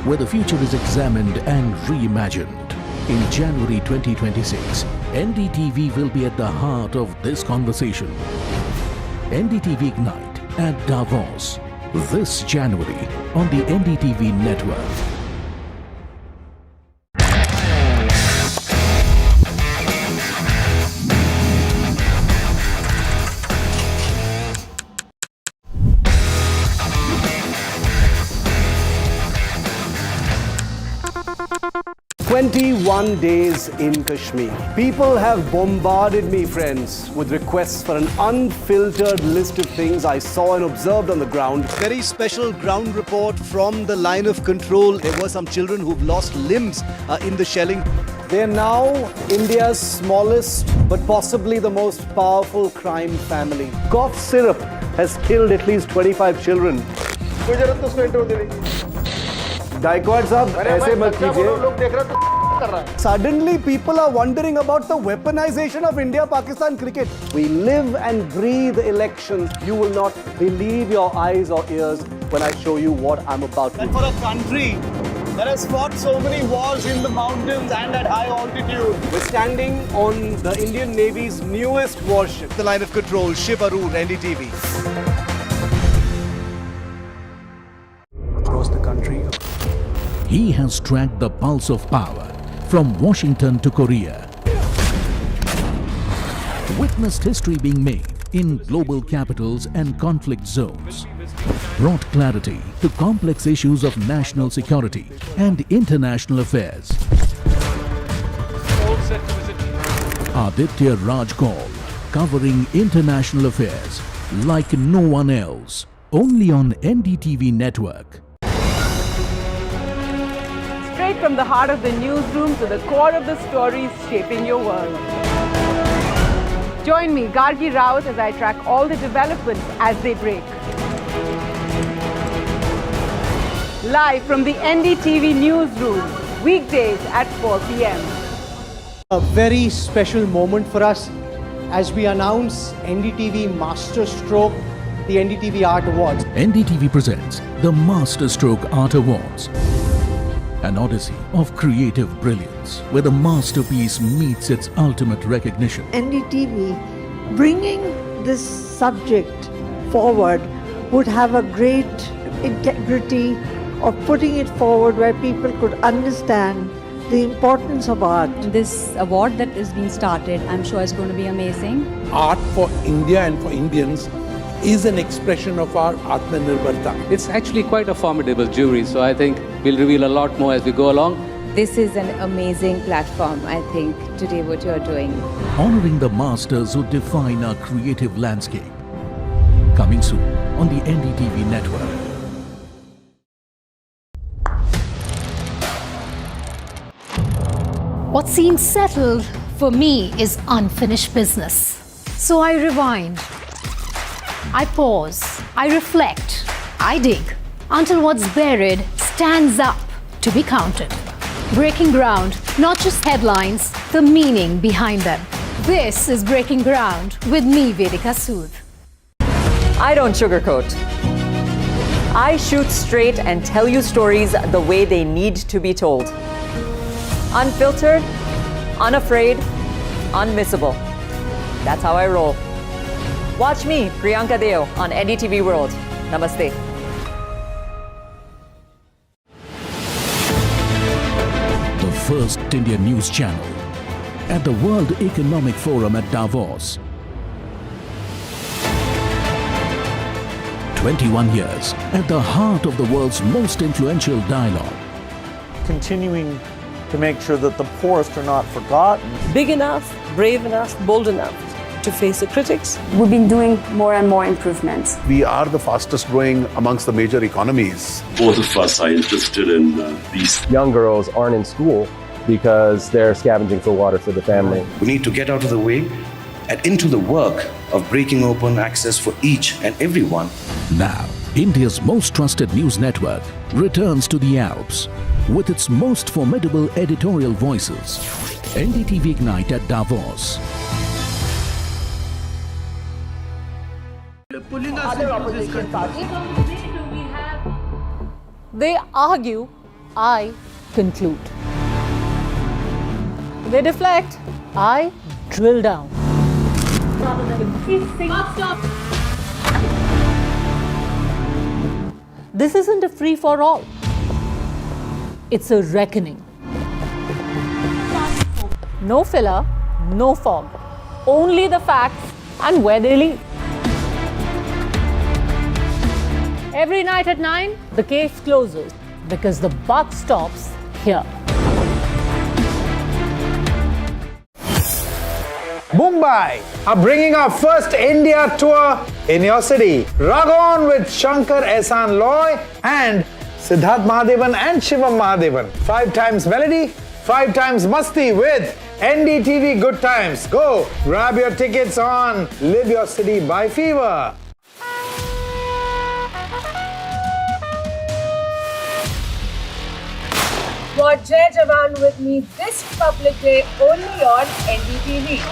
where the future is examined and reimagined. In January 2026, NDTV will be at the heart of this conversation. NDTV Ignite at Davos, this January on the NDTV network. "21 days in Kashmir. People have bombarded me, friends, with requests for an unfiltered list of things I saw and observed on the ground." Very special ground report from the line of control. There were some children who've lost limbs in the shelling. They're now India's smallest but possibly the most powerful crime family. Cough syrup has killed at least 25 children. Gaikwad साहब, ऐसे मत कीजिए। Suddenly people are wondering about the weaponization of India-Pakistan cricket. We live and breathe elections. You will not believe your eyes or ears when I show you what I'm about to do. And for a country that has fought so many wars in the mountains and at high altitude. We're standing on the Indian Navy's newest warship. The line of control, Shiv Arur, NDTV. Across the country. He has tracked the pulse of power from Washington to Korea. Witnessed history being made in global capitals and conflict zones. Brought clarity to complex issues of national security and international affairs. Aditya Raj Kaul, covering international affairs like no one else. Only on NDTV network. Straight from the heart of the newsroom to the core of the stories shaping your world. Join me, Gargi Raut, as I track all the developments as they break. Live from the NDTV newsroom, weekdays at 4 p.m. A very special moment for us as we announce NDTV Master Stroke, the NDTV Art Awards. NDTV presents the Master Stroke Art Awards. An odyssey of creative brilliance where the masterpiece meets its ultimate recognition. NDTV bringing this subject forward would have a great integrity of putting it forward where people could understand the importance of art. This award that is being started, I'm sure is going to be amazing. Art for India and for Indians is an expression of our Atmanirbharta. It's actually quite a formidable jury, so I think we'll reveal a lot more as we go along. This is an amazing platform, I think, today what you're doing. Honoring the masters who define our creative landscape. Coming soon on the NDTV network. What seems settled for me is unfinished business. So I rewind. I pause, I reflect, I dig, until what's buried stands up to be counted. Breaking ground, not just headlines, the meaning behind them. This is Breaking Ground with me, Vedika Sood. I don't sugarcoat. I shoot straight and tell you stories the way they need to be told. Unfiltered, unafraid, unmissable. That's how I roll. Watch me, Priyanka Deo, on NDTV World. Namaste. The first Indian news channel at the World Economic Forum at Davos. 21 years at the heart of the world's most influential dialogue. Continuing to make sure that the poorest are not forgotten. Big enough, brave enough, bold enough to face the critics. We've been doing more and more improvements. We are the fastest growing amongst the major economies. Both of us are interested in these. Young girls aren't in school because they're scavenging for water for the family. We need to get out of the way and into the work of breaking open access for each and everyone. Now, India's most trusted news network returns to the Alps with its most formidable editorial voices. NDTV Ignite at Davos. Other opposition parties. They argue, I conclude. They deflect, I drill down. Stop. This isn't a free-for-all. It's a reckoning. No filler, no fog. Only the facts and where they lead. Every night at 9, the case closes because the buck stops here. Mumbai are bringing our first India tour in your city. Rag on with Shankar Ehsan Loy and Siddharth Mahadevan and Shivam Mahadevan. 5 times melody, 5 times masti with NDTV Good Times. Go grab your tickets on Live Your City by Fever. Watch Jai Jawan with me this Republic Day only on NDTV.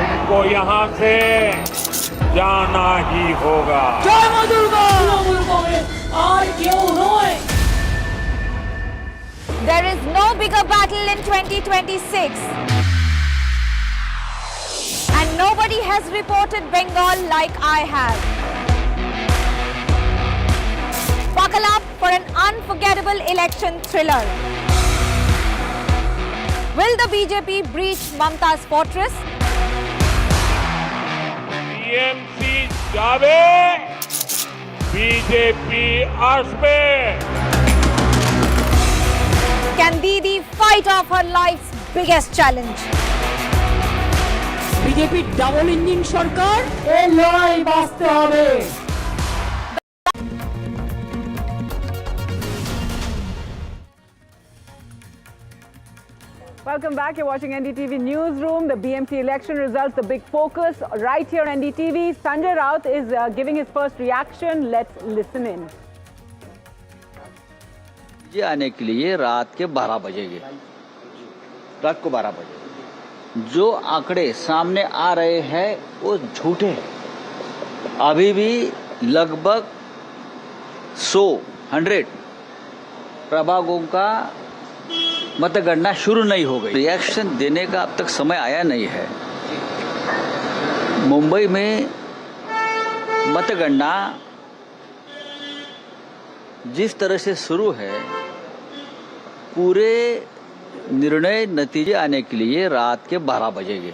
इनको यहाँ से जाना ही होगा। जय मां Durga! There is no bigger battle in 2026. And nobody has reported Bengal like I have. Buckle up for an unforgettable election thriller. Will the BJP breach Mamta's fortress? BMC जावे, BJP आसपे. Can Didi fight off her life's biggest challenge? BJP double engine সরকার এই লড়াই বাঁচতে হবে। Welcome back. You're watching NDTV Newsroom. The BMC election results, the big focus right here on NDTV. Sanjay Raut is giving his first reaction. Let's listen in. ये आने के लिए रात के 12 बजेंगे, रात को 12 बजे। जो आंकड़े सामने आ रहे हैं वो झूठे हैं। अभी भी लगभग 100 प्रभागों का मतगणना शुरू नहीं हो गई। रिएक्शन देने का अब तक समय आया नहीं है। मुंबई में मतगणना जिस तरह से शुरू है, पूरे निर्णय नतीजे आने के लिए रात के 12 बजेंगे।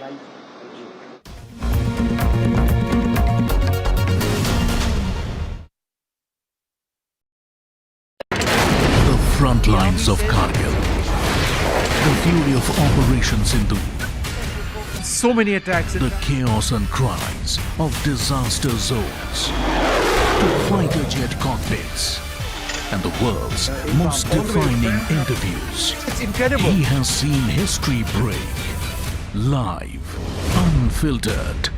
The front lines of Kargil, the fury of Operation Sindhu, so many attacks, the chaos and cries of disaster zones, to fighter jet cockpits, and the world's most defining interviews. It's incredible. He has seen history break. Live, unfiltered.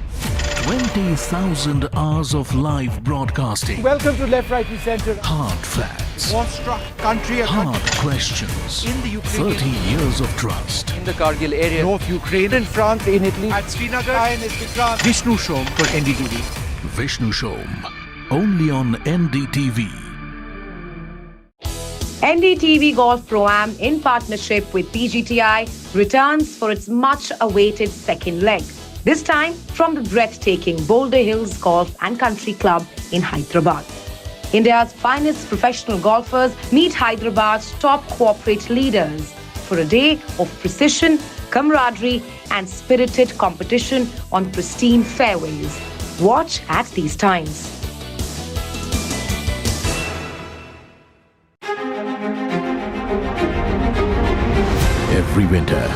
20,000 hours of live broadcasting. Welcome to Left, Right and Centre. Hard facts. War-struck country. Hard questions. In the Ukraine. 30 years of trust. In the Kargil area. North Ukraine. In France. In Italy. At Srinagar. Vishnu Shom for NDTV. Vishnu Shom. Only on NDTV. NDTV Golf Pro-Am in partnership with PGTI returns for its much-awaited second leg. This time from the breathtaking Boulder Hills Golf and Country Club in Hyderabad. India's finest professional golfers meet Hyderabad's top corporate leaders for a day of precision, camaraderie and spirited competition on pristine fairways. Watch at these times. Every winter,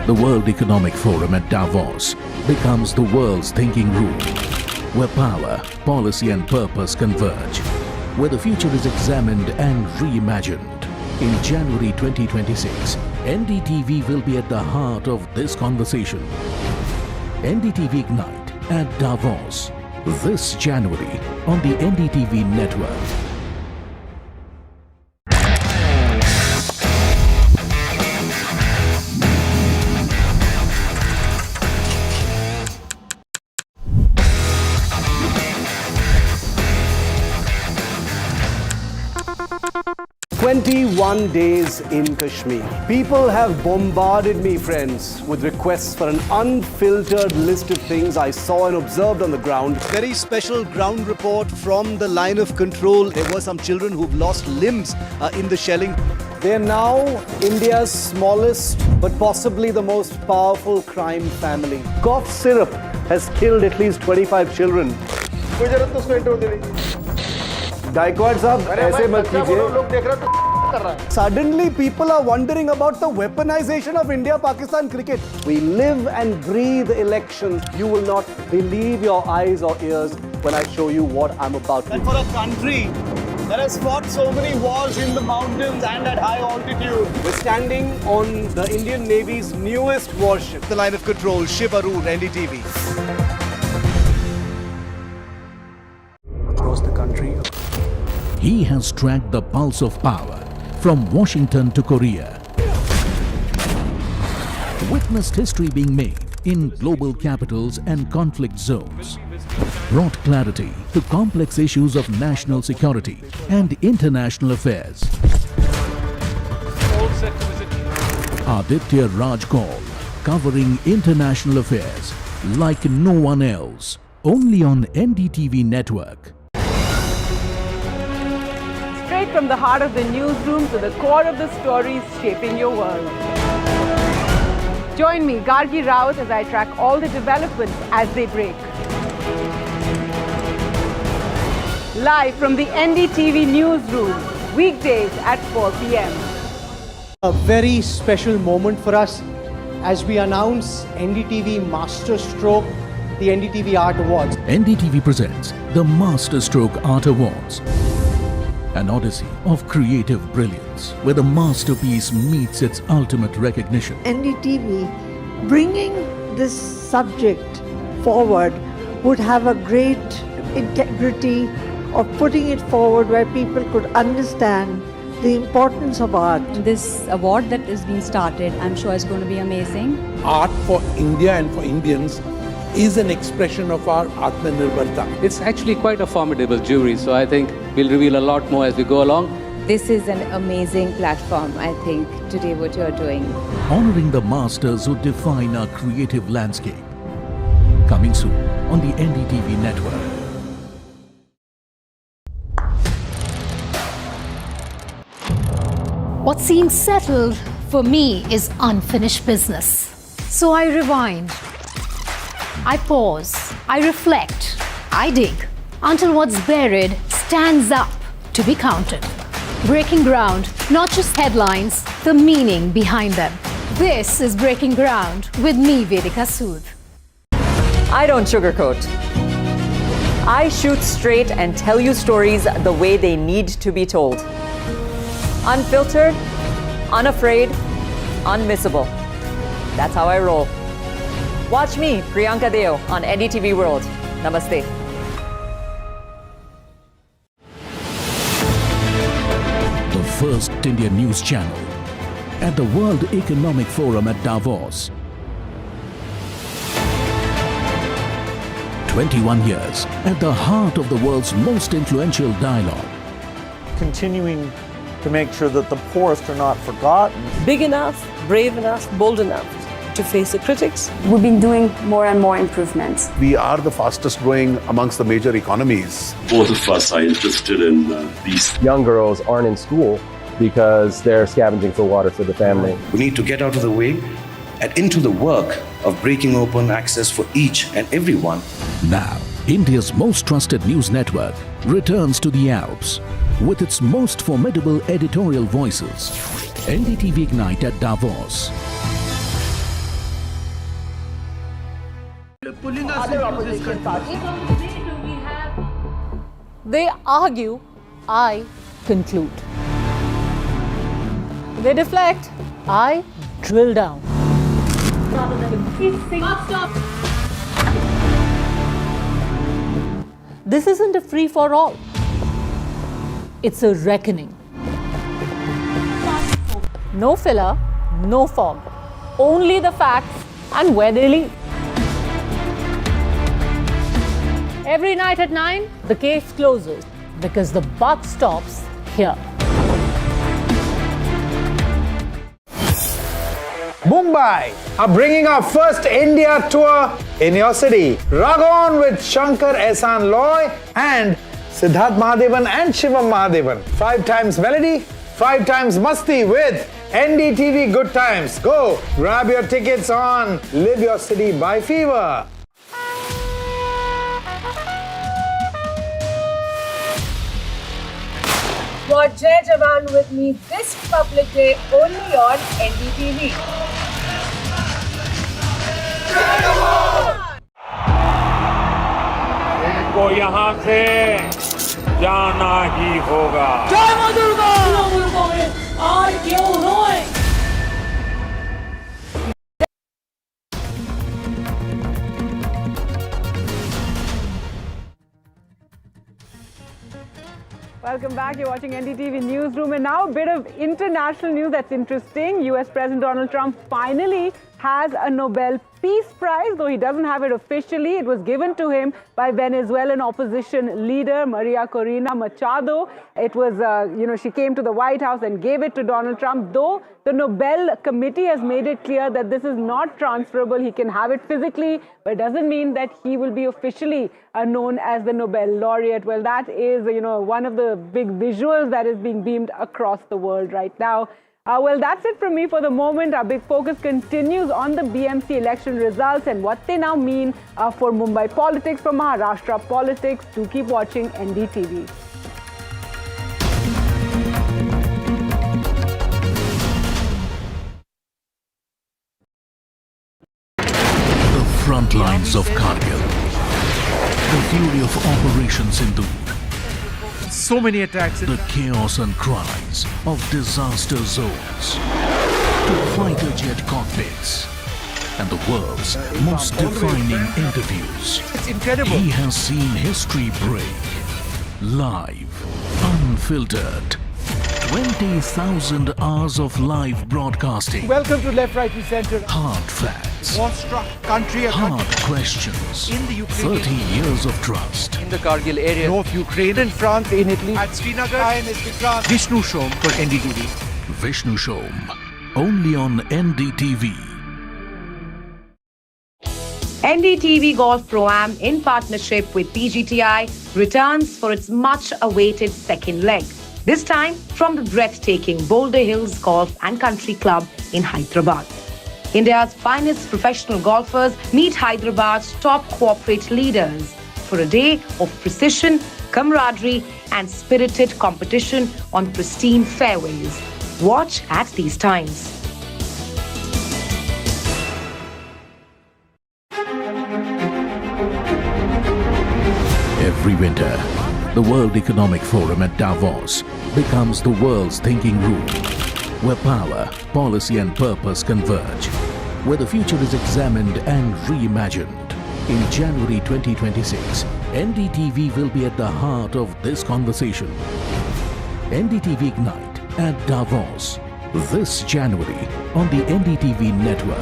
the World Economic Forum at Davos becomes the world's thinking room, where power, policy and purpose converge, where the future is examined and reimagined. In January 2026, NDTV will be at the heart of this conversation. NDTV Ignite at Davos, this January on the NDTV network. "21 days in Kashmir. People have bombarded me, friends, with requests for an unfiltered list of things I saw and observed on the ground. Very special ground report from the line of control. There were some children who've lost limbs in the shelling. They are now India's smallest but possibly the most powerful crime family. Cough syrup has killed at least 25 children. Gaikwad sahab, aise mat kijiye. Suddenly people are wondering about the weaponization of India-Pakistan cricket. We live and breathe elections. You will not believe your eyes or ears when I show you what I'm about to do. And for a country that has fought so many wars in the mountains and at high altitude. We're standing on the Indian Navy's newest warship, the line of control, Shiv Arun, NDTV. Across the country, he has tracked the pulse of power from Washington to Korea. Witnessed history being made in global capitals and conflict zones. Brought clarity to complex issues of national security and international affairs. Aditya Raj Kaul, covering international affairs like no one else. Only on NDTV network. Straight from the heart of the newsroom to the core of the stories shaping your world. Join me, Gargi Raut, as I track all the developments as they break. Live from the NDTV newsroom, weekdays at 4 p.m. A very special moment for us as we announce NDTV Master Stroke, the NDTV Art Awards. NDTV presents the Master Stroke Art Awards. An odyssey of creative brilliance, where the masterpiece meets its ultimate recognition. NDTV bringing this subject forward would have a great integrity of putting it forward where people could understand the importance of art. This award that is being started, I'm sure is going to be amazing. Art for India and for Indians is an expression of our Atmanirbharta. It's actually quite a formidable jury, so I think we'll reveal a lot more as we go along. This is an amazing platform, I think, today what you're doing. Honoring the masters who define our creative landscape. Coming soon on the NDTV network. What seems settled for me is unfinished business. So I rewind, I pause, I reflect, I dig until what's buried stands up to be counted. Breaking ground, not just headlines, the meaning behind them. This is Breaking Ground with me, Vedika Sood. I don't sugarcoat. I shoot straight and tell you stories the way they need to be told. Unfiltered, unafraid, unmissable. That's how I roll. Watch me, Priyanka Deo, on NDTV World. Namaste. The first Indian news channel at the World Economic Forum at Davos. 21 years at the heart of the world's most influential dialogue. Continuing to make sure that the poorest are not forgotten. Big enough, brave enough, bold enough to face the critics. We've been doing more and more improvements. We are the fastest growing amongst the major economies. Both of us are interested in these. Young girls aren't in school because they're scavenging for water for the family. We need to get out of the way and into the work of breaking open access for each and everyone. Now, India's most trusted news network returns to the Alps with its most formidable editorial voices. NDTV Ignite at Davos. Other opposition parties. They argue, I conclude. They deflect, I drill down. This isn't a free-for-all. It's a reckoning. No filler, no fog. Only the facts and where they lead. Every night at 9, the case closes because the buck stops here. Mumbai are bringing our first India tour in your city. Rag on with Shankar Ehsan Loy and Siddharth Mahadevan and Shivam Mahadevan. 5 times melody, 5 times masti with NDTV Good Times. Go grab your tickets on Live Your City by Fever. Watch Jai Jawan with me this Republic Day only on NDTV. इनको यहाँ से जाना ही होगा। जय मां दुर्गा! आज क्यों रोए? Welcome back. You're watching NDTV Newsroom. And now a bit of international news that's interesting. US President Donald Trump finally has a Nobel Peace Prize, though he doesn't have it officially. It was given to him by Venezuelan opposition leader Maria Corina Machado. It was, she came to the White House and gave it to Donald Trump, though the Nobel Committee has made it clear that this is not transferable. He can have it physically, but it doesn't mean that he will be officially known as the Nobel laureate. Well, that is, one of the big visuals that is being beamed across the world right now. Well, that's it from me for the moment. Our big focus continues on the BMC election results and what they now mean for Mumbai politics, for Maharashtra politics. Do keep watching NDTV. The front lines of Kargil. The fury of Operation Sindhu. So many attacks. The chaos and cries of disaster zones. To fighter jet cockpits. And the world's most defining interviews. It's incredible. He has seen history break. Live. Unfiltered. 20,000 hours of live broadcasting. Welcome to Left, Right and Centre. Hard facts. War-struck country. Hard questions. In the Ukraine. 30 years of trust. In the Kargil area. North Ukraine and France in Italy. At Srinagar. Vishnu Shom for NDTV. Vishnu Shom. Only on NDTV. NDTV Golf Pro-Am in partnership with PGTI returns for its much-awaited second leg. This time from the breathtaking Boulder Hills Golf and Country Club in Hyderabad. India's finest professional golfers meet Hyderabad's top corporate leaders for a day of precision, camaraderie and spirited competition on pristine fairways. Watch at these times. Every winter, the World Economic Forum at Davos becomes the world's thinking room, where power, policy and purpose converge, where the future is examined and reimagined. In January 2026, NDTV will be at the heart of this conversation. NDTV Ignite at Davos, this January on the NDTV network.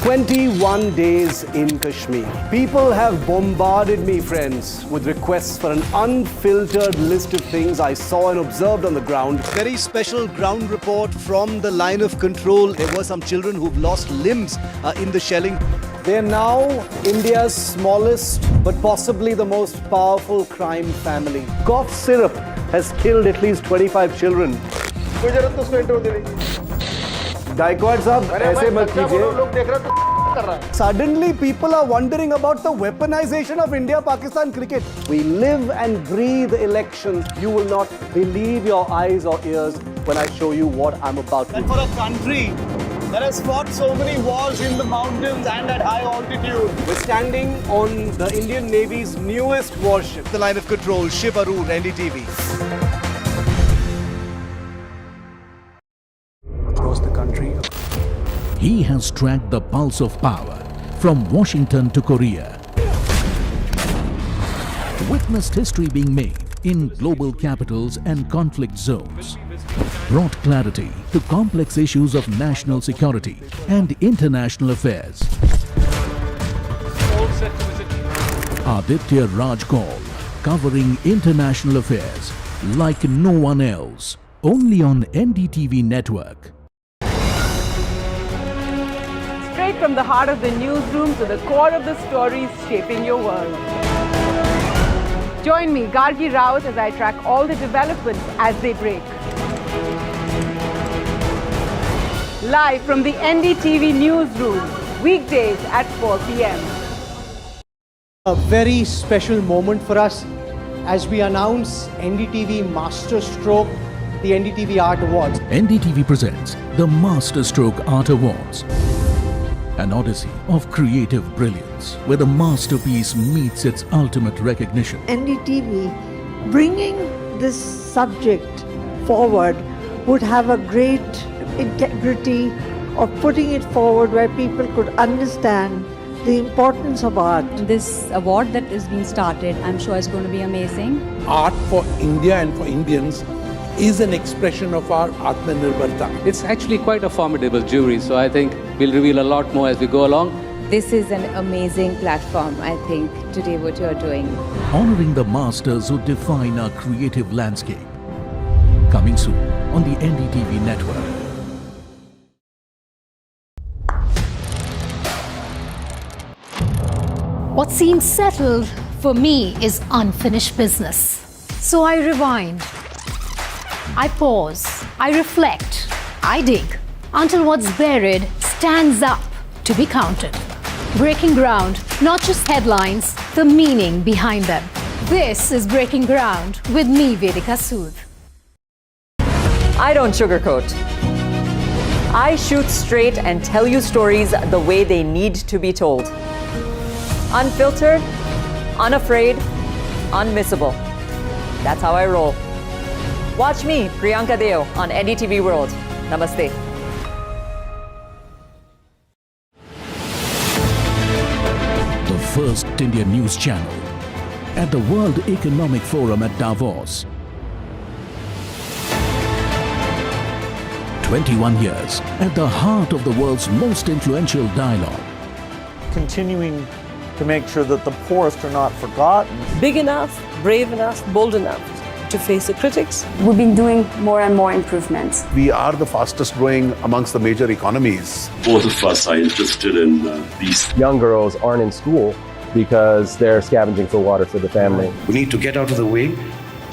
21 days in Kashmir. People have bombarded me, friends, with requests for an unfiltered list of things I saw and observed on the ground. Very special ground report from the line of control. There were some children who've lost limbs in the shelling. They're now India's smallest, but possibly the most powerful crime family. Cough syrup has killed at least 25 children. Gaikwad sahab, aise mat kijiye. Suddenly people are wondering about the weaponization of India-Pakistan cricket. We live and breathe elections. You will not believe your eyes or ears when I show you what I'm about to do. And for a country that has fought so many wars in the mountains and at high altitude, we're standing on the Indian Navy's newest warship. The line of control, Shiv Arun, NDTV. Across the country. He has tracked the pulse of power from Washington to Korea. Witnessed history being made in global capitals and conflict zones. Brought clarity to complex issues of national security and international affairs. Aditya Raj Kaul, covering international affairs like no one else. Only on NDTV network. Straight from the heart of the newsroom to the core of the stories shaping your world. Join me, Gargi Raut, as I track all the developments as they break. Live from the NDTV newsroom, weekdays at 4 p.m. A very special moment for us as we announce NDTV Masterstroke, the NDTV Art Awards. NDTV presents the Masterstroke Art Awards. An odyssey of creative brilliance, where the masterpiece meets its ultimate recognition. NDTV bringing this subject forward would have a great integrity of putting it forward where people could understand the importance of art. This award that is being started, I'm sure is going to be amazing. Art for India and for Indians is an expression of our Atmanirbharta. It's actually quite a formidable jury, so I think we'll reveal a lot more as we go along. This is an amazing platform, I think, today what you're doing. Honoring the masters who define our creative landscape. Coming soon on the NDTV network. What seems settled for me is unfinished business. So I rewind. I pause, I reflect, I dig, until what's buried stands up to be counted. Breaking ground, not just headlines, the meaning behind them. This is Breaking Ground with me, Vedika Sood. I don't sugarcoat. I shoot straight and tell you stories the way they need to be told. Unfiltered, unafraid, unmissable. That's how I roll. Watch me, Priyanka Deo, on NDTV World. Namaste. The first Indian news channel at the World Economic Forum at Davos. 21 years at the heart of the world's most influential dialogue. Continuing to make sure that the poorest are not forgotten. Big enough, brave enough, bold enough to face the critics. We've been doing more and more improvements. We are the fastest growing amongst the major economies. Both of us are interested in these. Young girls aren't in school because they're scavenging for water for the family. We need to get out of the way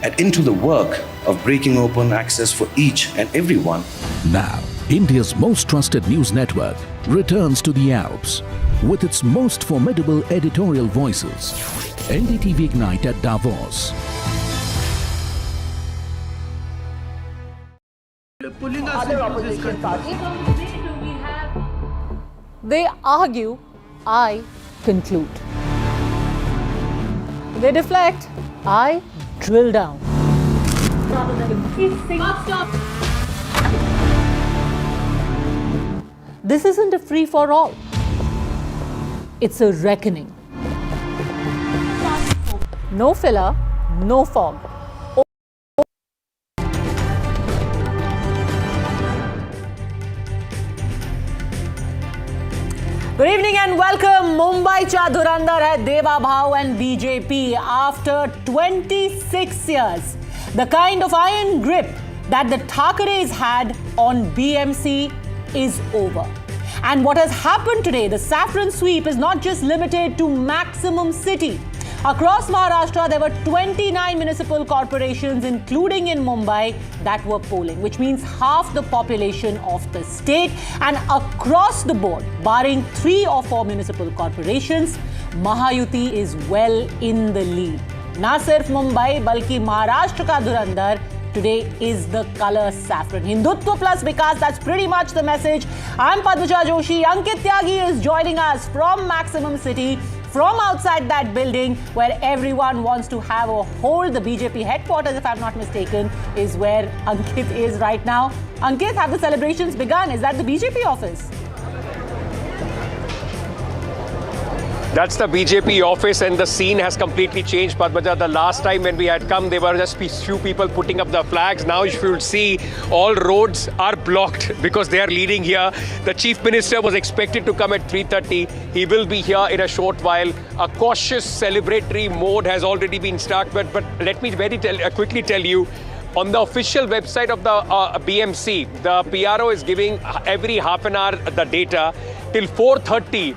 and into the work of breaking open access for each and everyone. Now, India's most trusted news network returns to the Alps with its most formidable editorial voices. NDTV Ignite at Davos. Other opposition parties. They argue, I conclude. They deflect, I drill down. This isn't a free-for-all. It's a reckoning. No filler, no fog. Good evening and welcome. Mumbai cha dhurandhar hai Deva Bhav and BJP. After 26 years, the kind of iron grip that the Thackerays had on BMC is over. And what has happened today, the saffron sweep, is not just limited to maximum city. Across Maharashtra, there were 29 municipal corporations, including in Mumbai, that were polling, which means half the population of the state. And across the board, barring 3 or 4 municipal corporations, Mahayuti is well in the lead. Na sirf Mumbai, balki Maharashtra ka dhurandhar today is the color saffron. Hindutva plus Vikas, that's pretty much the message. I'm Padmaja Joshi. Ankit Tyagi is joining us from Maximum City, from outside that building where everyone wants to have a hold. The BJP headquarters, if I'm not mistaken, is where Ankit is right now. Ankit, have the celebrations begun? Is that the BJP office? That's the BJP office, and the scene has completely changed, Padmaja. The last time when we had come, there were just few people putting up the flags. Now if you will see, all roads are blocked because they are leading here. The Chief Minister was expected to come at 3:30. He will be here in a short while. A cautious celebratory mode has already been started, but let me quickly tell you, on the official website of the BMC, the PRO is giving every half an hour the data. Till 4:30,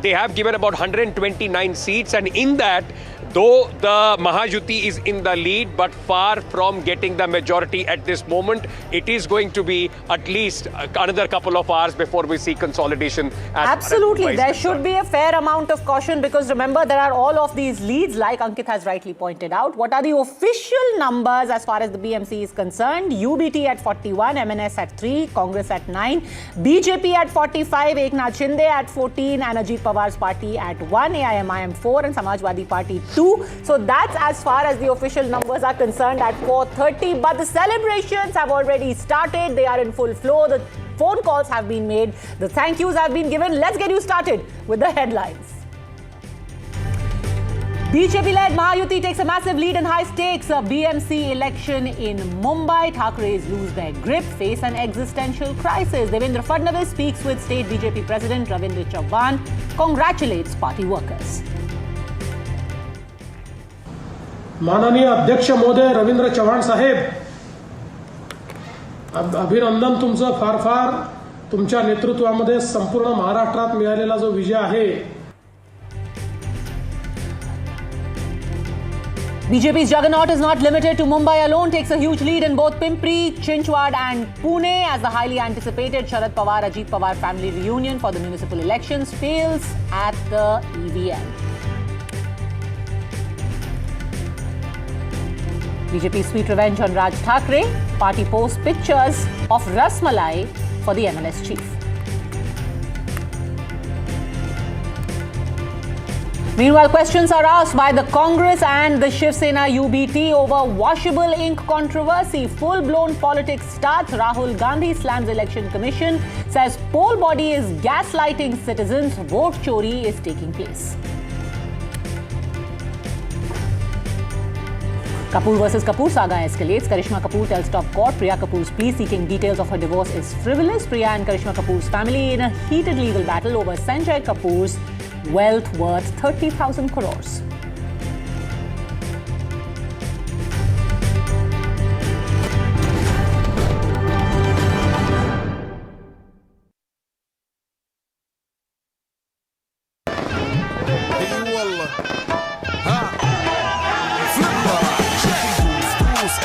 they have given about 129 seats, and in that, though the Mahayuti is in the lead, but far from getting the majority at this moment, it is going to be at least another couple of hours before we see consolidation. Absolutely. There should be a fair amount of caution because remember, there are all of these leads, like Ankit has rightly pointed out. What are the official numbers as far as the BMC is concerned? UBT at 41, MNS at 3, Congress at 9, BJP at 45, Eknath Shinde at 14, and Ajit Pawar's party at 1, AIMIM 4, and Samajwadi Party 2. So that's as far as the official numbers are concerned at 4:30. But the celebrations have already started. They are in full flow. The phone calls have been made. The thank yous have been given. Let's get you started with the headlines. BJP-led Mahayuti takes a massive lead in high stakes. A BMC election in Mumbai. Thackeray's lose their grip, face an existential crisis. Fadnavis speaks with State BJP President Ravindra Chavan, congratulates party workers. माननीय अध्यक्ष महोदय रवींद्र चव्हाण साहेब, अभिनंदन तुमचं फार फार. तुमच्या नेतृत्वामध्ये संपूर्ण महाराष्ट्रात मिळालेला जो विजय आहे. BJP's juggernaut is not limited to Mumbai alone, takes a huge lead in both Pimpri, Chinchwad and Pune as the highly anticipated Sharad Pawar-Ajit Pawar family reunion for the municipal elections fails at the EVM. BJP sweet revenge on Raj Thackeray. Party posts pictures of Rasmalai for the MLS chief. Meanwhile, questions are asked by the Congress and the Shiv Sena UBT over washable ink controversy. Full-blown politics starts. Rahul Gandhi slams Election Commission, says poll body is gaslighting citizens. Vote chori is taking place. Kapoor versus Kapoor saga escalates. Karishma Kapoor tells top court Priya Kapoor's plea seeking details of her divorce is frivolous. Priya and Karishma Kapoor's family in a heated legal battle over Sanjay Kapoor's wealth worth 30,000 crores.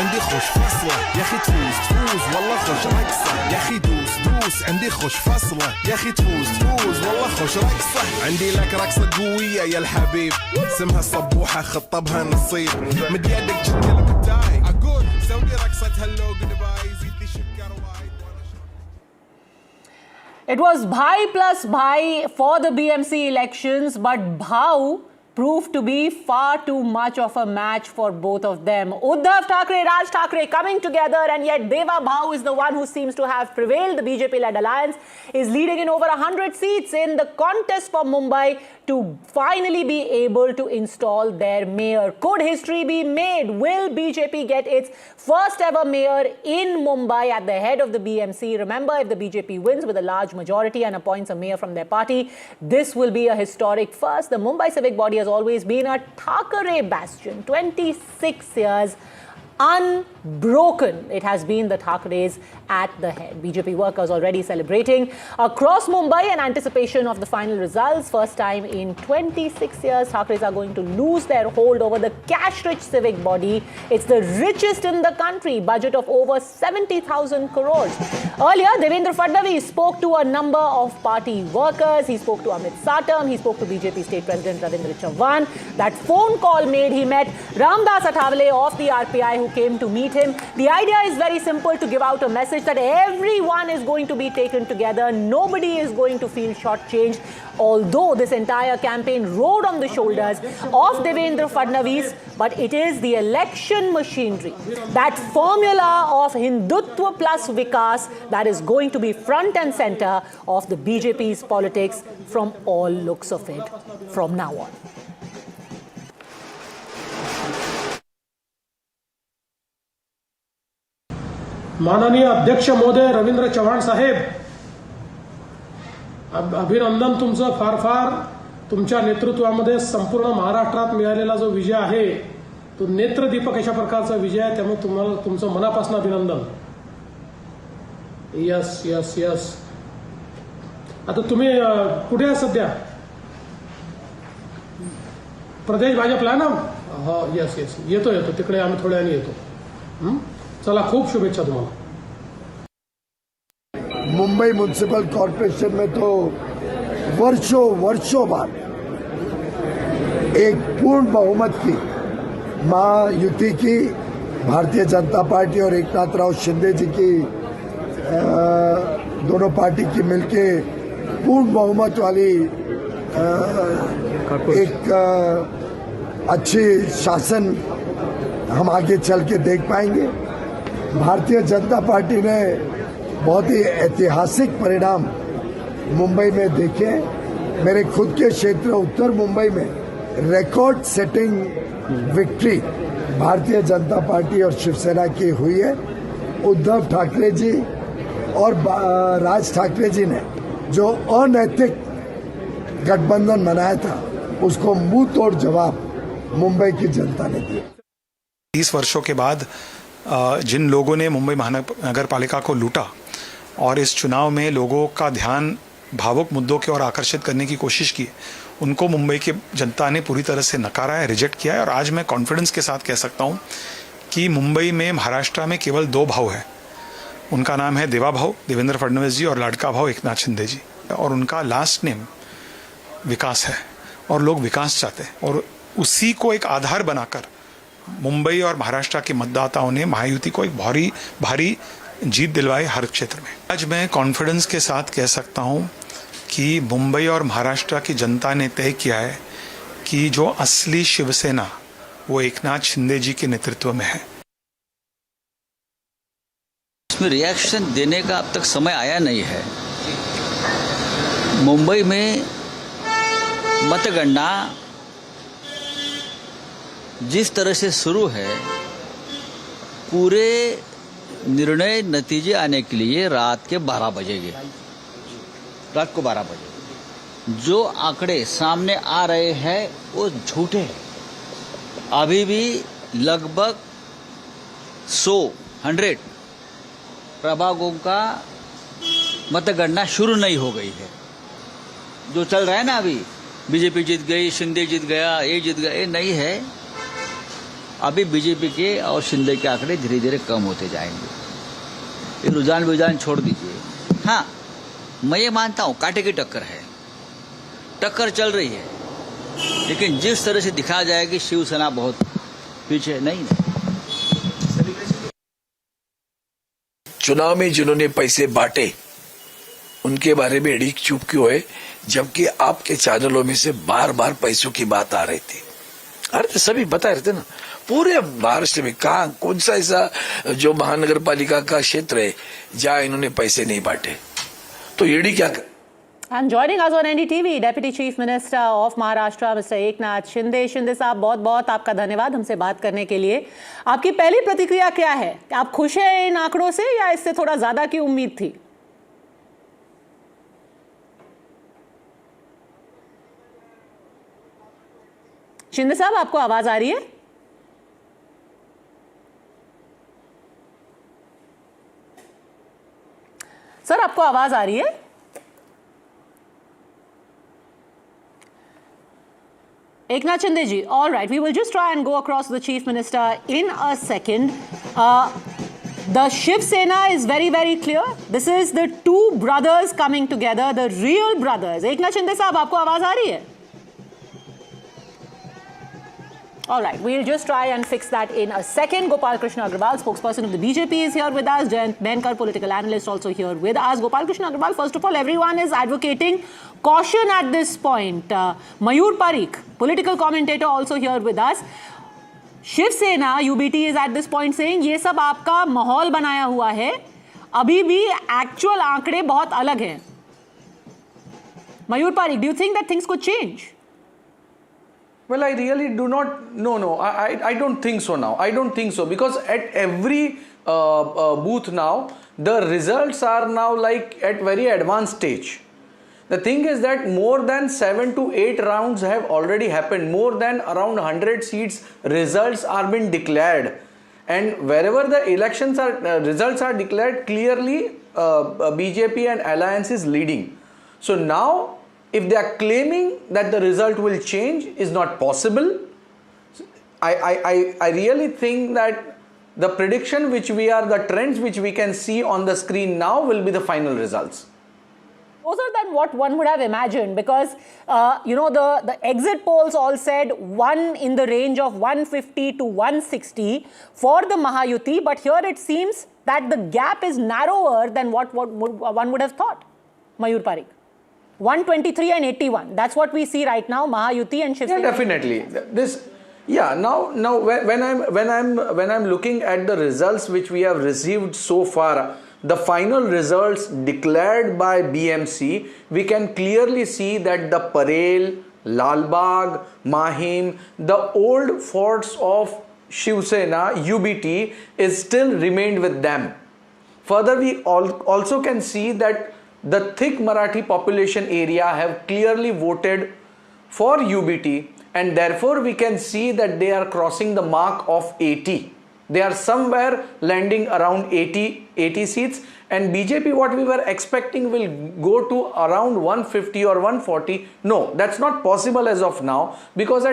عندي خوش فصلة يا اخي تفوز والله خوش رقصة يا اخي دوس عندي خوش فصلة يا اخي تفوز والله خوش رقصة عندي لك رقصة قوية يا الحبيب اسمها الصبوحة خطبها نصيب مد يدك جد المتاي اقول سوي رقصة هلو جود باي زيد لي شكر وايد. It was bhai plus bhai for the BMC elections, but bhau proved to be far too much of a match for both of them. Uddhav Thackeray, Raj Thackeray coming together, and yet Deva Bhau is the one who seems to have prevailed. The BJP-led alliance is leading in over 100 seats in the contest for Mumbai to finally be able to install their mayor. Could history be made? Will BJP get its first ever mayor in Mumbai at the head of the BMC? Remember, if the BJP wins with a large majority and appoints a mayor from their party, this will be a historic first. The Mumbai Civic body has always been a Thackeray bastion. 26 years unbroken. It has been the Thackereys at the head. BJP workers already celebrating across Mumbai in anticipation of the final results. First time in 26 years, Thackereys are going to lose their hold over the cash-rich civic body. It's the richest in the country, budget of over 70,000 crores. Earlier, Devendra Fadnavis spoke to a number of party workers. He spoke to Amit Satam. He spoke to BJP State President Ravindra Chavan. That phone call made he met Ramdas Athavale of the RPI, who came to meet him. The idea is very simple, to give out a message that everyone is going to be taken together. Nobody is going to feel shortchanged. Although this entire campaign rode on the shoulders of Devendra Fadnavis, but it is the election machinery, that formula of Hindutva plus Vikas, that is going to be front and center of the BJP's politics from all looks of it from now on. माननीय अध्यक्ष महोदय रवींद्र चव्हाण साहेब, अभिनंदन तुमचं फार फार. तुमच्या नेतृत्वामध्ये संपूर्ण महाराष्ट्रात मिळालेला जो विजय आहे तो नेत्रदीपक अशा प्रकारचा विजय आहे. त्यामुळे तुम्हाला तुमचं मनापासून अभिनंदन. Yes yes yes. आता तुम्ही कुठे आहे सध्या? प्रदेश भाजपला ना? हो यस यस. येतो तिकडे आम्ही थोड्या वेळाने येतो. चला, खूप शुभेच्छा तुम्हाला. मुंबई म्युनिसिपल कॉर्पोरेशन में तो वर्षों बाद एक पूर्ण बहुमत की महायुति की भारतीय जनता पार्टी और एकनाथराव शिंदे जी की दोनों पार्टी की मिलके पूर्ण बहुमत वाली एक अच्छी शासन हम आगे चल के देख पाएंगे. भारतीय जनता पार्टी ने बहुत ही ऐतिहासिक परिणाम मुंबई में देखे. मेरे खुद के क्षेत्र उत्तर मुंबई में record setting victory Bharatiya Janata party और शिवसेना की हुई है. उद्धव ठाकरे जी और राज ठाकरे जी ने जो अनैतिक गठबंधन बनाया था उसको मुंह तोड़ जवाब मुंबई की जनता ने दिया. 30 वर्षों के बाद जिन लोगों ने मुंबई महानगर पालिका को लूटा और इस चुनाव में लोगों का ध्यान भावुक मुद्दों की ओर आकर्षित करने की कोशिश की, उनको मुंबई की जनता ने पूरी तरह से नकारा है, रिजेक्ट किया है. और आज मैं कॉन्फिडेंस के साथ कह सकता हूं कि मुंबई में, महाराष्ट्र में केवल 2 भाव हैं. उनका नाम है देवा भाव, देवेंद्र फडणवीस जी, और लाडका भाव एकनाथ शिंदे जी. और उनका लास्ट नेम विकास है और लोग विकास चाहते हैं. और उसी को एक आधार बनाकर मुंबई और महाराष्ट्र के मतदाताओं ने महायुति को एक भारी जीत दिलवाई हर क्षेत्र में. आज मैं कॉन्फिडेंस के साथ कह सकता हूं कि मुंबई और महाराष्ट्र की जनता ने तय किया है कि जो असली शिवसेना वो एकनाथ शिंदे जी के नेतृत्व में है। इसमें रिएक्शन देने का अब तक समय आया नहीं है। मुंबई में मतगणना जिस तरह से शुरू है, पूरे निर्णय नतीजे आने के लिए रात के 12 बजेंगे, रात को 12 बजे। जो आंकड़े सामने आ रहे हैं वो झूठे हैं। अभी भी लगभग 100 प्रभागों का मतगणना शुरू नहीं हो गई है। जो चल रहा है ना अभी, बीजेपी जीत गई, शिंदे जीत गया, ये जीत गया, ये नहीं है। अभी बीजेपी के और शिंदे के आंकड़े धीरे धीरे कम होते जाएंगे। ये रुझान छोड़ दीजिए। हाँ, मैं ये मानता हूँ कांटे की टक्कर है, टक्कर चल रही है, लेकिन जिस तरह से दिखाया जाए कि शिवसेना बहुत पीछे नहीं। चुनाव में जिन्होंने पैसे बांटे उनके बारे में एड़ी चुप क्यों है, जबकि आपके चैनलों में से बार बार पैसों की बात आ रही थी। अरे सभी बता रहे थे ना, पूरे महाराष्ट्र में कहा कौन सा ऐसा जो महानगर पालिका का क्षेत्र है जहां इन्होंने पैसे नहीं बांटे, तो एडी क्या कर। And joining us on NDTV, Deputy Chief Minister of Maharashtra, Mr. Eknath Shinde. Shinde साहब, बहुत बहुत आपका धन्यवाद हमसे बात करने के लिए। आपकी पहली प्रतिक्रिया क्या है? आप खुश हैं इन आंकड़ों से या इससे थोड़ा ज्यादा की उम्मीद थी? शिंदे साहब, आपको आवाज आ रही है? सर, आपको आवाज आ रही है? Eknath Shinde ji, all right, we will just try and go across the Chief Minister in a second. The Shiv Sena is very, very clear. This is the two brothers coming together, the real brothers. Eknath Shinde साहब, आपको आवाज आ रही है? All right, we'll just try and fix that in a second. Gopal Krishna Agarwal, spokesperson of the BJP, is here with us. Jayant Benkar, political analyst, also here with us. Gopal Krishna Agarwal, first of all, everyone is advocating caution at this point. Mayur Parikh, political commentator, also here with us. Shiv Sena, UBT, is at this point saying, ये सब आपका माहौल बनाया हुआ है, अभी भी actual आंकड़े बहुत अलग हैं. Mayur Parikh, do you think that things could change? Well, I really do not. No. I don't think so now. I don't think so, because at every booth now, the results are now like at very advanced stage. The thing is that more than 7 to 8 rounds have already happened. More than around 100 seats results are been declared, and wherever the elections are results are declared, clearly BJP and Alliance is leading. So now, if they are claiming that the result will change, is not possible. I really think that the prediction which we are, the trends which we can see on the screen now will be the final results. Closer than what one would have imagined, because the exit polls all said one in the range of 150 to 160 for the Mahayuti, but here it seems that the gap is narrower than what one would have thought. Mayur Parikh. 123 and 81. That's what we see right now. Mahayuti and Shiv Sena. Yeah, definitely. Now when I'm looking at the results which we have received so far, the final results declared by BMC, we can clearly see that the Parel, Lalbagh, Mahim, the old forts of Shiv Sena, UBT, is still remained with them. Further, we also can see that the thick Marathi population area have clearly voted for UBT, and therefore we can see that they are crossing the mark of 80. They are somewhere landing around 80 seats, and BJP, what we were expecting, will go to around 150 or 140. No, that's not possible as of now, because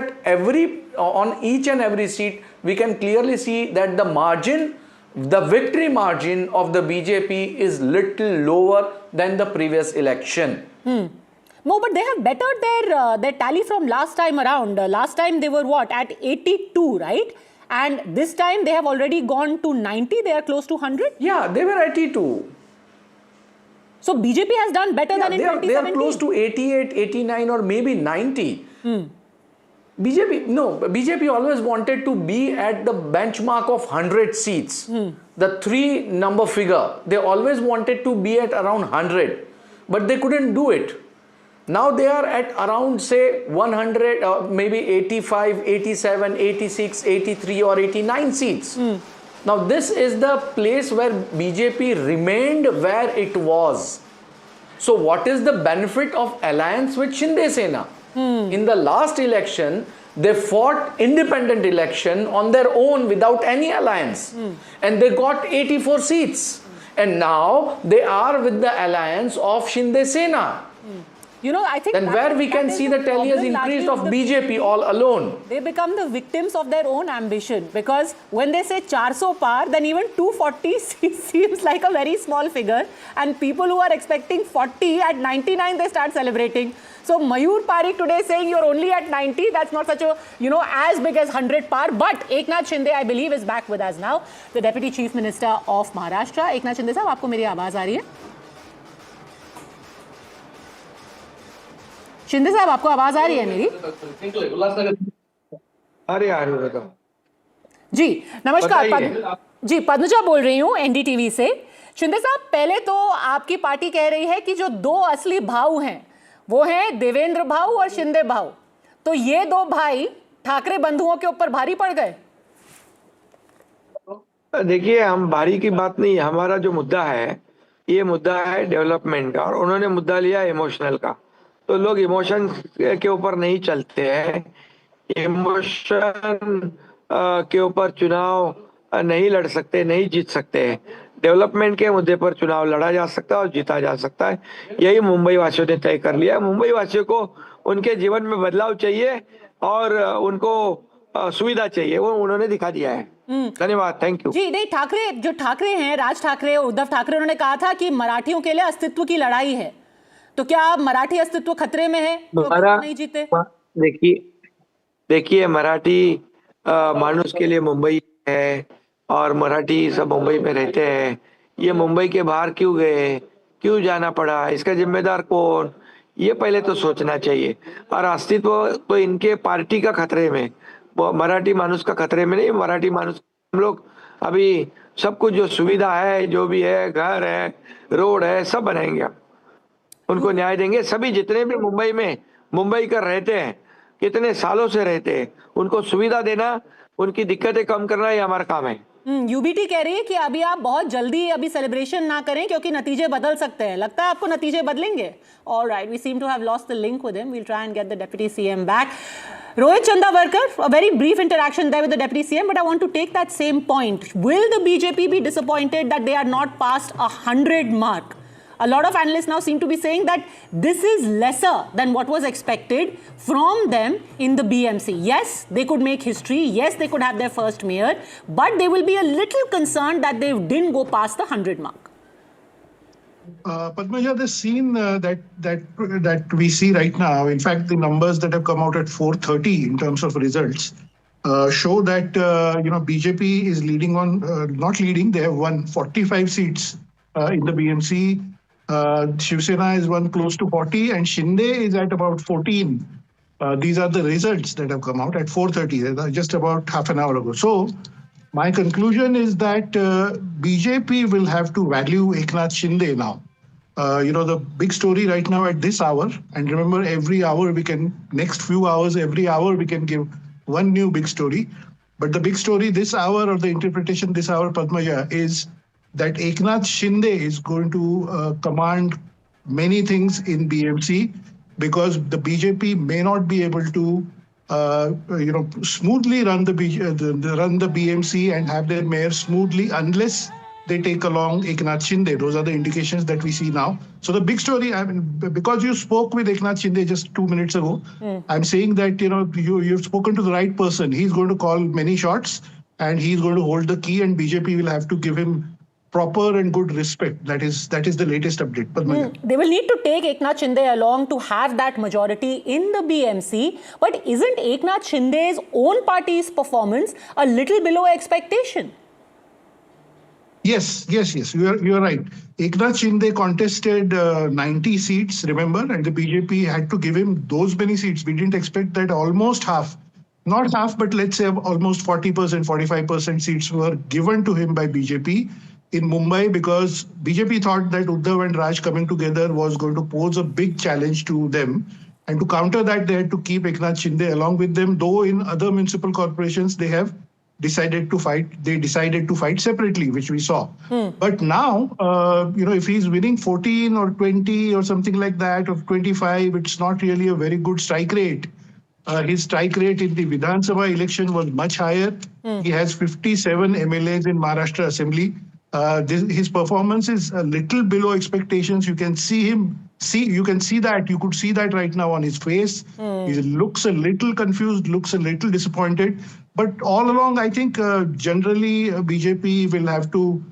on each and every seat we can clearly see that the victory margin of the BJP is little lower than the previous election. No, but they have bettered their tally from last time around. Last time they were at 82, right? And this time they have already gone to 90. They are close to 100. Yeah, they were 82. So BJP has done better than in 2017. They are close to 88, 89 or maybe 90. BJP always wanted to be at the benchmark of 100 seats. The 3 number figure, they always wanted to be at around 100, but they couldn't do it. Now they are at around, say, 100, maybe 85, 87, 86, 83 or 89 seats. Now this is the place where BJP remained where it was. So what is the benefit of alliance with Shinde Sena? In the last election, they fought independent election on their own without any alliance. And they got 84 seats. And now they are with the alliance of Shinde Sena. You know, I think then where we can see the tally has increased of BJP all alone. They become the victims of their own ambition, because when they say 400 par, then even 240 seems like a very small figure, and people who are expecting 40 at 99, they start celebrating. So Mayur Parikh today saying you're only at 90, that's not such a, as big as 100 par. But Eknath Shinde, I believe, is back with us now, the Deputy Chief Minister of Maharashtra. Eknath Shinde साहब, आपको मेरी आवाज आ रही है? शिंदे साहब, आपको आवाज आ रही है मेरी? जी नमस्कार। जी पद्मजा बोल रही हूँ NDTV से। शिंदे साहब, पहले तो आपकी पार्टी कह रही है कि जो 2 असली भाऊ हैं वो हैं देवेंद्र भाऊ और शिंदे भाऊ, तो ये 2 भाई ठाकरे बंधुओं के ऊपर भारी पड़ गए। देखिए, हम भारी की बात नहीं, हमारा जो मुद्दा है ये मुद्दा है डेवलपमेंट का, और उन्होंने मुद्दा लिया इमोशनल का। तो लोग इमोशन के ऊपर नहीं चलते हैं, इमोशन के ऊपर चुनाव नहीं लड़ सकते, नहीं जीत सकते हैं। डेवलपमेंट के मुद्दे पर चुनाव लड़ा जा सकता है और जीता जा सकता है। यही मुंबई वासियों ने तय कर लिया है। मुंबई वासियों को उनके जीवन में बदलाव चाहिए और उनको सुविधा चाहिए, वो उन्होंने दिखा दिया है। धन्यवाद, थैंक यू। जी नहीं, ठाकरे हैं, राज ठाकरे और उद्धव ठाकरे, उन्होंने कहा था कि मराठियों के लिए अस्तित्व की लड़ाई है। तो क्या मराठी अस्तित्व खतरे में है? तो नहीं जीते? देखिए, मराठी मानुस के लिए मुंबई है और मराठी सब मुंबई में रहते हैं। ये मुंबई के बाहर क्यों गए, क्यों जाना पड़ा, इसका जिम्मेदार कौन, ये पहले तो सोचना चाहिए। और अस्तित्व तो इनके पार्टी का खतरे में, मराठी मानुस का खतरे में नहीं। मराठी मानुस, हम लोग अभी सब कुछ जो सुविधा है, जो भी है, घर है, रोड है, सब बनाएंगे, उनको न्याय देंगे। सभी जितने भी मुंबई कर रहते हैं, कितने सालों से रहते हैं, उनको सुविधा देना, उनकी दिक्कतें कम करना, ये हमारा काम है। यूबीटी कह रही है कि अभी आप बहुत जल्दी अभी सेलिब्रेशन ना करें क्योंकि नतीजे बदल सकते हैं। लगता है आपको नतीजे बदलेंगे? Alright, we seem to have lost the link with him. We'll try and get the Deputy CM back. Rohit Chandavarkar, a very brief interaction there with the Deputy CM, but I want to take that same point. Will the BJP be disappointed that they are not past 100 mark? A lot of analysts now seem to be saying that this is lesser than what was expected from them in the BMC. Yes, they could make history. Yes, they could have their first mayor, but they will be a little concerned that they didn't go past the 100 mark. Padmaja, the scene that we see right now, in fact, the numbers that have come out at 4:30 in terms of results show that BJP is leading on, not leading. They have won 45 seats in the BMC. Shiv Sena is won close to 40 and Shinde is at about 14. These are the results that have come out at 4:30, just about half an hour ago. So my conclusion is that BJP will have to value Eknath Shinde now. The big story right now at this hour, and remember every hour next few hours, every hour we can give one new big story. But the big story this hour, or the interpretation this hour, Padmaja, is that Eknath Shinde is going to command many things in BMC, because the BJP may not be able to smoothly run the BMC and have their mayor smoothly unless they take along Eknath Shinde. Those are the indications that we see now. So the big story, I mean, because you spoke with Eknath Shinde just 2 minutes ago, I'm saying that you've spoken to the right person. He's going to call many shots and he's going to hold the key, and BJP will have to give him proper and good respect. That is the latest update. They will need to take Eknath Shinde along to have that majority in the BMC. But isn't Eknath Shinde's own party's performance a little below expectation? Yes. You are right. Eknath Shinde contested 90 seats, remember, and the BJP had to give him those many seats. We didn't expect that almost half. not half, but let's say almost 40%, 45% seats were given to him by BJP in Mumbai because BJP thought that Uddhav and Raj coming together was going to pose a big challenge to them. And to counter that, they had to keep Eknath Shinde along with them, though in other municipal corporations, they have decided to fight. They decided to fight separately, which we saw. But now, if he's winning 14 or 20 or something like that, or 25, it's not really a very good strike rate. His strike rate in the Vidhan Sabha election was much higher. He has 57 MLAs in Maharashtra Assembly. His performance is a little below expectations. You can see him. You can see that. You could see that right now on his face. He looks a little confused, looks a little disappointed. But all along, I think generally BJP will have to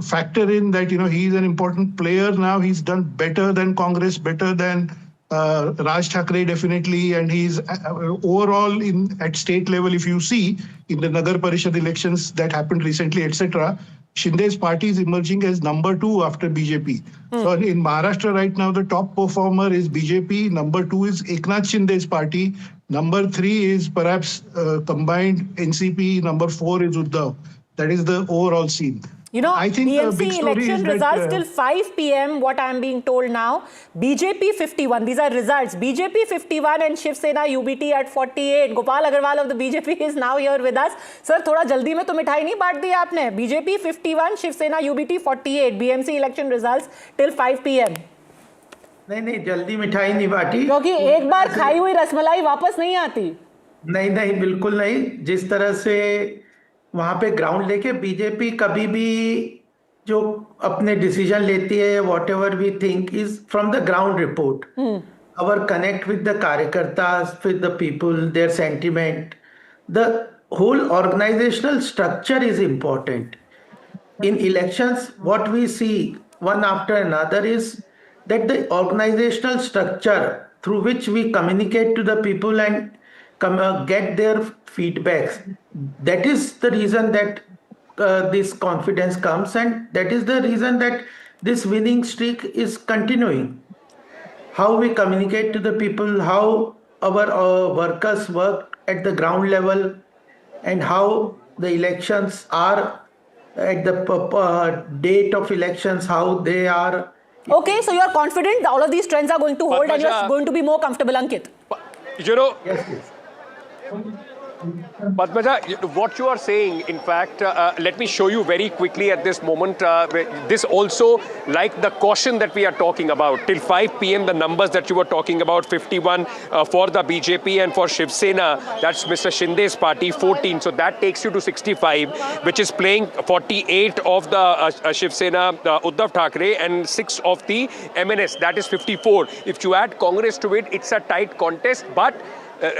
factor in that, he's an important player now. He's done better than Congress, better than Raj Thackeray definitely. And he's overall at state level, if you see in the Nagar Parishad elections that happened recently, etc., Shinde's party is emerging as number 2 after BJP. So in Maharashtra right now, the top performer is BJP. Number 2 is Eknath Shinde's party. Number 3 is perhaps combined NCP. Number 4 is Uddhav. That is the overall scene. I think BMC election results till 5 p.m. what I am being told now. BJP 51. These are results. BJP 51 and Shiv Sena UBT at 48. Gopal Agarwal of the BJP is now here with us. Sir, थोड़ा जल्दी में तो मिठाई नहीं बांट दी आपने. BJP 51, Shiv Sena UBT 48. BMC election results till 5 p.m. नहीं जल्दी मिठाई नहीं बांटी क्योंकि एक बार खाई हुई रसमलाई वापस नहीं आती. नहीं बिल्कुल नहीं. जिस तरह से वहां पे ग्राउंड लेके बीजेपी कभी भी जो अपने डिसीजन लेती है, whatever we think is from the ground report. Our connect with the कार्यकर्तास, with the people, their sentiment, the whole organisational structure is important. In elections what we see one after another is that the organizational structure through which we communicate to the people and get their feedbacks, that is the reason that this confidence comes, and that is the reason that this winning streak is continuing. How we communicate to the people, how our workers work at the ground level, and how the elections are at the date of elections, how they are. Okay, so you are confident all of these trends are going to hold and you are going to be more comfortable, Ankit? Yes. Padmaja, what you are saying, in fact, let me show you very quickly at this moment. This also, like the caution that we are talking about, till 5 p.m. the numbers that you were talking about, 51 for the BJP and for Shiv Sena, that's Mr. Shinde's party, 14. So that takes you to 65, which is playing 48 of the Shiv Sena, Uddhav Thackeray, and 6 of the MNS, that is 54. If you add Congress to it, it's a tight contest, but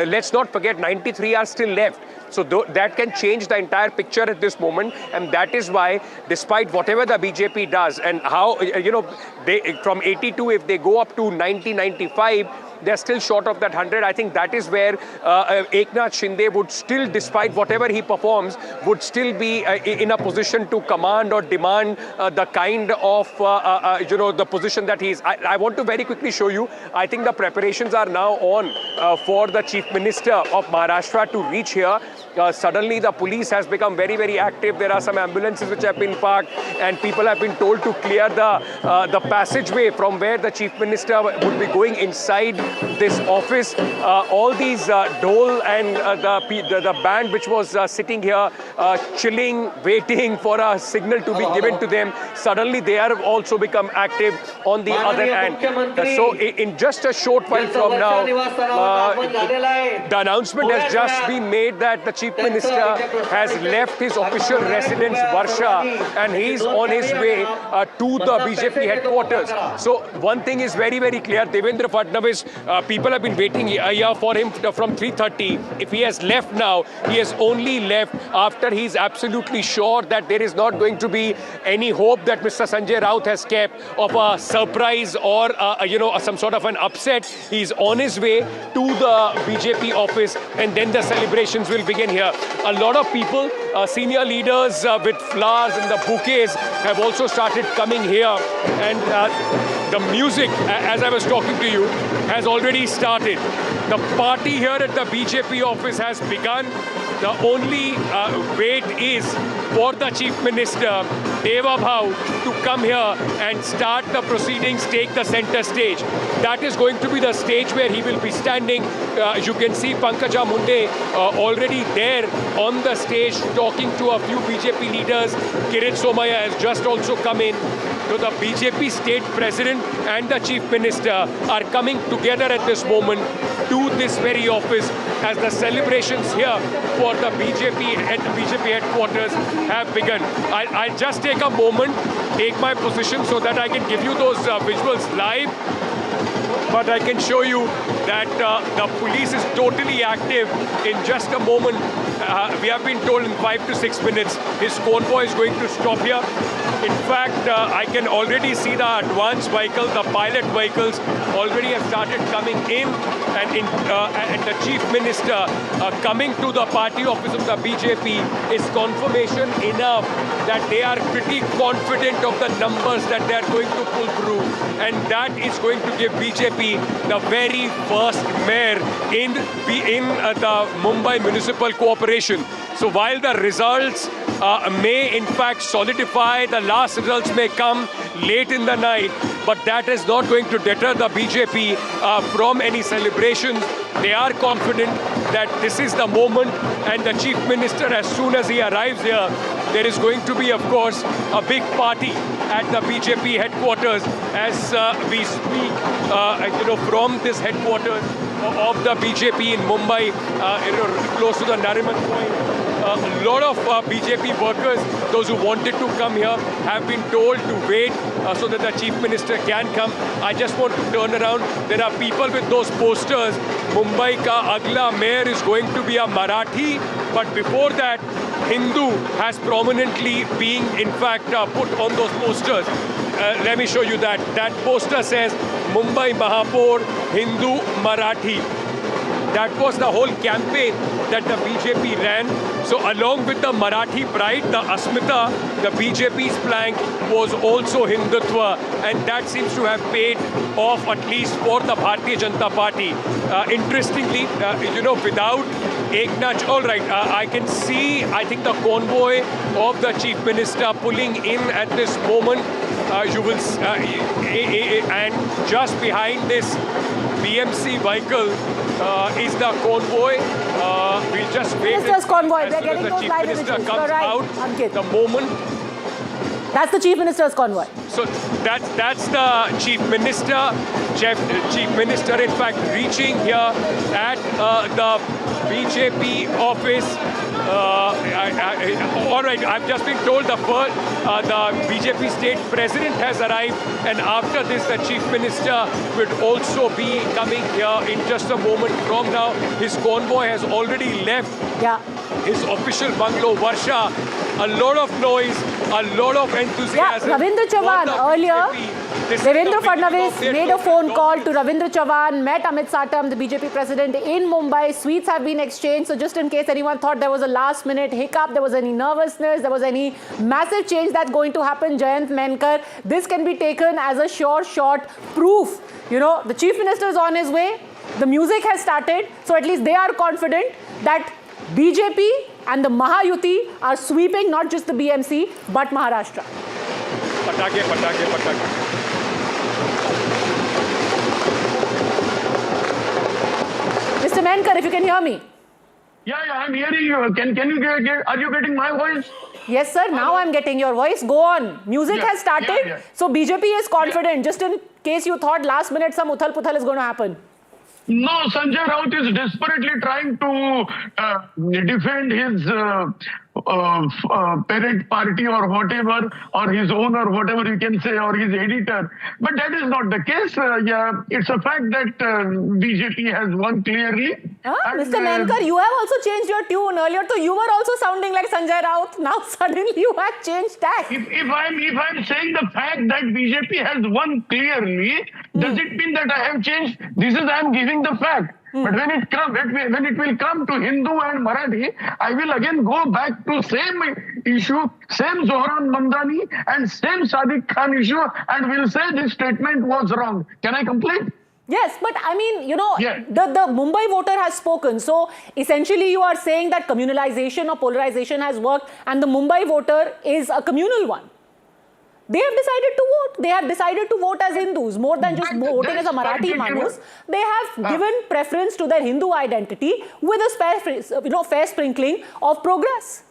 let's not forget 93 are still left. So that can change the entire picture at this moment, and that is why, despite whatever the BJP does and how, they from 82, if they go up to 90, 95, they're still short of that 100. I think that is where Eknath Shinde would still, despite whatever he performs, would still be in a position to command or demand the kind of, the position that he is. I want to very quickly show you, I think the preparations are now on for the Chief Minister of Maharashtra to reach here. Suddenly the police has become very, very active. There are some ambulances which have been parked, and people have been told to clear the passageway from where the Chief Minister would be going inside this office. All these dole and the band which was sitting here chilling, waiting for a signal to be given to them, suddenly they have also become active on the other end. So in just a short while from now, the announcement has just been made that the Chief Minister has left his official residence, Varsha, and he's on his way to the BJP headquarters. So one thing is very, very clear. Devendra Fadnavis, people have been waiting here for him from 3:30. If he has left now, he has only left after he's absolutely sure that there is not going to be any hope that Mr. Sanjay Raut has kept of a surprise or, some sort of an upset. He's on his way to the BJP office, and then the celebrations will begin here. A lot of people, senior leaders with flowers and the bouquets have also started coming here, and The music, as I was talking to you, has already started. The party here at the BJP office has begun. The only wait is for the Chief Minister, Deva Bhau, to come here and start the proceedings, take the center stage. That is going to be the stage where he will be standing. You can see Pankaja Munde already there on the stage talking to a few BJP leaders. Kirit Somaya has just also come in. So the BJP state president and the chief minister are coming together at this moment to this very office as the celebrations here for the BJP at the BJP headquarters have begun. I'll just take a moment, take my position so that I can give you those visuals live. But I can show you that the police is totally active. In just a moment, we have been told in 5 to 6 minutes, his convoy is going to stop here. In fact, I can already see the advanced vehicle, the pilot vehicles already have started coming in, and the chief minister coming to the party office of the BJP is confirmation enough that they are pretty confident of the numbers that they are going to pull through, and that is going to give BJP the very first mayor in the Mumbai Municipal Corporation. So while the results may in fact solidify, the last results may come late in the night, but that is not going to deter the BJP from any celebrations. They are confident that this is the moment, and the chief minister, as soon as he arrives here, there is going to be, of course, a big party at the BJP headquarters as we speak, from this headquarters of the BJP in Mumbai, close to the Nariman point. A lot of BJP workers, those who wanted to come here, have been told to wait so that the chief minister can come. I just want to turn around. There are people with those posters. Mumbai ka agla mayor is going to be a Marathi, but before that, Hindu has prominently been, in fact, put on those posters. Let me show you that. That poster says Mumbai Mahapur Hindu Marathi. That was the whole campaign that the BJP ran. So along with the Marathi pride, the Asmita, the BJP's plank was also Hindutva, and that seems to have paid off at least for the Bharatiya Janata Party. Interestingly, without Eknath, all right, I can see, I think, the convoy of the chief minister pulling in at this moment. You will, and just behind this BMC vehicle is the convoy. We'll just wait. Minister's convoy. They're getting the those chief live minister images. comes out. Ankit. The moment. That's the chief minister's convoy. So that's the chief minister. Chief minister, in fact, reaching here at the BJP office. All right, I've just been told the BJP state president has arrived, and after this, the chief minister will also be coming here in just a moment from now. His convoy has already left. Yeah. His official bungalow, Varsha. A lot of noise, a lot of enthusiasm. Yeah, Ravindra Chavan earlier. Devendra Fadnavis made a phone call to Ravindra Chavan, met Amit Satam, the BJP president, in Mumbai. Sweets have been exchanged. So just in case anyone thought there was a last-minute hiccup, there was any nervousness, there was any massive change that's going to happen, Jayant Menkar, this can be taken as a sure shot proof. The chief minister is on his way. The music has started. So at least they are confident that BJP and the Mahayuti are sweeping not just the BMC, but Maharashtra. Patake, patake, patake. Mr. Menkar, if you can hear me. Yeah, I'm hearing you. Can you are you getting my voice? Yes, sir. Now I'm getting your voice. Go on. Music has started. So BJP is confident. Just in case you thought last minute some uthal-puthal is going to happen. No, Sanjay Raut is desperately trying to defend his parent party or whatever, or his owner, whatever you can say, or his editor. But that is not the case. It's a fact that BJP has won clearly. Mr. Menkar, you have also changed your tune. Earlier, so you were also sounding like Sanjay Raut. Now suddenly you have changed tack. If I'm saying the fact that BJP has won clearly, does it mean that I have changed? I'm giving the fact. But when it will come to Hindu and Marathi, I will again go back to same issue, same Zohran Mamdani and same Sadiq Khan issue, and will say this statement was wrong. Can I complete? Yes, but I mean, the Mumbai voter has spoken. So essentially you are saying that communalization or polarization has worked and the Mumbai voter is a communal one. They have decided to vote. They have decided to vote as Hindus, more than just voting as a Marathi Manus. They have given preference to their Hindu identity with a fair sprinkling of progress.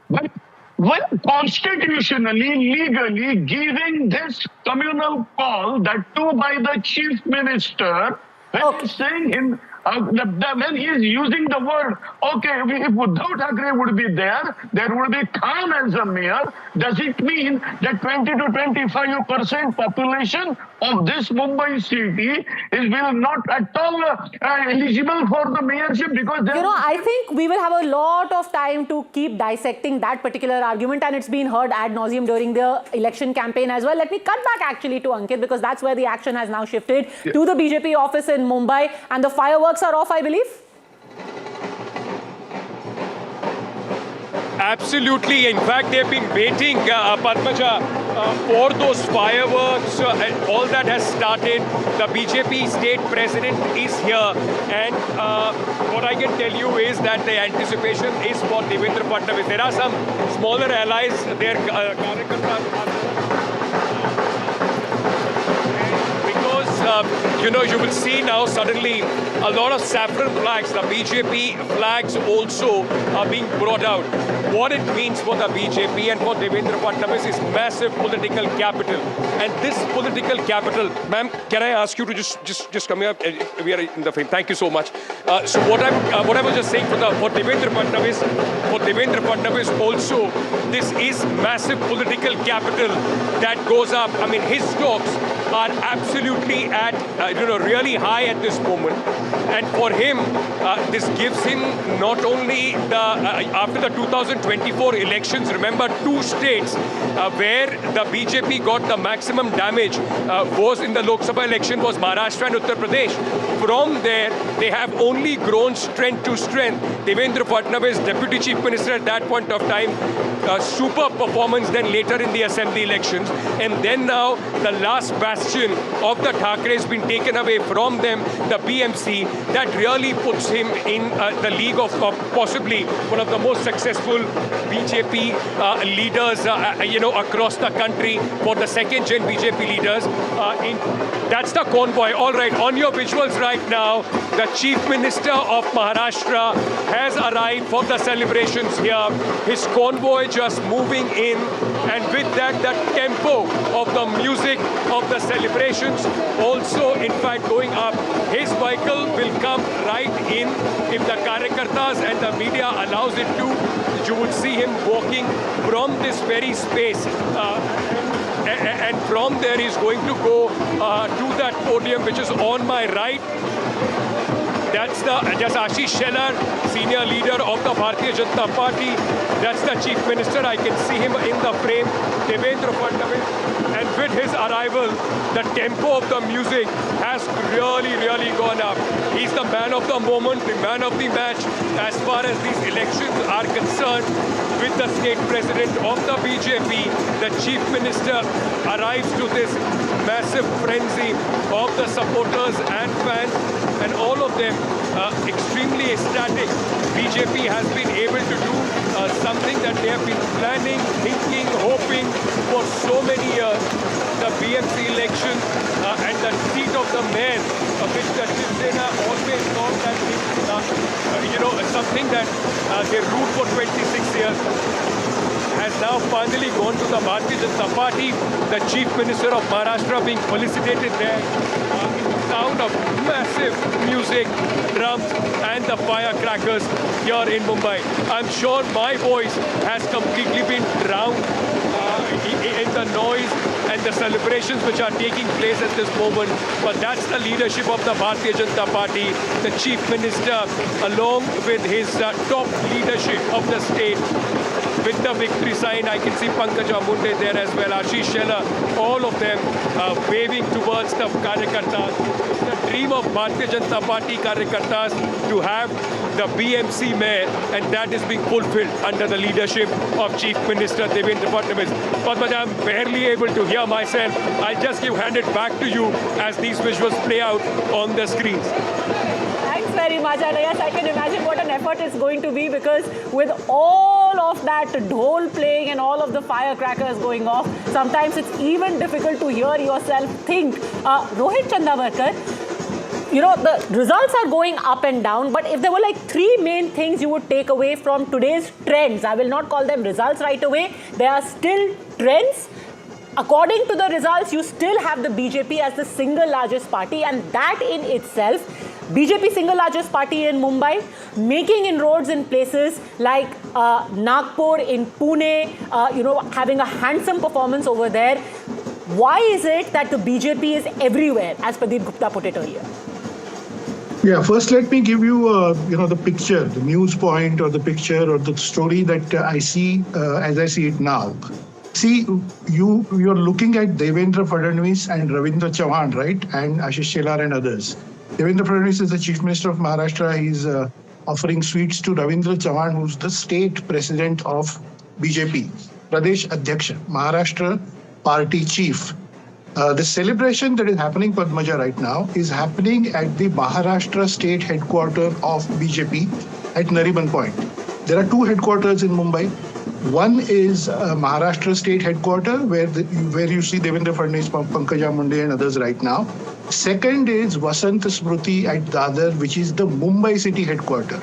But when constitutionally, legally giving this communal call, that too by the chief minister, when he's saying him, when he is using the word, okay, if Uddhav Thackeray would be there would be Khan as a mayor. Does it mean that 20 to 25% population of this Mumbai city will not at all eligible for the mayorship? Because I think we will have a lot of time to keep dissecting that particular argument, and it's been heard ad nauseum during the election campaign as well. Let me cut back actually to Ankit, because that's where the action has now shifted to the BJP office in Mumbai, and the fireworks are off, I believe. Absolutely. In fact, they've been waiting, Padmaja, for those fireworks. And all that has started. The BJP state president is here. And what I can tell you is that the anticipation is for Devendra Fadnavis. There are some smaller allies. Their you will see now suddenly a lot of saffron flags. The BJP flags also are being brought out. What it means for the BJP and for Devendra Fadnavis is massive political capital. And this political capital, ma'am, can I ask you to just come here? We are in the frame. Thank you so much. So what I was just saying for Devendra Fadnavis also, this is massive political capital that goes up. I mean, his stocks are absolutely at really high at this moment, and for him this gives him not only after the 2024 elections, remember, two states where the BJP got the maximum damage was in the Lok Sabha election was Maharashtra and Uttar Pradesh. From there they have only grown strength to strength. Devendra Fadnavis, Deputy Chief Minister at that point of time, super performance then later in the assembly elections, and then now the last bastion of the Thackeray has been taken away from them, the BMC, that really puts him in the league of possibly one of the most successful BJP leaders, across the country, for the second-gen BJP leaders. That's the convoy. All right, on your visuals right now, the Chief Minister of Maharashtra has arrived for the celebrations here. His convoy just moving in, and with that, the tempo of the music of the celebrations also, in fact, going up. His vehicle will come right in. If the Karyakartas and the media allows it to, you would see him walking from this very space. And from there he's going to go to that podium which is on my right. That's Ashish Shelar, senior leader of the Bharatiya Janata Party. That's the Chief Minister. I can see him in the frame, Devendra Fadnavis. And with his arrival, the tempo of the music has really gone up. He's the man of the moment, the man of the match as far as these elections are concerned. With the state president of the BJP, the Chief Minister arrives to this massive frenzy of the supporters and fans, and all of them extremely ecstatic. BJP has been able to do something that they have been planning, thinking, hoping for so many years. The BMC election and the seat of the mayor, which the Shiv Sena always thought that something that they ruled for 26 years, has now finally gone to the Bharatiya Janata Party. The Chief Minister of Maharashtra being felicitated there. The sound of massive music, drums and the firecrackers here in Mumbai. I'm sure my voice has completely been drowned in the noise and the celebrations which are taking place at this moment. But that's the leadership of the Bharatiya Janata Party, the Chief Minister, along with his top leadership of the state. with the victory sign. I can see Pankaja Munde there as well, Ashish Sheller, all of them waving towards the Karyakartas. It's the dream of Bharatiya Janata Party Karyakartas to have the BMC mayor, and that is being fulfilled under the leadership of Chief Minister Devendra Fadnavis. Padmaja, I'm barely able to hear myself. I'll just hand it back to you as these visuals play out on the screens. Thanks very much. And yes, I can imagine what an effort it's going to be, because with all of that dhol playing and all of the firecrackers going off, sometimes it's even difficult to hear yourself think. Rohit Chandavarkar, you know, the results are going up and down, but if there were like three main things you would take away from today's trends, I will not call them results right away, they are still trends. According to the results, you still have the BJP as the single largest party, and that in itself, BJP single largest party in Mumbai, making inroads in places like Nagpur, in Pune, you know, having a handsome performance over there. Why is it that the BJP is everywhere, as Pradeep Gupta put it earlier? Yeah, first let me give you, you know, the picture, the news point or the picture or the story that I see as I see it now. See, you're looking at Devendra Fadnavis and Ravindra Chauhan, right? And Ashish Shelar and others. Devendra Fadnavis is the Chief Minister of Maharashtra. He's offering sweets to Ravindra Chauhan, who's the state president of BJP, Pradesh Adhyaksha, Maharashtra Party Chief. The celebration that is happening, Padmaja, right now is happening at the Maharashtra state headquarters of BJP at Nariman Point. There are two headquarters in Mumbai. One is Maharashtra state headquarters, where you see Devendra Fadnavis, Pankaja Munde and others right now. Second is Vasant Smruti at Dadar, which is the Mumbai city headquarters.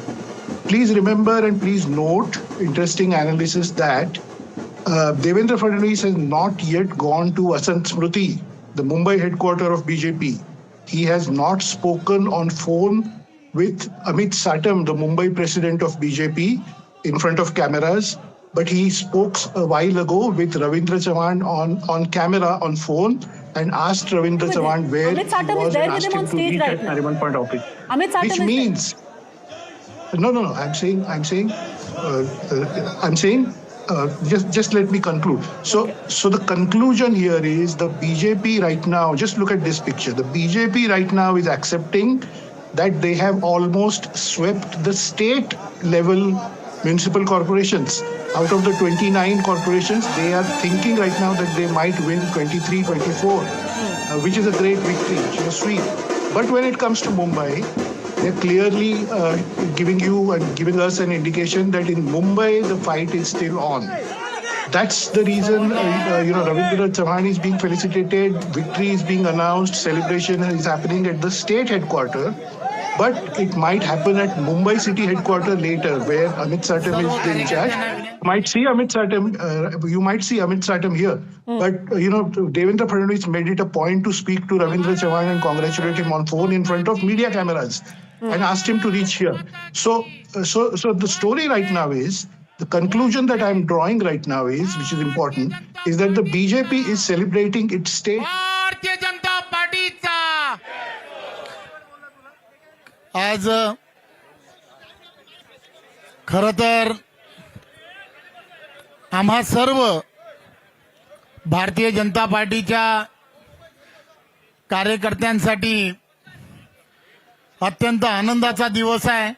Please remember and please note, interesting analysis, that Devendra Fadnavis has not yet gone to Vasant Smruti, the Mumbai headquarters of BJP. He has not spoken on phone with Amit Satam, the Mumbai president of BJP, in front of cameras. But he spoke a while ago with Ravindra Chauhan on camera, on phone, and asked Ravindra Chauhan where Amit Satam he was is there and with asked him on him to stage reach right at now. Nariman Point office. Amit Satam Which means, no, I'm saying, just let me conclude. So the conclusion here is the BJP right now, just look at this picture. The BJP right now is accepting that they have almost swept the state level municipal corporations. Out of the 29 corporations, they are thinking right now that they might win 23, 24, which is a great victory, which is a sweep. But when it comes to Mumbai, they're clearly giving us an indication that in Mumbai, the fight is still on. That's the reason, Ravindra Chauhan is being felicitated, victory is being announced, celebration is happening at the state headquarters. But it might happen at Mumbai city headquarters later, where Amit Satam is in charge. You might see Amit Satam here. But, Devendra Fadnavis made it a point to speak to Ravindra Chauhan and congratulate him on phone in front of media cameras and asked him to reach here. So the story right now is, the conclusion that I'm drawing right now is, which is important, is that the BJP is celebrating its state. Bharatiya Janata Party-चा आज खरं तर आम्हा सर्व भारतीय जनता पार्टीच्या कार्यकर्त्यांसाठी अत्यंत आनंदाचा दिवस आहे.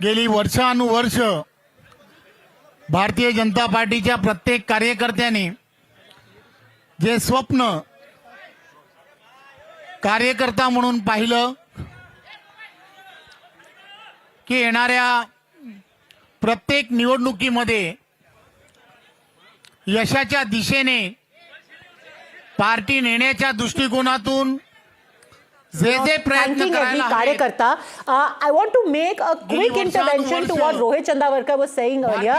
गेली वर्षानुवर्ष भारतीय जनता पार्टीच्या प्रत्येक कार्यकर्त्यांनी जे स्वप्न कार्यकर्ता म्हणून पाहिलं की येणाऱ्या प्रत्येक निवडणुकीमध्ये यशाच्या दिशेने पार्टी नेण्याच्या दृष्टिकोनातून जे प्रयत्न करायला कार्यकर्ता. I want to make a quick intervention to what Rohit Chandavarkar was saying earlier.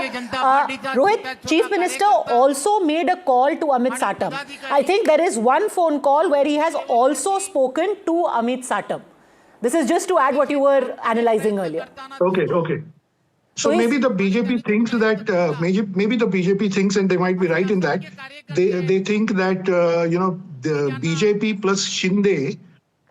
Rohit, Chief Minister also made a call to Amit Satam. I think there is one phone call where he has also spoken to Amit Satam. This is just to add what you were analyzing earlier. Okay. So maybe the BJP thinks that maybe the BJP thinks, and they might be right in that, they think that the BJP plus Shinde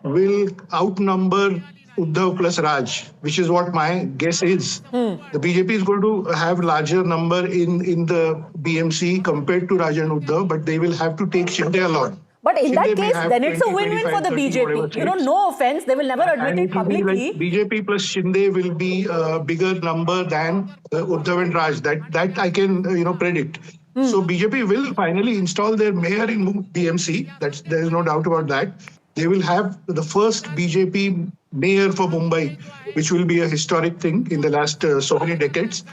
will outnumber Uddhav plus Raj, which is what my guess is. The BJP is going to have larger number in the BMC compared to Raj and Uddhav, but they will have to take Shinde along. But in that Shinde may case, have then it's a 20, win-win 25, for the 30, whatever BJP. You know, seats. no offense, they will never admit And it it will be publicly. like BJP plus Shinde will be a bigger number than Uddhav and Raj. That I can predict. So BJP will finally install their mayor in BMC. There is no doubt about that. They will have the first BJP mayor for Mumbai, which will be a historic thing in the last so many decades.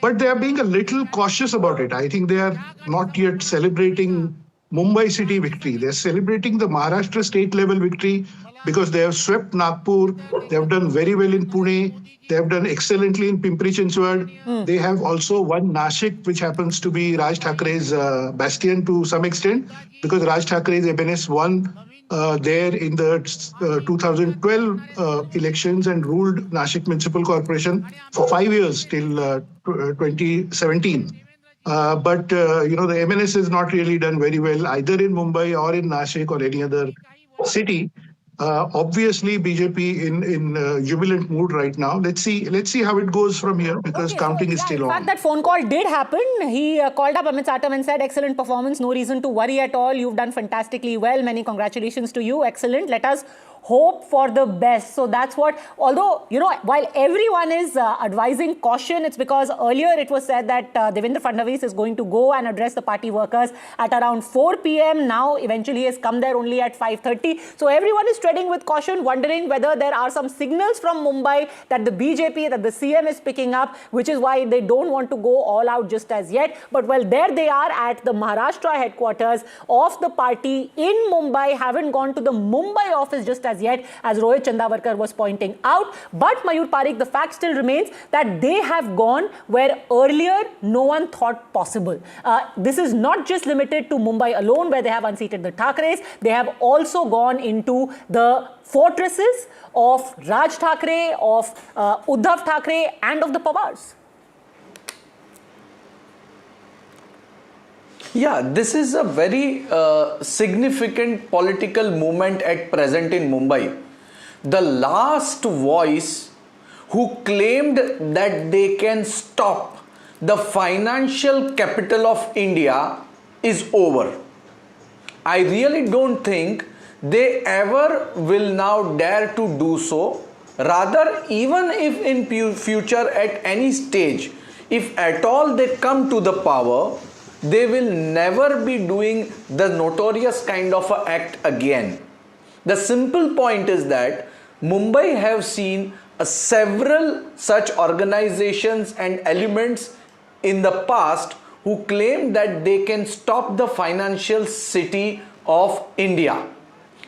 But they are being a little cautious about it. I think they are not yet celebrating Mumbai city victory. They're celebrating the Maharashtra state level victory because they have swept Nagpur. They have done very well in Pune. They have done excellently in Pimpri Chinchwad. They have also won Nashik, which happens to be Raj Thackeray's bastion to some extent, because Raj Thackeray's MNS won there in the 2012 elections and ruled Nashik Municipal Corporation for 5 years till 2017. But the MNS has not really done very well either in Mumbai or in Nashik or any other city. Obviously, BJP in jubilant mood right now. Let's see how it goes from here, because counting is still on. In fact, that phone call did happen. He called up Amit Satam and said, excellent performance, no reason to worry at all. You've done fantastically well. Many congratulations to you. Excellent. Let us hope for the best. So that's what, although, while everyone is advising caution, it's because earlier it was said that Devendra Fadnavis is going to go and address the party workers at around 4 p.m. Now, eventually he has come there only at 5:30. So everyone is treading with caution, wondering whether there are some signals from Mumbai that the BJP, that the CM is picking up, which is why they don't want to go all out just as yet. But well, there they are at the Maharashtra headquarters of the party in Mumbai, haven't gone to the Mumbai office just as yet, as Rohit Chandavarkar was pointing out. But Mayur Parikh, the fact still remains that they have gone where earlier no one thought possible. This is not just limited to Mumbai alone, where they have unseated the Thackereys. They have also gone into the fortresses of Raj Thackeray, of Uddhav Thackeray, and of the Pawars. Yeah, this is a very significant political movement at present in Mumbai. The last voice who claimed that they can stop the financial capital of India is over. I really don't think they ever will now dare to do so. Rather, even if in future at any stage, if at all they come to the power, they will never be doing the notorious kind of an act again. The simple point is that Mumbai have seen several such organizations and elements in the past who claim that they can stop the financial city of India.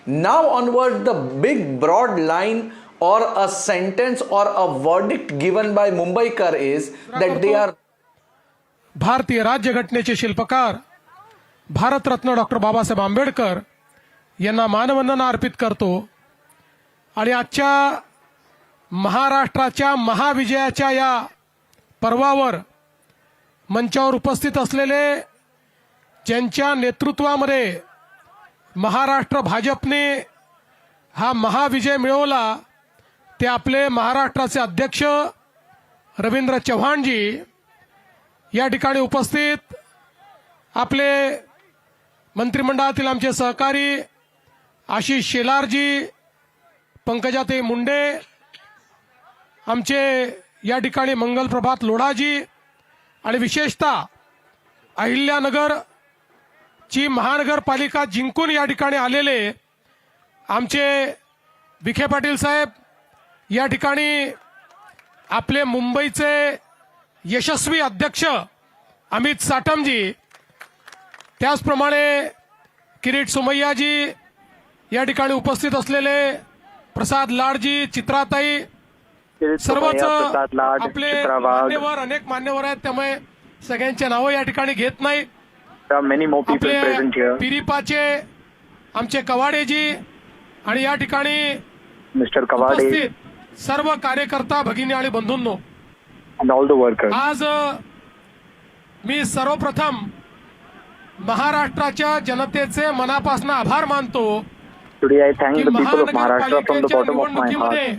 Now onward, the big broad line or a sentence or a verdict given by Mumbaikar is that they are भारतीय राज्यघटनेचे शिल्पकार Bharat Ratna doctor Babasaheb Ambedkar यांना मानवंदना अर्पित करतो आणि आजच्या महाराष्ट्राच्या महाविजयाच्या या पर्वावर मंचावर उपस्थित असलेले ज्यांच्या नेतृत्वामध्ये महाराष्ट्र भाजपने हा महाविजय मिळवला ते आपले महाराष्ट्राचे अध्यक्ष रवींद्र चव्हाणजी, या ठिकाणी उपस्थित आपले मंत्रिमंडळातील आमचे सहकारी आशिष शेलारजी, पंकजाताई मुंडे, आमचे या ठिकाणी मंगलप्रभात लोढाजी आणि विशेषतः अहिल्यानगर ची महानगरपालिका जिंकून या ठिकाणी आलेले आमचे विखे पाटील साहेब, या ठिकाणी आपले मुंबईचे यशस्वी अध्यक्ष अमित साटमजी, त्याचप्रमाणे किरीट सोमय्याजी, या ठिकाणी उपस्थित असलेले प्रसाद लाडजी, चित्राताई, सर्वच आपले मान्यवर, अनेक मान्यवर आहेत, त्यामुळे सगळ्यांचे नावं या ठिकाणी घेत नाही. आपले पिरिपाचे आमचे कवाडेजी आणि या ठिकाणी मिस्टर कवाडे, सर्व कार्यकर्ता भगिनी आणि बंधूंनो, आज मी सर्वप्रथम महाराष्ट्राच्या जनतेचे मनापासून आभार मानतो. Today I thank the people of Maharashtra from the bottom of my heart.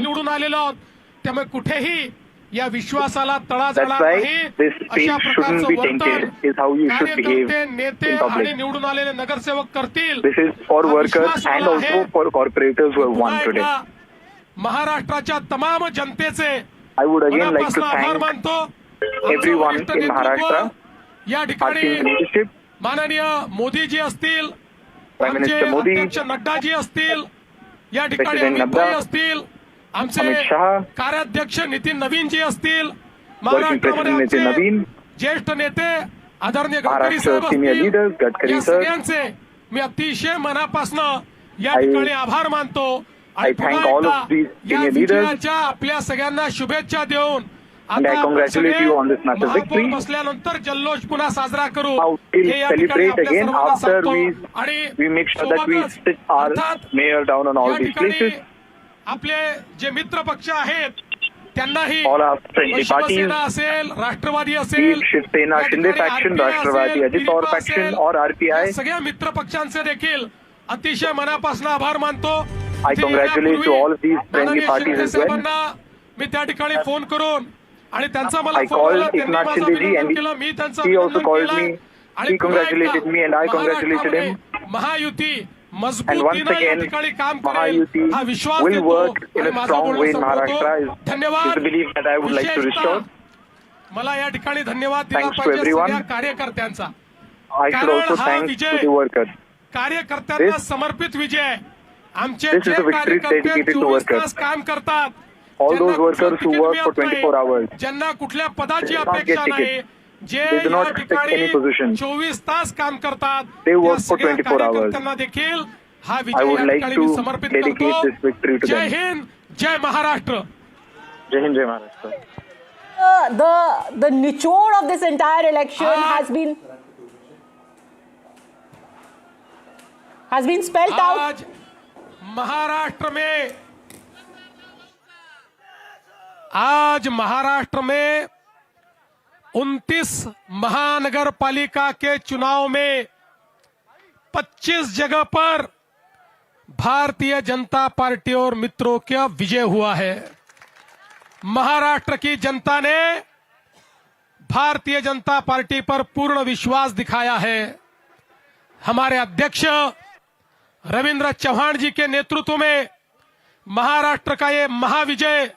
निवडून आलेलो आहोत त्यामुळे कुठेही या विश्वासाला तडा That's जाणार why नाही this speech अशा shouldn't be प्रकारचं tainted, वर्तन is how you should behave कार्यकर्ते नेते in public. आणि निवडून आलेले नगरसेवक करतील. This is for हा workers विश्वास and मला also आहे. for corporators who have won पुन्हा today. एकदा महाराष्ट्राच्या तमाम जनतेचे I would again like to मनापासून आभार thank मानतो. everyone आमचं in Maharashtra, या our ठिकाणी team leadership, माननीय मोदीजी असतील, Prime आमचे Minister Modi, अध्यक्ष नड्डाजी असतील, या ठिकाणी President अमित भाई Nadda, असतील, आमचे अमित शहा, कार्याध्यक्ष नितीन नवीनजी असतील, Working President Nitin Naveen, ज्येष्ठ नेते आदरणीय गडकरी Maharashtra साहेब senior असतील, leaders, Gadkari या sir. सगळ्यांचे मी अतिशय मनापासनं या ठिकाणी आभार मानतो. I thank all of these या senior leaders विजयाच्या आपल्या सगळ्यांना शुभेच्छा देऊन and I congratulate you on this massive victory. बसल्यानंतर जल्लोष पुन्हा साजरा करू. Now we'll हे या ठिकाणी celebrate आपल्या again सर्वांना after सांगतो. आणि we make sure that we सोबतच sit our mayor down on all या these ठिकाणी places. आपले जे मित्र पक्ष आहेत त्यांनाही All our friendly parties, Shiv Sena असेल, राष्ट्रवादी be असेल, it Shiv Sena, या Shinde ठिकाणी faction, RPI Rashtraवादी, असेल, Ajit Pawar भाजप faction असेल, or RPI. या सगळ्या मित्र पक्षांचे देखील अतिशय मनापासून आभार मानतो. I congratulate to all of these friendly माननीय parties शिंदे as well. साहेबांना मी त्या ठिकाणी फोन करून आणि त्यांचा मला I फोन called आला, त्यांनी Eknath माझं Shinde ji अभिनंदन and केलं, मी त्यांचं he also अभिनंदन called केलं. me. आणि He पुन्हा congratulated एकदा me and I congratulated him. Mahayuti And once मजबूतीनं या again, ठिकाणी काम करेल Mahayuti हा विश्वास will देतो work in आणि a माझं strong बोलणं way in संपवतो. Maharashtra is the धन्यवाद. belief that I would like to restore. मला या ठिकाणी धन्यवाद दिला Thanks to पाहिजे everyone. सगळ्या कार्यकर्त्यांचा. I should कारण also हा thank Vijay to the workers. कार्यकर्त्यांना This- समर्पित विजय. आमचे This is J a victory कार्यकर्ते dedicated to 24 workers. तास काम करतात, All ज्यांना those workers कुठलं who तिकीट work for मिळत नाही, 24 hours. ज्यांना कुठल्या पदाची They do not अपेक्षा get नाही, tickets. जे They do या not expect ठिकाणी any position. 24 तास काम करतात, They work त्या for सगळ्या 24 hours. कार्यकर्त्यांना देखील हा I विजय would या like ठिकाणी to मी समर्पित dedicate करतो. this victory to जय them. हिंद, जय Maharashtra. Jai Hind, Jai Maharashtra. The nichode of this entire election has been spelled out. आज महाराष्ट्र में 29 महानगर पालिका के चुनाव में 25 जगह पर भारतीय जनता पार्टी और मित्रों का विजय हुआ है. महाराष्ट्र की जनता ने भारतीय जनता पार्टी पर पूर्ण विश्वास दिखाया है. हमारे अध्यक्ष रविंद्र चौहान जी के नेतृत्व में महाराष्ट्र का ये महाविजय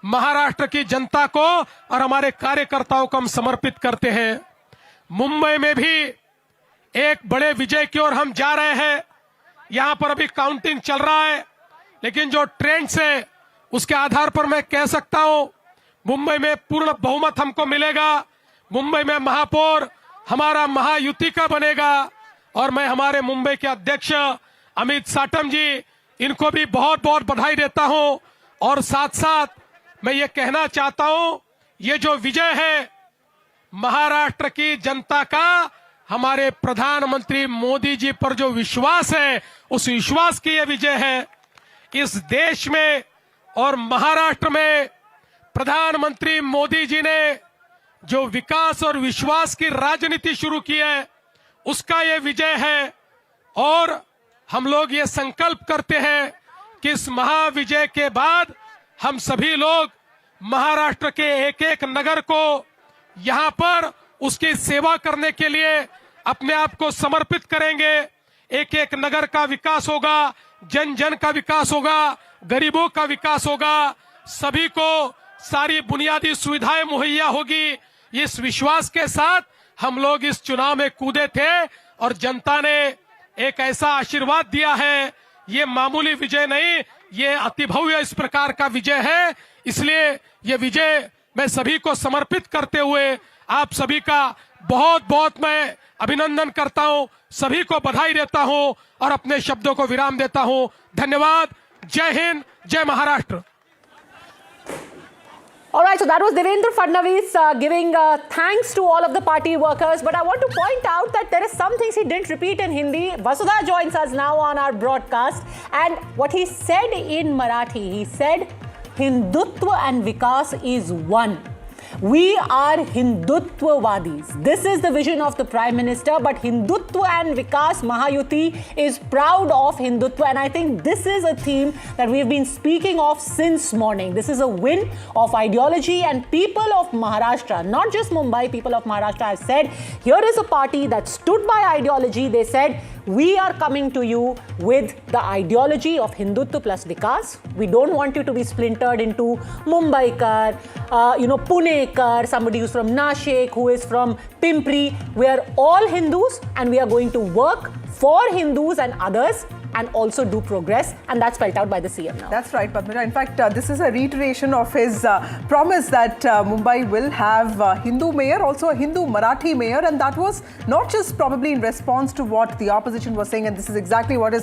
महाराष्ट्र की जनता को और हमारे कार्यकर्ताओं को हम समर्पित करते हैं. मुंबई में भी एक बड़े विजय की ओर हम जा रहे हैं. यहां पर अभी काउंटिंग चल रहा है, लेकिन जो ट्रेंड्स है उसके आधार पर मैं कह सकता हूं मुंबई में पूर्ण बहुमत हमको मिलेगा. मुंबई में महापौर हमारा महायुति का बनेगा और मैं हमारे मुंबई के अध्यक्ष अमित साटम जी इनको भी बहुत बहुत बधाई देता हूं. और साथ साथ मैं ये कहना चाहता हूं ये जो विजय है महाराष्ट्र की जनता का हमारे प्रधानमंत्री मोदी जी पर जो विश्वास है उस विश्वास की ये विजय है. इस देश में और महाराष्ट्र में प्रधानमंत्री मोदी जी ने जो विकास और विश्वास की राजनीति शुरू की है उसका ये विजय है. और हम लोग ये संकल्प करते हैं कि इस महाविजय के बाद हम सभी लोग महाराष्ट्र के एक एक नगर को यहां पर उसकी सेवा करने के लिए अपने आप को समर्पित करेंगे. एक एक नगर का विकास होगा, जन जन का विकास होगा, गरीबों का विकास होगा, सभी को सारी बुनियादी सुविधाएं मुहैया होगी. इस विश्वास के साथ हम लोग इस चुनाव में कूदे थे और जनता ने एक ऐसा आशीर्वाद दिया है. ये मामूली विजय नहीं, ये अतिभव्य इस प्रकार का विजय है. इसलिए ये विजय मैं सभी को समर्पित करते हुए आप सभी का बहुत बहुत मैं अभिनंदन करता हूं, सभी को बधाई देता हूं और अपने शब्दों को विराम देता हूं. धन्यवाद. जय हिंद, जय Maharashtra. All right, so that was Devendra Fadnavis giving thanks to all of the party workers. But I want to point out that there are some things he didn't repeat in Hindi. Vasudha joins us now on our broadcast. And what he said in Marathi, he said, Hindutva and Vikas is one. We are Hindutvawadis. This is the vision of the Prime Minister, but Hindutva and Vikas Mahayuti is proud of Hindutva, and I think this is a theme that we've been speaking of since morning. This is a win of ideology, and people of Maharashtra, not just Mumbai, people of Maharashtra have said, here is a party that stood by ideology. They said, we are coming to you with the ideology of Hindutva plus Vikas. We don't want you to be splintered into Mumbaikar, Punekar, somebody who's from Nashik, who is from Pimpri. We are all Hindus, and we are going to work for Hindus and others and also do progress, and that's spelled out by the CM now. That's right, Padmaja. In fact, this is a reiteration of his promise that Mumbai will have a Hindu mayor, also a Hindu Marathi mayor, and that was not just probably in response to what the opposition was saying, and this is exactly what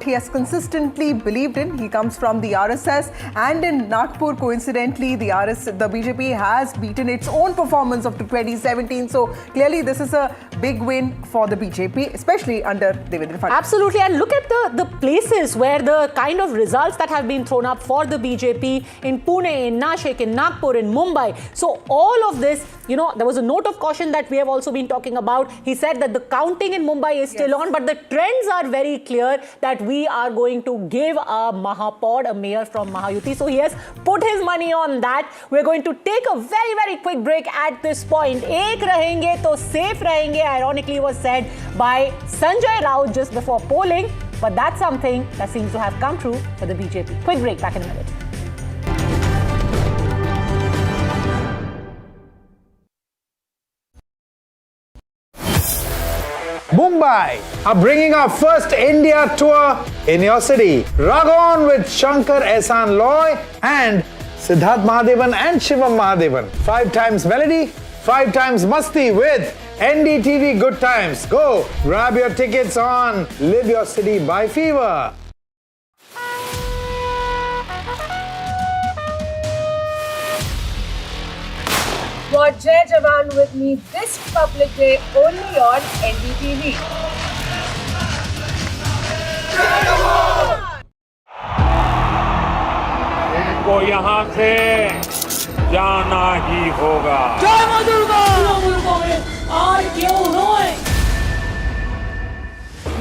he has consistently believed in. He comes from the RSS, and in Nagpur, coincidentally, the BJP has beaten its own performance of 2017. So clearly, this is a big win for the BJP, especially under Devendra Fadnavis. Absolutely, and look at the places where the kind of results that have been thrown up for the BJP in Pune, in Nashik, in Nagpur, in Mumbai. So all of this, there was a note of caution that we have also been talking about. He said that the counting in Mumbai is still on, but the trends are very clear that we are going to give a Mahapod, a mayor from Mahayuti. So he has put his money on that. We're going to take a very, very quick break at this point. Ek rahenge to safe rahenge, ironically was said by Sanjay Raut just before polling. But that's something that seems to have come true for the BJP. Quick break, back in a minute. Mumbai are bringing our first India tour in your city. Rag on with Shankar Ehsan Loy and Siddharth Mahadevan and Shivam Mahadevan. 5 times melody, 5 times masti with NDTV Good Times. Go grab your tickets on Live Your City by Fever. Watch Jai Jawan with me this Republic Day only on NDTV. इनको यहाँ से जाना ही होगा। जय मां Durga!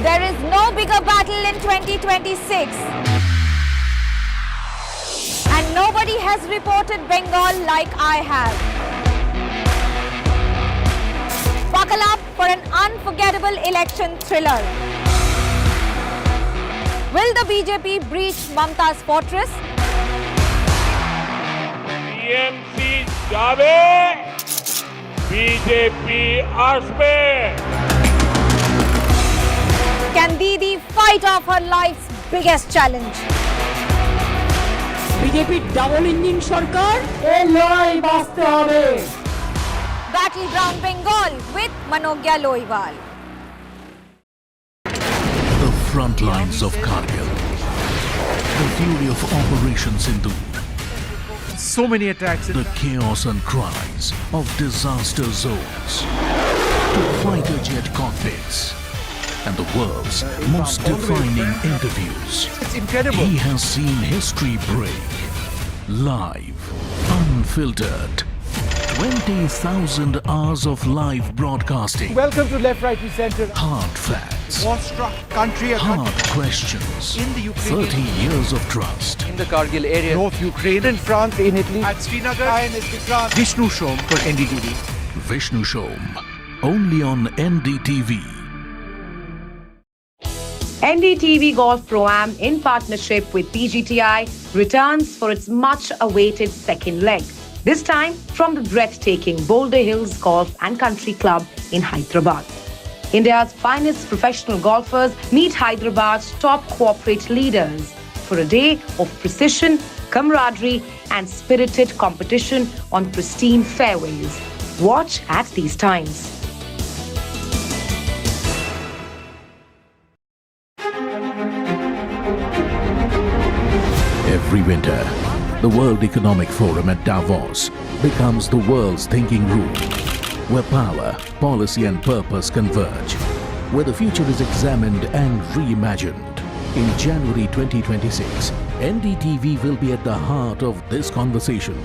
There is no bigger battle in 2026. And nobody has reported Bengal like I have. Buckle up for an unforgettable election thriller. Will the BJP breach Mamta's fortress? BMC जावे, BJP आसपे. Can Didi fight off her life's biggest challenge? BJP double engine সরকার এই লড়াই বাঁচতে হবে। Battleground Bengal with Manogya Loiwal. The front lines of Kargil. The fury of Operation Sindhu. So many attacks. The chaos and cries of disaster zones. To fighter jet cockpits. And the world's most defining interviews. It's incredible. He has seen history break. Live. Unfiltered. 20,000 hours of live broadcasting. Welcome to Left, Right and Centre. Hard facts. War-struck country. Hard questions. In the Ukraine. 30 years of trust. In the Kargil area. North Ukraine. In France. In Italy. At Srinagar. Vishnu Shom for NDTV. Vishnu Shom. Only on NDTV. NDTV Golf Pro-Am in partnership with PGTI returns for its much-awaited second leg. This time from the breathtaking Boulder Hills Golf and Country Club in Hyderabad. India's finest professional golfers meet Hyderabad's top corporate leaders for a day of precision, camaraderie and spirited competition on pristine fairways. Watch at these times. Every winter, the World Economic Forum at Davos becomes the world's thinking room, where power, policy and purpose converge, where the future is examined and reimagined. In January 2026, NDTV will be at the heart of this conversation.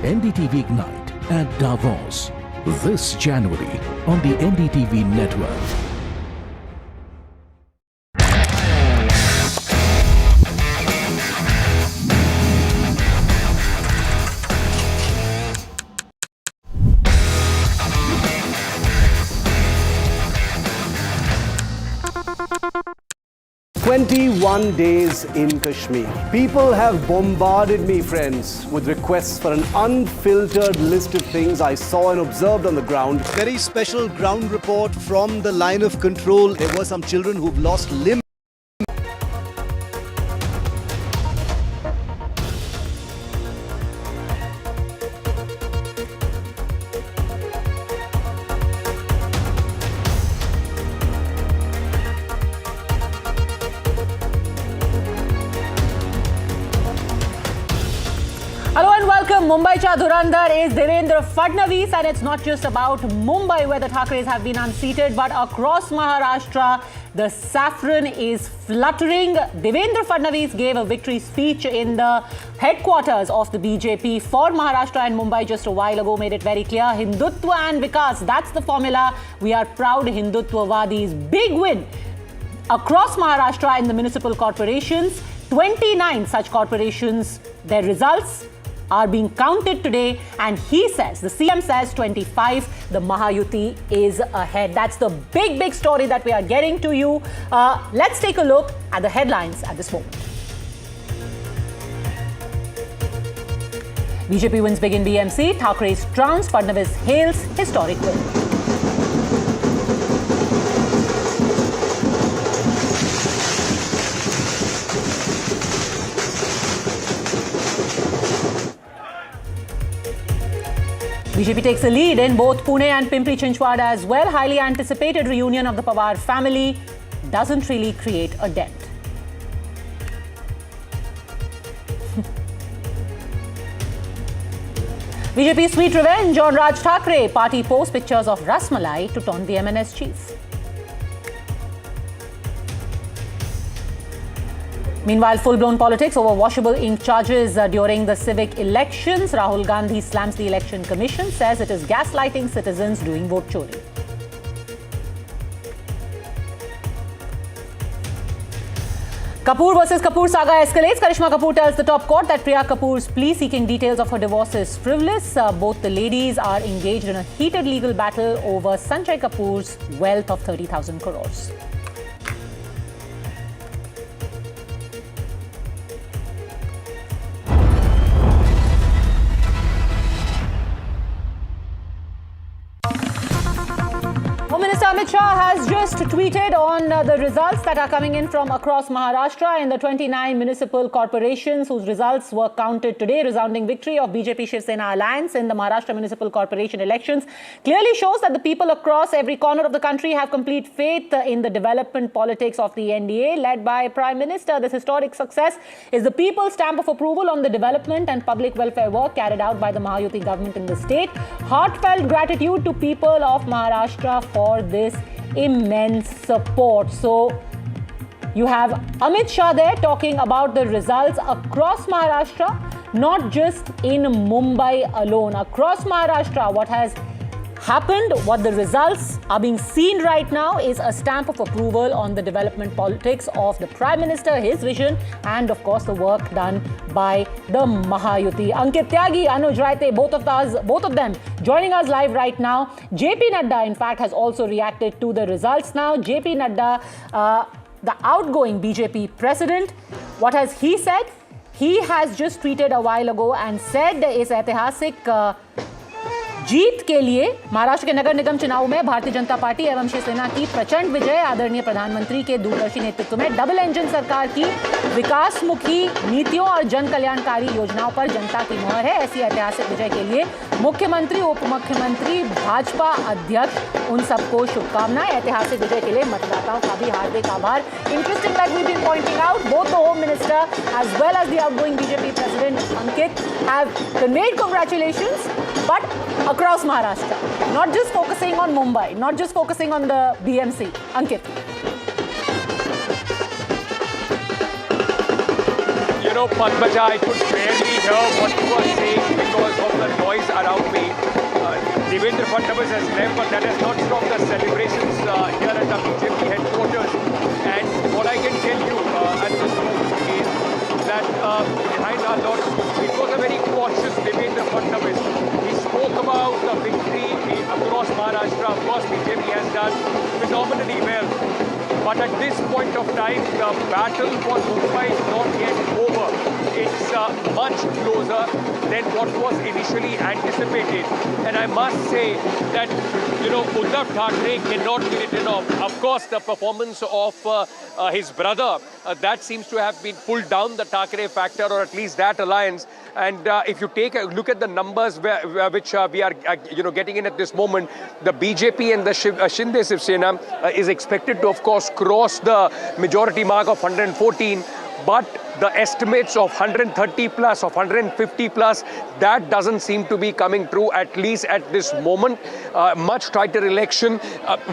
NDTV Ignite at Davos this January on the NDTV network. "21 days in Kashmir. People have bombarded me, friends, with requests for an unfiltered list of things I saw and observed on the ground. Very special ground report from the line of control. There were some children who've lost limbs. Hello and welcome. Mumbai Cha Dhurandhar is Devendra Fadnavis, and it's not just about Mumbai where the Thackerays have been unseated, but across Maharashtra the saffron is fluttering. Devendra Fadnavis gave a victory speech in the headquarters of the BJP for Maharashtra and Mumbai just a while ago, made it very clear. Hindutva and Vikas, that's the formula. We are proud Hindutva-Vadis. Big win across Maharashtra in the municipal corporations. 29 such corporations, their results are being counted today, and he says, the CM says 25, the Mahayuti is ahead. That's the big story that we are getting to you. Let's take a look at the headlines at this moment. BJP wins big in BMC. Thackeray's trounced. Fadnavis hails historic win. BJP takes a lead in both Pune and Pimpri-Chinchwad as well. Highly anticipated reunion of the Pawar family doesn't really create a dent. BJP sweet revenge on Raj Thackeray. Party posts pictures of Rasmalai to taunt the MNS chief. Meanwhile, full-blown politics over washable ink charges during the Civic elections. Rahul Gandhi slams the Election Commission, says it is gaslighting citizens doing vote chori. Kapoor versus Kapoor saga escalates. Karishma Kapoor tells the top court that Priya Kapoor's plea seeking details of her divorce is frivolous. Both the ladies are engaged in a heated legal battle over Sanjay Kapoor's wealth of 30,000 crores. Home Minister Amit Shah has just tweeted on the results that are coming in from across Maharashtra in the 29 municipal corporations whose results were counted today. Resounding victory of BJP-Shiv Sena alliance in the Maharashtra Municipal Corporation elections clearly shows that the people across every corner of the country have complete faith in the development politics of the NDA led by Prime Minister. This historic success is the people's stamp of approval on the development and public welfare work carried out by the Mahayuti government in the state. Heartfelt gratitude to people of Maharashtra for this immense support. So you have Amit Shah there talking about the results across Maharashtra, not just in Mumbai alone. Across Maharashtra, what has happened, what the results are being seen right now is a stamp of approval on the development politics of the Prime Minister, his vision, and of course the work done by the Mahayuti. Ankit Tyagi, Anuj Raite, both of them joining us live right now. JP Nadda, in fact, has also reacted to the results now. JP Nadda, the outgoing BJP president, what has he said? He has just tweeted a while ago and said इस ऐतिहासिक जीत के लिए महाराष्ट्र के नगर निगम चुनाव में Bharatiya Janata party एवं शिवसेना की प्रचंड विजय, आदरणीय प्रधानमंत्री के दूरदर्शी नेतृत्व में डबल इंजन सरकार की विकासमुखी नीतियों और जन कल्याणकारी योजनाओं पर जनता की मोहर है। ऐसी ऐतिहासिक विजय के लिए मुख्यमंत्री, उप मुख्यमंत्री, भाजपा अध्यक्ष, उन सबको शुभकामनाएं। ऐतिहासिक विजय के लिए मतदाताओं का भी हार्दिक आभार। Interesting, like we've been pointing out, both the Home Minister as well as the outgoing BJP President Ankit have conveyed congratulations, but across Maharashtra, not just focusing on Mumbai, not just focusing on the BMC. Ankit. You know, Padmaja, I could barely hear what you were saying because of the Devendra Fadnavis has left, but that has not stopped the celebrations here at the BJP headquarters. And what I can tell you at this moment is that behind our lot, it was a very cautious Devendra Fadnavis. He spoke about the victory across Maharashtra. Of course, BJP has done phenomenally well. But at this point of time, the battle for Mumbai is not yet over. It's much closer than what was initially anticipated. And I must say that, Uddhav Thackeray cannot be written off. Of course, the performance of his brother, that seems to have been pulled down the Thackeray factor, or at least that alliance. And if you take a look at the numbers which we are getting in at this moment, the BJP and the Shinde Sena is expected to, of course, cross the majority mark of 114. But the estimates of 130 plus, of 150 plus, that doesn't seem to be coming true, at least at this moment. Much tighter election.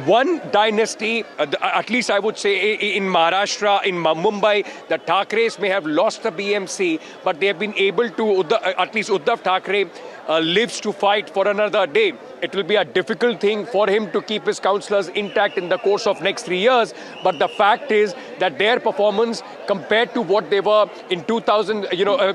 One dynasty, at least I would say in Maharashtra, in Mumbai, the Thackereys may have lost the BMC, but they have been able to, at least Uddhav Thackeray lives to fight for another day. It will be a difficult thing for him to keep his councillors intact in the course of next 3 years. But the fact is that their performance compared to what they were in 2000,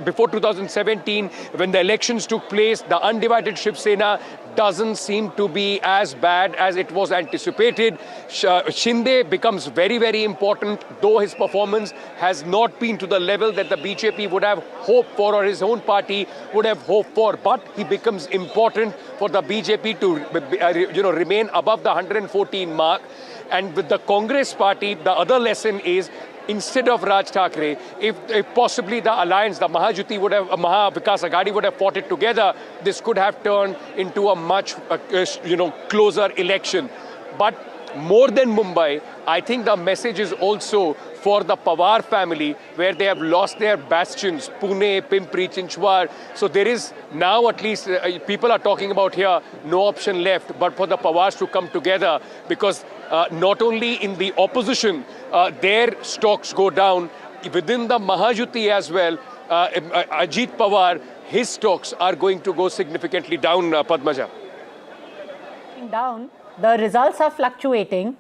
before 2017, when the elections took place, the undivided Shiv Sena doesn't seem to be as bad as it was anticipated. Shinde becomes very, very important, though his performance has not been to the level that the BJP would have hoped for, or his own party would have hoped for. But he becomes important for the BJP to remain above the 114 mark. And with the Congress party, the other lesson is, instead of Raj Thackeray, if possibly the alliance, the Mahajuti would have, Maha Vikas Aghadi would have fought it together, this could have turned into a much, closer election. But more than Mumbai, I think the message is also for the Pawar family, where they have lost their bastions, Pune, Pimpri, Chinchwad. So there is now, at least people are talking about here, no option left but for the Pawars to come together, because not only in the opposition, their stocks go down, within the Mahajuti as well, Ajit Pawar, his stocks are going to go significantly down, Padmaja. Down, the results are fluctuating.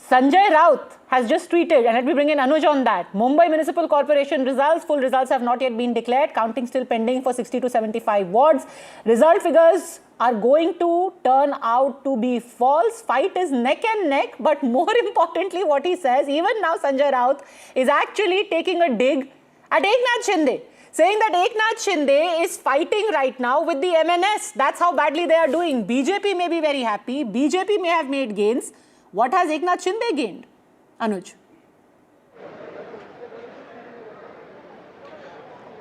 Sanjay Raut has just tweeted, and let me bring in Anuj on that. Mumbai Municipal Corporation results, full results have not yet been declared. Counting still pending for 60 to 75 wards. Result figures are going to turn out to be false. Fight is neck and neck, but more importantly, what he says, even now Sanjay Raut is actually taking a dig at Eknath Shinde, saying that Eknath Shinde is fighting right now with the MNS. That's how badly they are doing. BJP may be very happy. BJP may have made gains. What has Eknath Shinde gained? Anuj.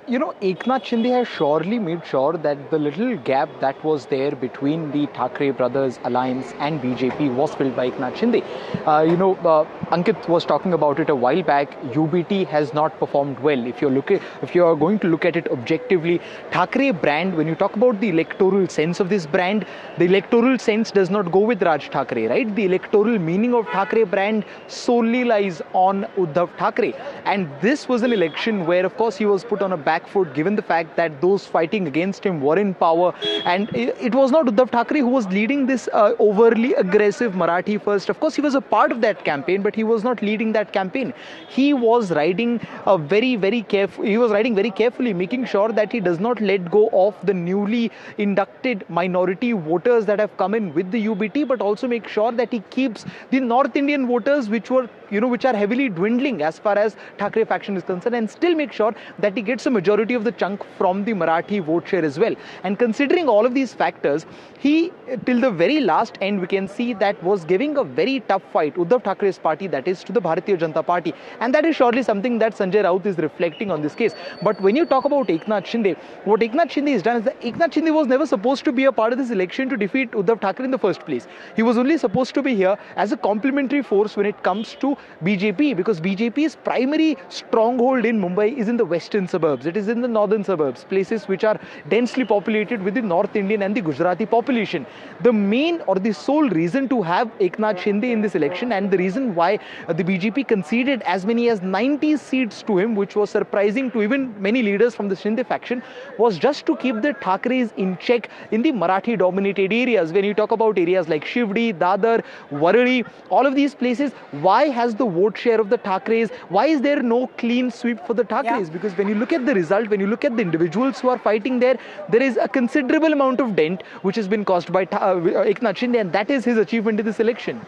Eknath Shinde has surely made sure that the little gap that was there between the Thackeray brothers alliance and BJP was filled by Eknath Shinde. Ankit was talking about it a while back. UBT has not performed well. If you are going to look at it objectively, Thackeray brand, when you talk about the electoral sense of this brand, the electoral sense does not go with Raj Thackeray, right? The electoral meaning of Thackeray brand solely lies on Uddhav Thackeray. And this was an election where, of course, he was put on a back foot, given the fact that those fighting against him were in power, and it was not Uddhav Thackeray who was leading this overly aggressive Marathi first. Of course, he was a part of that campaign, but he was not leading that campaign. He was riding very carefully, making sure that he does not let go of the newly inducted minority voters that have come in with the UBT, but also make sure that he keeps the North Indian voters, which are heavily dwindling as far as Thackeray faction is concerned, and still make sure that he gets a majority of the chunk from the Marathi vote share as well. And considering all of these factors, he, till the very last end, we can see that was giving a very tough fight, Uddhav Thackeray's party, that is to the Bharatiya Janata Party. And that is surely something that Sanjay Raut is reflecting on this case. But when you talk about Eknath Shinde, what Eknath Shinde has done is that Eknath Shinde was never supposed to be a part of this election to defeat Uddhav Thackeray in the first place. He was only supposed to be here as a complementary force when it comes to BJP, because BJP's primary stronghold in Mumbai is in the western suburbs. It is in the northern suburbs, places which are densely populated with the North Indian and the Gujarati population. The main or the sole reason to have Eknath Shinde in this election, and the reason why the BJP conceded as many as 90 seats to him, which was surprising to even many leaders from the Shinde faction, was just to keep the Thackereys in check in the Marathi dominated areas. When you talk about areas like Shivdi, Dadar, Warali, all of these places, why has the vote share of the Thackereys, why is there no clean sweep for the Thackereys? Because when you look at the result, when you look at the individuals who are fighting there, there is a considerable amount of dent which has been caused by Eknath Shinde, and that is his achievement in this election.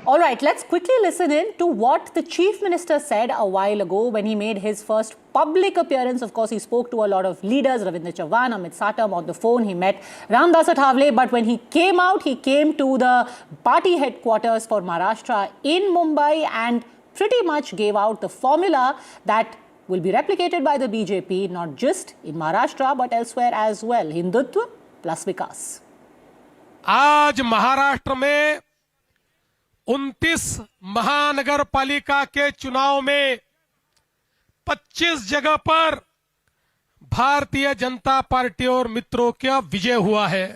All right, let's quickly listen in to what the Chief Minister said a while ago when he made his first public appearance. Of course, he spoke to a lot of leaders, Ravindra Chavan, Amit Satam on the phone. He met Ramdas Athawale, but when he came out, he came to the party headquarters for Maharashtra in Mumbai and pretty much gave out the formula that will be replicated by the BJP, not just in Maharashtra, but elsewhere as well. Hindutva plus Vikas. आज महाराष्ट्र में 29 महानगर पालिका के चुनाव में 25 जगह पर Bharatiya Janata party और मित्रों का विजय हुआ है।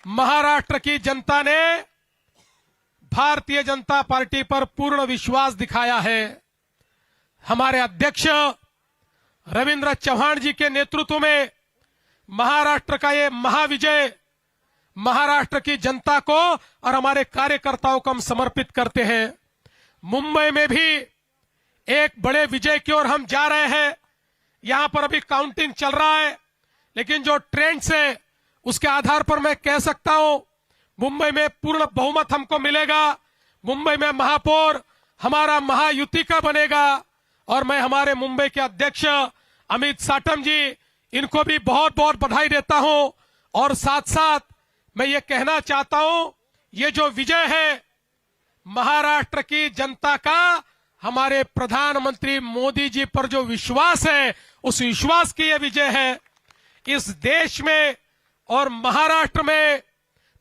महाराष्ट्र की जनता ने भारतीय जनता पार्टी पर पूर्ण विश्वास दिखाया है। हमारे अध्यक्ष रविंद्र चौहान जी के नेतृत्व में महाराष्ट्र का ये महाविजय महाराष्ट्र की जनता को और हमारे कार्यकर्ताओं को हम समर्पित करते हैं। मुंबई में भी एक बड़े विजय की ओर हम जा रहे हैं। यहां पर अभी काउंटिंग चल रहा है, लेकिन जो ट्रेंड्स है उसके आधार पर मैं कह सकता हूं मुंबई में पूर्ण बहुमत हमको मिलेगा। मुंबई में महापौर हमारा महायुति का बनेगा और मैं हमारे मुंबई के अध्यक्ष अमित साटम जी, इनको भी बहुत बहुत बधाई देता हूं। और साथ साथ मैं ये कहना चाहता हूं, ये जो विजय है महाराष्ट्र की जनता का हमारे प्रधानमंत्री मोदी जी पर जो विश्वास है, उस विश्वास की ये विजय है। इस देश में और महाराष्ट्र में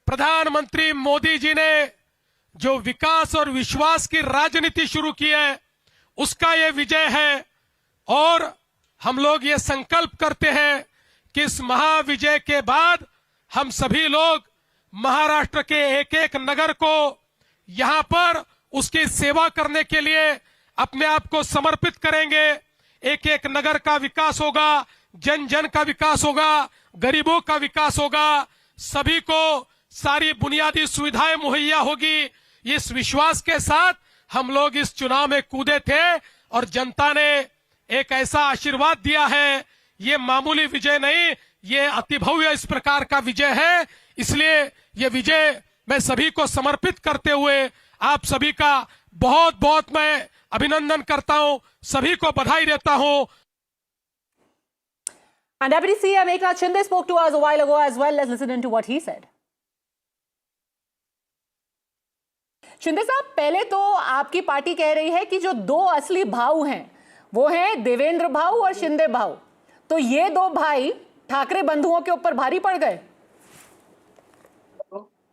प्रधानमंत्री मोदी जी ने जो विकास और विश्वास की राजनीति शुरू की है, उसका ये विजय है। और हम लोग ये संकल्प करते हैं कि इस महाविजय के बाद हम सभी लोग महाराष्ट्र के एक एक नगर को यहां पर उसकी सेवा करने के लिए अपने आप को समर्पित करेंगे। एक एक नगर का विकास होगा, जन जन का विकास होगा, गरीबों का विकास होगा, सभी को सारी बुनियादी सुविधाएं मुहैया होगी। इस विश्वास के साथ हम लोग इस चुनाव में कूदे थे और जनता ने एक ऐसा आशीर्वाद दिया है। ये मामूली विजय नहीं, ये अतिभव्य इस प्रकार का विजय है। इसलिए ये विजय मैं सभी को समर्पित करते हुए आप सभी का बहुत बहुत मैं अभिनंदन करता हूं, सभी को बधाई देता हूं। And Deputy CM Eknath Shinde spoke to us a while ago as well. Let's listen into what he said. Shinde साहब, पहले तो आपकी पार्टी कह रही है कि जो दो असली भाऊ हैं वो हैं देवेंद्र भाऊ और शिंदे भाऊ, तो ये दो भाई ठाकरे बंधुओं के ऊपर भारी पड़ गए।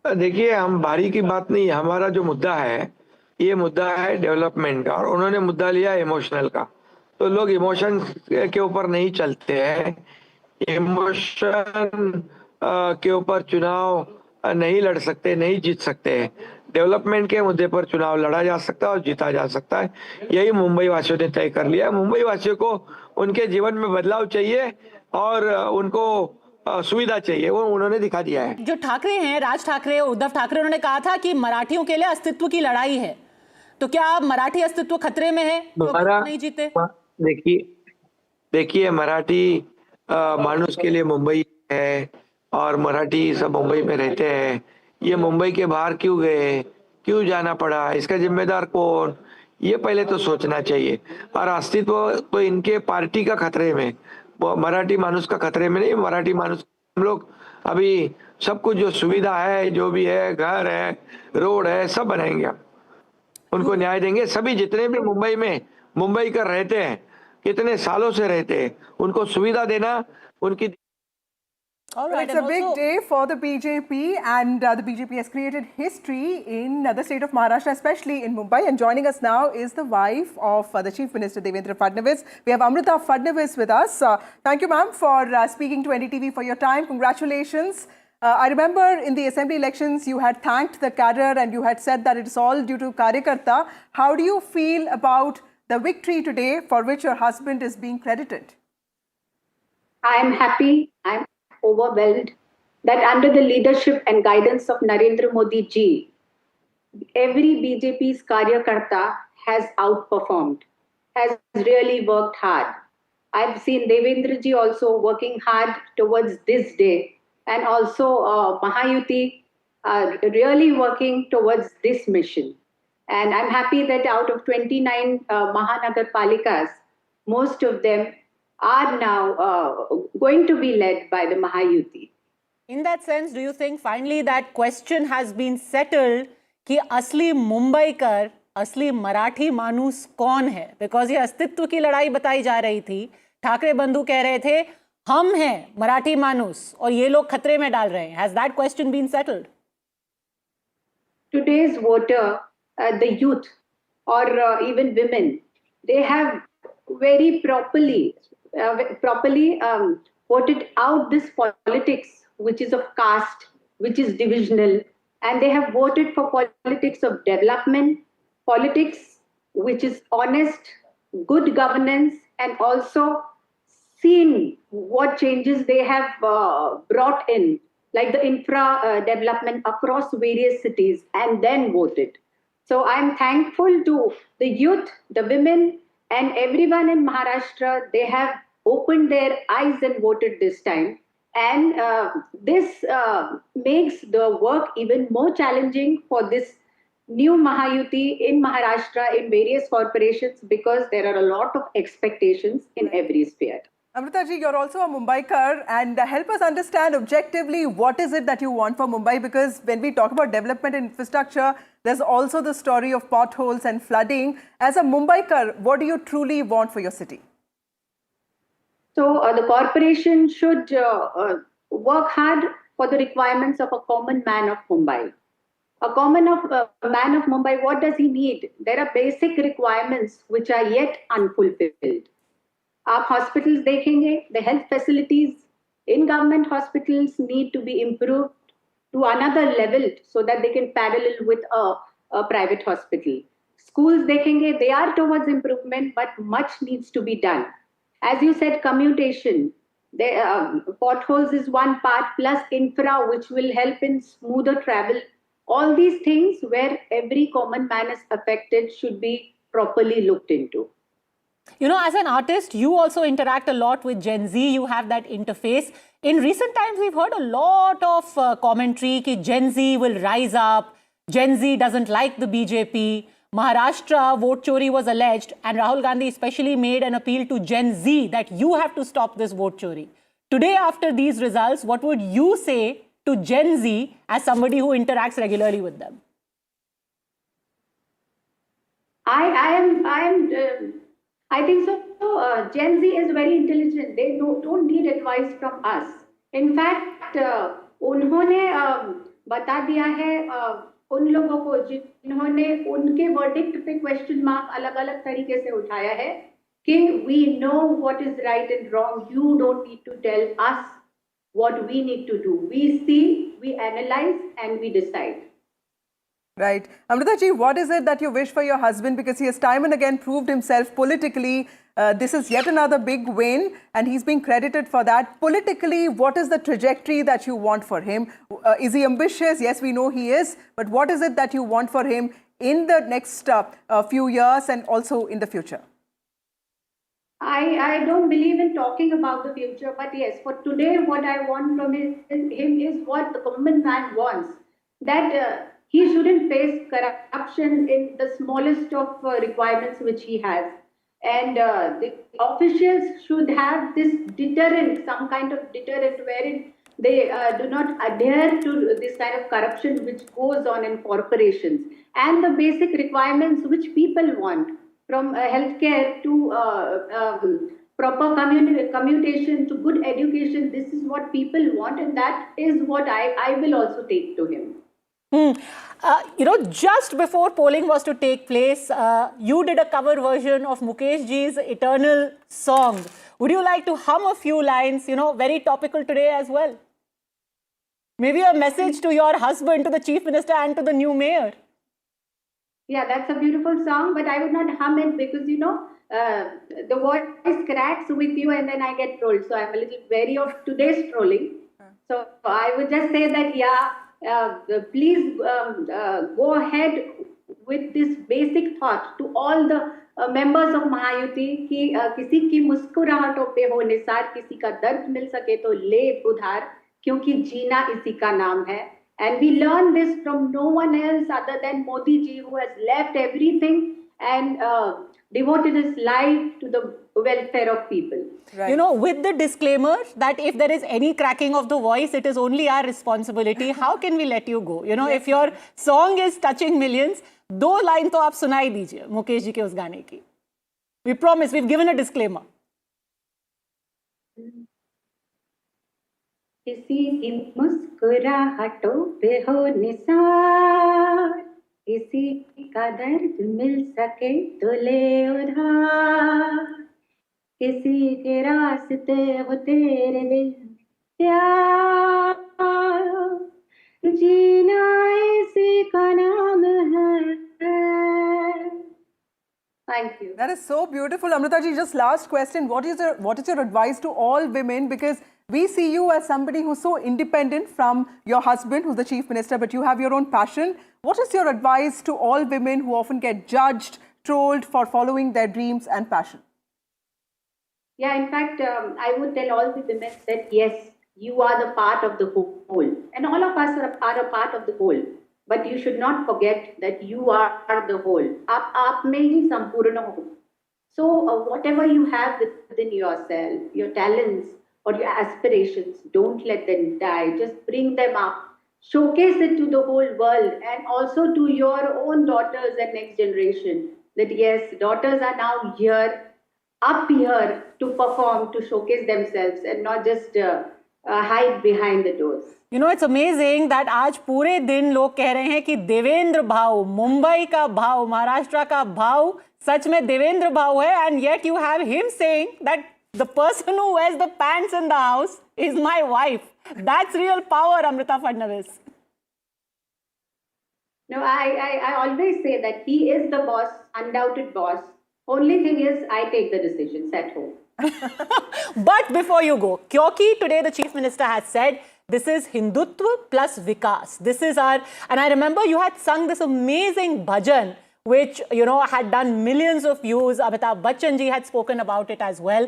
देखिए, हम भारी की बात नहीं है, हमारा जो मुद्दा है ये मुद्दा है डेवलपमेंट का, और उन्होंने मुद्दा लिया इमोशनल का। तो लोग इमोशन के ऊपर नहीं चलते हैं, इमोशन के ऊपर चुनाव नहीं लड़ सकते, नहीं जीत सकते। डेवलपमेंट के मुद्दे पर चुनाव लड़ा जा सकता है और जीता जा सकता है। यही मुंबई वासियों ने तय कर लिया। मुंबई वासियों को उनके जीवन में बदलाव चाहिए और उनको सुविधा चाहिए, वो उन्होंने दिखा दिया है। जो ठाकरे हैं, राज ठाकरे और उद्धव ठाकरे, उन्होंने कहा था कि मराठियों के लिए अस्तित्व की लड़ाई है, तो क्या मराठी अस्तित्व खतरे में है? नहीं जीते। देखिए, मराठी मानुष के लिए मुंबई है और मराठी सब मुंबई में रहते हैं। ये मुंबई के बाहर क्यों गए, क्यों जाना पड़ा, इसका जिम्मेदार कौन, ये पहले तो सोचना चाहिए। और अस्तित्व तो इनके पार्टी का खतरे में, मराठी मानुष का खतरे में नहीं। मराठी मानुष हम लोग अभी सब कुछ जो सुविधा है, जो भी है, घर है, रोड है, सब बनाएंगे हम, उनको न्याय देंगे। सभी जितने भी मुंबई में मुंबई कर रहते हैं, कितने सालों से रहते हैं, उनको सुविधा देना, उनकी All Well, right. it's a big day for the BJP, and the BJP has created history in the state of Maharashtra, especially in Mumbai. And joining us now is the wife of the Chief Minister, Devendra Fadnavis. We have Amrita Fadnavis with us. Thank you, ma'am, for speaking to NDTV, for your time. Congratulations. I remember in the assembly elections, you had thanked the cadre and you had said that it's all due to Karyakarta. How do you feel about the victory today for which your husband is being credited? I am happy. I am overwhelmed that under the leadership and guidance of Narendra Modi ji, every BJP's Karyakarta has outperformed, has really worked hard. I've seen Devendra ji also working hard towards this day, and also Mahayuti really working towards this mission. And I'm happy that out of 29 Mahanagar Palikas, most of them are now going to be led by the Mahayuti. In that sense, do you think finally that question has been settled कि असली मुंबई कर, असली मराठी मानूस कौन है? Because ये अस्तित्व की लड़ाई बताई जा रही थी. ठाकरे बंधु कह रहे थे हम हैं मराठी मानूस और ये लोग खतरे में डाल रहे हैं. Has that question been settled? Today's voter, the youth or even women, they have very properly voted out this politics which is of caste, which is divisional, and they have voted for politics of development, politics which is honest, good governance, and also seen what changes they have brought in, like the infra development across various cities, and then voted. So I'm thankful to the youth, the women, and everyone in Maharashtra. They have opened their eyes and voted this time. And this makes the work even more challenging for this new Mahayuti in Maharashtra in various corporations, because there are a lot of expectations in every sphere. Amrita ji, you're also a Mumbaikar, and help us understand objectively what is it that you want for Mumbai, because when we talk about development and infrastructure, there's also the story of potholes and flooding. As a Mumbaikar, what do you truly want for your city? So the corporation should work hard for the requirements of a common man of Mumbai. A man of Mumbai, what does he need? There are basic requirements which are yet unfulfilled. आप hospitals देखेंगे, the health facilities in government hospitals need to be improved to another level so that they can parallel with a private hospital. Schools देखेंगे, they are towards improvement, but much needs to be done. As you said, commutation, potholes is one part, plus infra which will help in smoother travel. All these things where every common man is affected should be properly looked into. You know, as an artist, you also interact a lot with Gen Z. You have that interface. In recent times, we've heard a lot of commentary that Gen Z will rise up. Gen Z doesn't like the BJP. Maharashtra vote chori was alleged, and Rahul Gandhi especially made an appeal to Gen Z that you have to stop this vote chori. Today, after these results, what would you say to Gen Z as somebody who interacts regularly with them? I think so. Gen Z is very intelligent. They don't need advice from us. In fact, उन्होंने बता दिया है उन लोगों को जिन्होंने उनके verdict पे क्वेश्चन मार्क अलग-अलग तरीके से उठाया है कि we know what is right and wrong. You don't need to tell us what we need to do. We see, we analyze, and we decide. Right. Amrita ji, what is it that you wish for your husband? Because he has time and again proved himself politically. This is yet another big win, and he's being credited for that. Politically, what is the trajectory that you want for him? Is he ambitious? Yes, we know he is. But what is it that you want for him in the next few years and also in the future? I don't believe in talking about the future, but yes, for today, what I want from him is what the common man wants. That he shouldn't face corruption in the smallest of requirements which he has. And the officials should have this deterrent, some kind of deterrent wherein they do not adhere to this kind of corruption which goes on in corporations. And the basic requirements which people want, from healthcare to proper commutation, to good education. This is what people want, and that is what I will also take to him. Just before polling was to take place, you did a cover version of Mukesh ji's Eternal song. Would you like to hum a few lines, very topical today as well? Maybe a message to your husband, to the Chief Minister and to the new mayor. Yeah, that's a beautiful song, but I would not hum it because, the voice cracks with you and then I get trolled. So I'm a little wary of today's trolling. So I would just say that, please go ahead with this basic thought to all the members of Mahayuti कि किसी की मुस्कुराहटों पे हो निसार, किसी का दर्द मिल सके तो ले उधार, क्योंकि जीना इसी का नाम है. And we learn this from no one else other than Modi ji, who has left everything and devoted his life to the welfare of people. Right. With the disclaimer that if there is any cracking of the voice, it is only our responsibility. How can we let you go? If your song is touching millions, 2 lines to aap sunai dijiye Mukesh ji ke us gaane ki. We promise, we've given a disclaimer. किसी की मुस्कुराहटों पे हो निसार, किसी का दर्द मिल सके तो ले उधार, किसी के रास्ते वो तेरे दिल प्यार, जीना इसी का नाम है. Thank you. That is so beautiful. Amrita ji, just last question. What is your advice to all women? Because we see you as somebody who's so independent from your husband, who's the Chief Minister, but you have your own passion. What is your advice to all women who often get judged, trolled for following their dreams and passion? Yeah, in fact, I would tell all the women that yes, you are the part of the whole. And all of us are a part of the whole. But you should not forget that you are the whole. Aap mein hi sampurna ho. So whatever you have within yourself, your talents or your aspirations, don't let them die. Just bring them up. Showcase it to the whole world and also to your own daughters and next generation. That yes, daughters are now here, up here to perform, to showcase themselves and not just hide behind the doors. It's amazing that आज पूरे दिन लोग कह रहे हैं कि देवेंद्र भाव, मुंबई का भाव, महाराष्ट्र का भाव सच में देवेंद्र भाव है, and yet you have him saying that the person who wears the pants in the house is my wife. That's real power, Amrita Fadnavis. No, I always say that he is the boss, undoubted boss. Only thing is, I take the decisions at home. But before you go, Kyoki, today the Chief Minister has said, this is Hindutva plus Vikas. This is our, and I remember you had sung this amazing bhajan, which, had done millions of views. Amitabh Bachchan ji had spoken about it as well.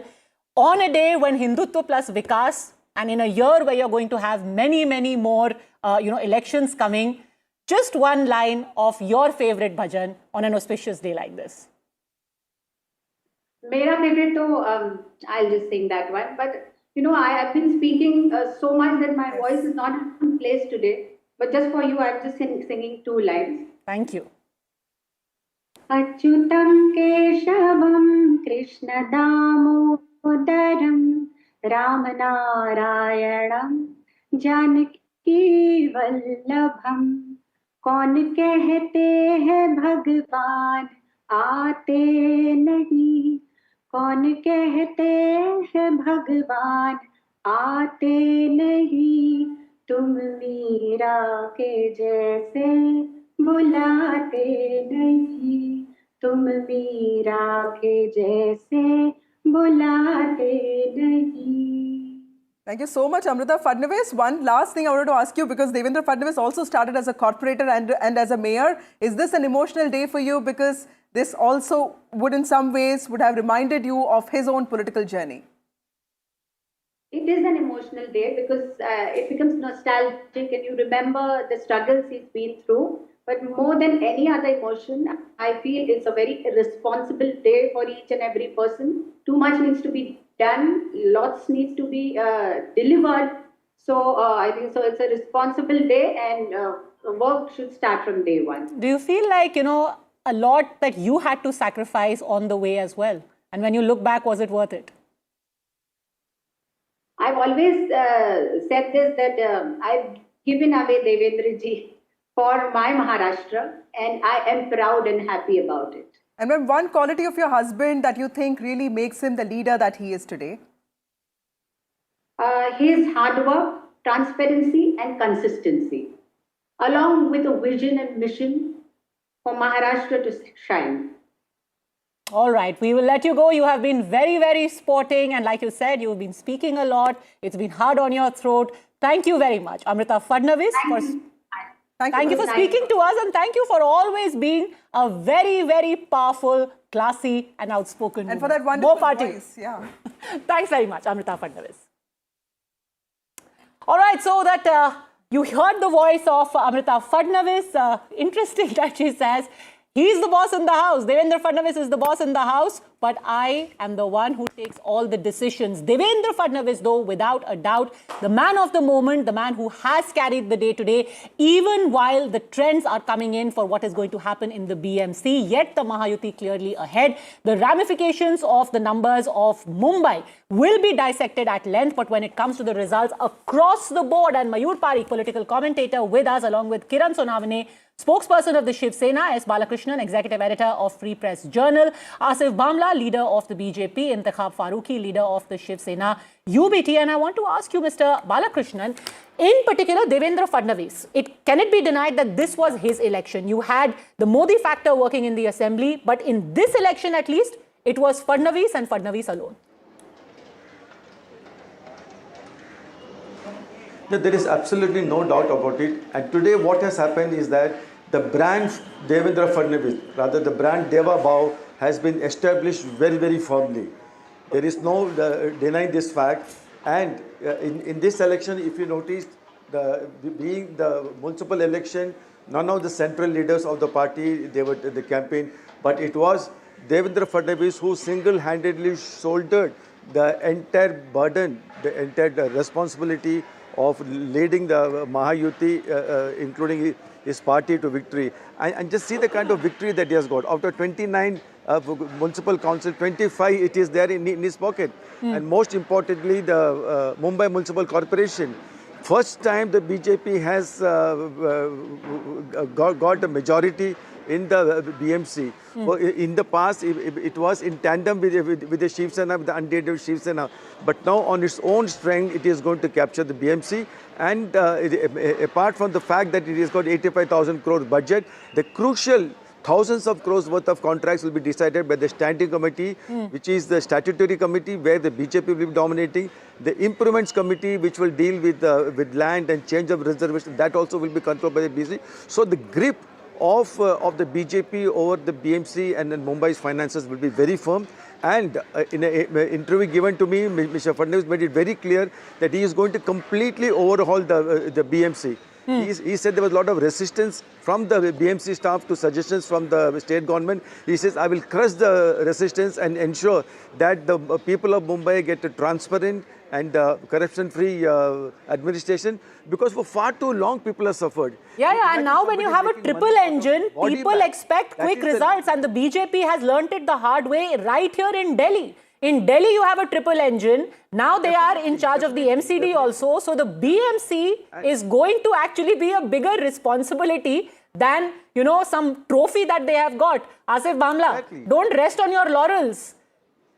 On a day when Hindutva plus Vikas, and in a year where you're going to have many, many more, elections coming, just one line of your favorite bhajan on an auspicious day like this. Mera favorite, I'll just sing that one. But I have been speaking so much that my voice is not in place today. But just for you, I'm just singing 2 lines. Thank you. Achyutam Keshavam Krishna Damodaram Ramanarayanam Janaki Vallabham. कौन कहते हैं भगवान आते नहीं, कौन कहते हैं भगवान आते नहीं, तुम मीरा के जैसे बुलाते नहीं, तुम मीरा के जैसे बुलाते नहीं. Thank you so much, Amrita Fadnavis. One last thing I wanted to ask you, because Devendra Fadnavis also started as a corporator and as a mayor. Is this an emotional day for you? Because this also would in some ways would have reminded you of his own political journey. It is an emotional day because it becomes nostalgic and you remember the struggles he's been through. But more than any other emotion, I feel it's a very responsible day for each and every person. Too much needs to be done, lots needs to be delivered. So I think so it's a responsible day and work should start from day one. Do you feel like, a lot that you had to sacrifice on the way as well? And when you look back, was it worth it? I've always said this, that I've given away Devendra ji for my Maharashtra, and I am proud and happy about it. And ma'am, one quality of your husband that you think really makes him the leader that he is today? His hard work, transparency, and consistency, along with a vision and mission for Maharashtra to shine. All right, we will let you go. You have been very, very sporting. And like you said, you've been speaking a lot. It's been hard on your throat. Thank you very much, Amrita Fadnavis. Thank you for speaking to us. And thank you for always being a very, very powerful, classy and outspoken woman. And for that wonderful voice. Yeah. Thanks very much, Amrita Fadnavis. All right, so that you heard the voice of Amrita Fadnavis. Interesting that she says, he's the boss in the house. Devendra Fadnavis is the boss in the house, but I am the one who takes all the decisions. Devendra Fadnavis, though, without a doubt, the man of the moment, the man who has carried the day today, even while the trends are coming in for what is going to happen in the BMC, yet the Mahayuti clearly ahead. The ramifications of the numbers of Mumbai will be dissected at length, but when it comes to the results across the board, and Mayur Parikh, political commentator with us, along with Kiran Sonavane, spokesperson of the Shiv Sena, S. Balakrishnan, executive editor of Free Press Journal, Asif Bamla, leader of the BJP, Intikhab Farooqi, leader of the Shiv Sena UBT. And I want to ask you, Mr. Balakrishnan, in particular, Devendra Fadnavis, can it be denied that this was his election? You had the Modi factor working in the assembly, but in this election at least, it was Fadnavis and Fadnavis alone. There is absolutely no doubt about it. And today what has happened is that the brand Devendra Fadnavis, rather the brand Deva Bhav, has been established very, very firmly. There is no denying this fact. And in this election, if you noticed, being the municipal election, none of the central leaders of the party, they were the campaign, but it was Devendra Fadnavis who single-handedly shouldered the entire burden, the entire responsibility of leading the Mahayuti, including his party, to victory. And just see the kind of victory that he has got. After 29 municipal council, 25 it is there in his pocket. And most importantly, the Mumbai Municipal Corporation. First time the BJP has got a majority in the BMC. In the past, it was in tandem with the Shiv Sena, with the undated Shiv Sena. But now, on its own strength, it is going to capture the BMC. And apart from the fact that it has got 85,000 crore budget, the crucial thousands of crores worth of contracts will be decided by the standing committee, which is the statutory committee where the BJP will be dominating. The improvements committee, which will deal with land and change of reservation, that also will be controlled by the BJP. So the grip of the BJP over the BMC and then Mumbai's finances will be very firm. And in an interview given to me, Mr. Fadnavis made it very clear that he is going to completely overhaul the BMC. He said there was a lot of resistance from the BMC staff to suggestions from the state government. He says, I will crush the resistance and ensure that the people of Mumbai get a transparent and corruption-free administration, because for far too long people have suffered. Yeah, and now when you have a triple engine, people expect quick results, and the BJP has learnt it the hard way right here in Delhi. In Delhi, you have a triple engine. Now they are in charge of the MCD also. So the BMC is going to actually be a bigger responsibility than, you know, some trophy that they have got. Asif Bamla, don't rest on your laurels.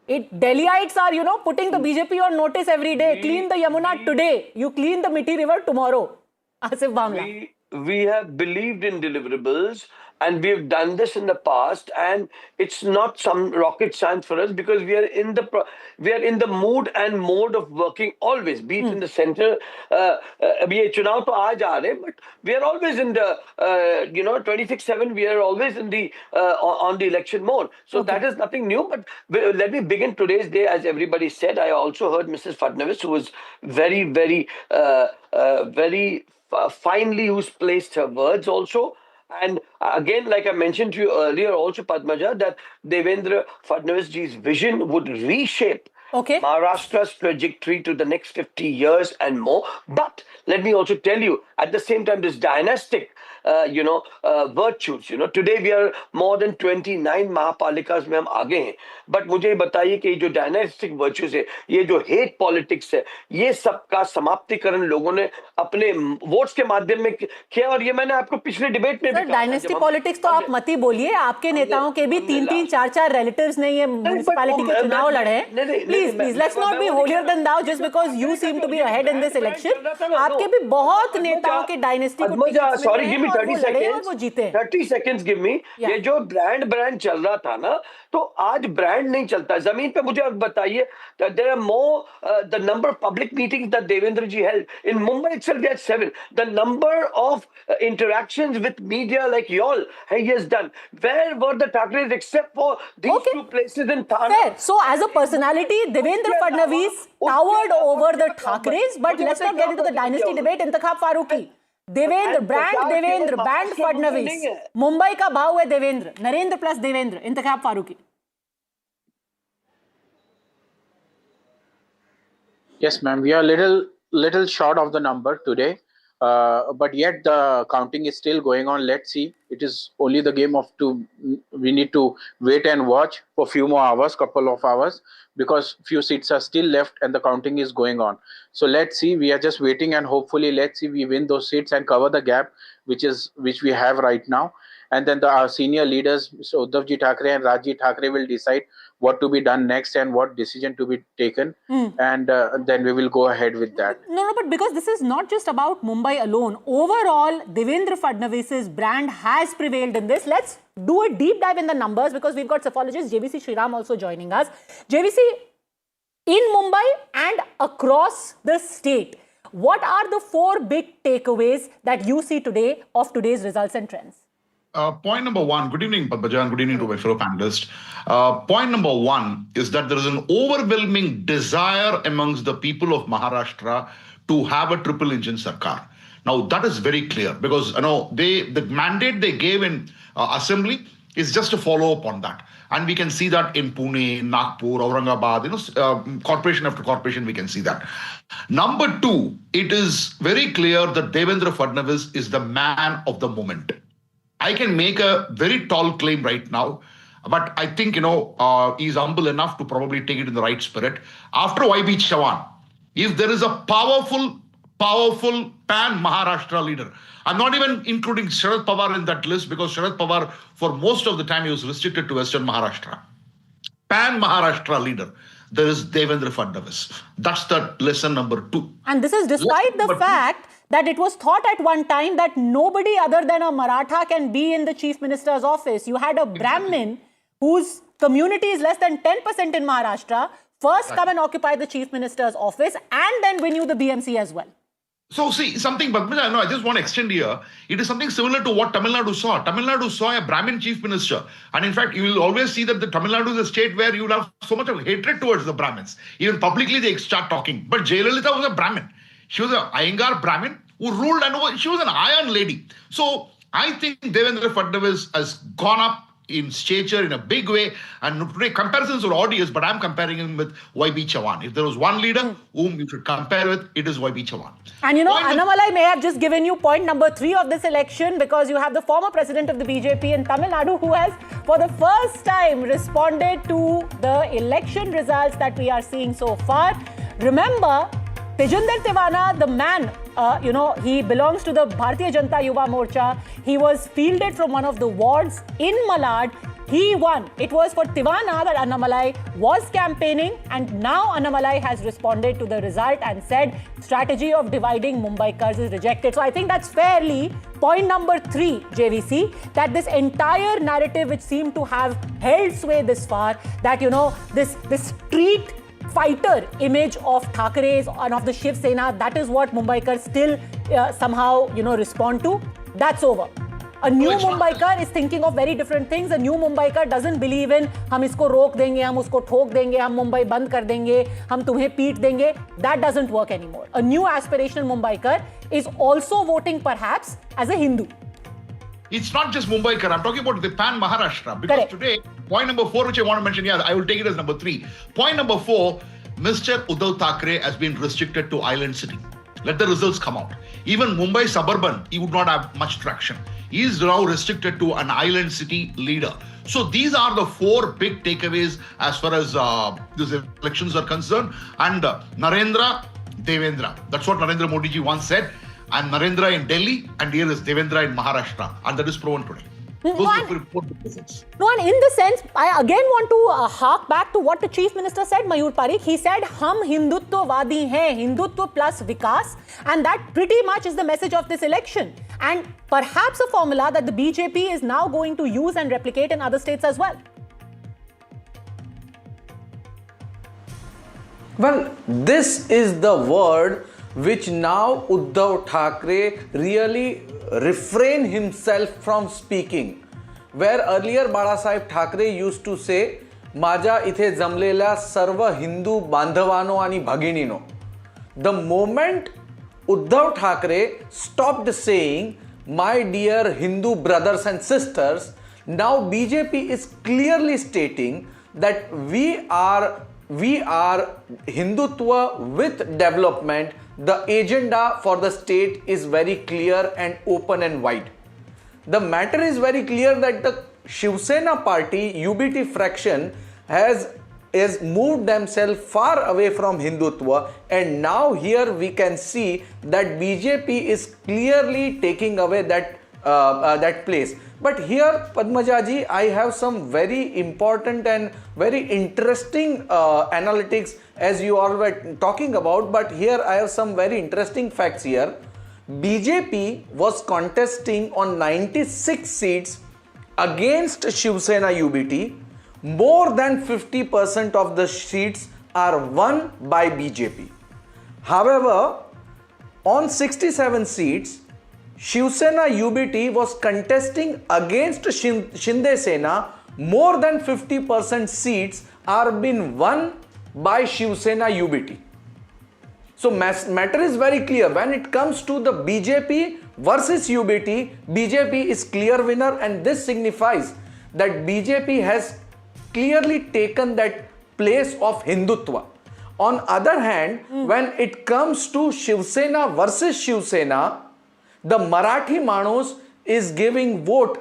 Delhiites are, you know, putting the BJP on notice every day. Clean the Yamuna today. You clean the Mithi River tomorrow. Asif Bamla. We have believed in deliverables, and we have done this in the past, and it's not some rocket science for us, because we are in the mood and mode of working always, be it in the center. Abhi chunav to aaj aa rahe, but we are always in the 26/7. We are always in the on the election mode. So that is nothing new. But let me begin today's day, as everybody said. I also heard Mrs. Fadnavis, who was very, very, very finely who's placed her words also. And again, like I mentioned to you earlier also, Padmaja, that Devendra Fadnavis ji's vision would reshape Maharashtra's trajectory to the next 50 years and more. But let me also tell you, at the same time, this dynastic virtues. Today we are more than 29 महापालिकाs में हम आगे हैं. But मुझे ये बताइए कि जो dynastic virtues है, ये जो hate politics है, ये सबका समाप्तिकरण लोगों ने अपने वोट्स के माध्यम में किया. और ये मैंने आपको पिछले डिबेट में भी कहा. डायनेस्टी पॉलिटिक्स तो आप मत ही बोलिए. आपके नेताओं के भी 3-3, 4-4 रिलेटिव्स ने ये म्युनिसिपैलिटी के चुनाव लड़े. Please let's not be holier than thou just because you seem to be ahead in this election. आपके भी बहुत नेताओं के डायनेस्टी को sorry give me 30 seconds give me. ये जो ब्रांड चल रहा था ना, तो आज ब्रांड नहीं चलता जमीन पे. मुझे अब बताइए, there are more the number of public meetings that Devendra ji held in Mumbai itself. They had 7. The number of interactions with media like y'all he has done. Where were the Thackereys except for these two places in Thane? Fair. So as a personality, Devendra Fadnavis towered over the Thackereys. But let's not get into the dynasty debate. Intakhab Faruqi. Devendra बैंड फडणवीस. मुंबई का भाव है Devendra. Narendra plus Devendra. Intakhab Faruqi. Yes, ma'am. We are little short of the number today, but yet the counting is still going on. Let's see. It is only the game of two. We need to wait and watch for a few more hours, couple of hours, because few seats are still left and the counting is going on. So let's see. We are just waiting and hopefully let's see we win those seats and cover the gap which we have right now. And then our senior leaders, so Uddhavji Thackeray and Rajji Thackeray, will decide what to be done next and what decision to be taken. And then we will go ahead with that. No, but because this is not just about Mumbai alone. Overall, Devendra Fadnavis's brand has prevailed in this. Let's do a deep dive in the numbers because we've got psephologist JVC Sriram also joining us. JVC, in Mumbai and across the state, what are the 4 big takeaways that you see today of today's results and trends? Point number 1, good evening, Padmaja, and good evening to my fellow panelists. Point number 1 is that there is an overwhelming desire amongst the people of Maharashtra to have a triple engine sarkar. Now, that is very clear because the mandate they gave in assembly is just a follow-up on that. And we can see that in Pune, Nagpur, Aurangabad, corporation after corporation, we can see that. Number 2, it is very clear that Devendra Fadnavis is the man of the moment. I can make a very tall claim right now, but I think, he's humble enough to probably take it in the right spirit. After YB Chavan, if there is a powerful pan-Maharashtra leader, I'm not even including Sharad Pawar in that list because Sharad Pawar, for most of the time, he was restricted to Western Maharashtra. Pan-Maharashtra leader, there is Devendra Fadnavis. That's the lesson number 2. And this is despite the fact that it was thought at one time that nobody other than a Maratha can be in the Chief Minister's office. You had a Brahmin whose community is less than 10% in Maharashtra first come and occupy the Chief Minister's office and then win you the BMC as well. So see, something, but I just want to extend here. It is something similar to what Tamil Nadu saw. Tamil Nadu saw a Brahmin chief minister. And in fact, you will always see that the Tamil Nadu is a state where you will have so much of hatred towards the Brahmins. Even publicly, they start talking. But Jayalalitha was a Brahmin. She was an Iyengar Brahmin who ruled and she was an iron lady. So I think Devendra Fadnavis has gone up in stature in a big way. And today comparisons are odious, but I'm comparing him with YB Chavan. If there was one leader whom you should compare with, it is YB Chavan. And Annamalai may have just given you point number 3 of this election because you have the former president of the BJP in Tamil Nadu who has for the first time responded to the election results that we are seeing so far. Remember, Tejinder Tiwana, the man, he belongs to the Bharatiya Janata Yuva Morcha. He was fielded from one of the wards in Malad. He won. It was for Tiwana that Annamalai was campaigning, and now Annamalai has responded to the result and said strategy of dividing Mumbaikars is rejected. So I think that's fairly point number 3, JVC, that this entire narrative which seemed to have held sway this far, that this street fighter image of Thackeray's and of the Shiv Sena, that is what Mumbaikars still somehow respond to. That's over. A new Mumbaikar is thinking of very different things. A new Mumbaikar doesn't believe in hum isko rok denge, hum usko thok denge, hum Mumbai band kar denge, hum tumhe peet denge. That doesn't work anymore. A new aspirational Mumbaikar is also voting perhaps as a Hindu. It's not just Mumbaikar. I'm talking about the pan-Maharashtra. Because today, point number 4, which I want to mention, I will take it as number 3. Point number 4, Mr. Uddhav Thackeray has been restricted to Island City. Let the results come out. Even Mumbai suburban, he would not have much traction. He is now restricted to an island city leader. So these are the four big takeaways as far as these elections are concerned. And Narendra, Devendra. That's what Narendra Modi ji once said. I'm Narendra in Delhi and here is Devendra in Maharashtra. And that is proven today. No, and in the sense, I again want to hark back to what the Chief Minister said, Mayur Parikh. He said, "Hum Hindutvawadi hain, Hindutva plus Vikas," and that pretty much is the message of this election. And perhaps a formula that the BJP is now going to use and replicate in other states as well. Well, this is the word which now Uddhav Thackeray really refrain himself from speaking. Where earlier Balasaheb Thackeray used to say, "Maja ithe jamlela sarva Hindu bandhavano ani bhaginino." The moment Uddhav Thackeray stopped saying, "My dear Hindu brothers and sisters," now BJP is clearly stating that we are Hindutva with development. The agenda for the state is very clear and open and wide. The matter is very clear that the Shiv Sena party, UBT fraction, has moved themselves far away from Hindutva, and now here we can see that BJP is clearly taking away that place. But here, Padmajaji, I have some very important and very interesting analytics as you all were talking about, but here I have some very interesting facts here. BJP was contesting on 96 seats against Shiv Sena UBT. More than 50% of the seats are won by BJP. However, on 67 seats, Shiv Sena UBT was contesting against Shinde Sena. More than 50% seats are being won by Shiv Sena UBT. So matter is very clear. When it comes to the BJP versus UBT, BJP is clear winner, and this signifies that BJP has clearly taken that place of Hindutva. On other hand, when it comes to Shiv Sena versus Shiv Sena, the Marathi Manus is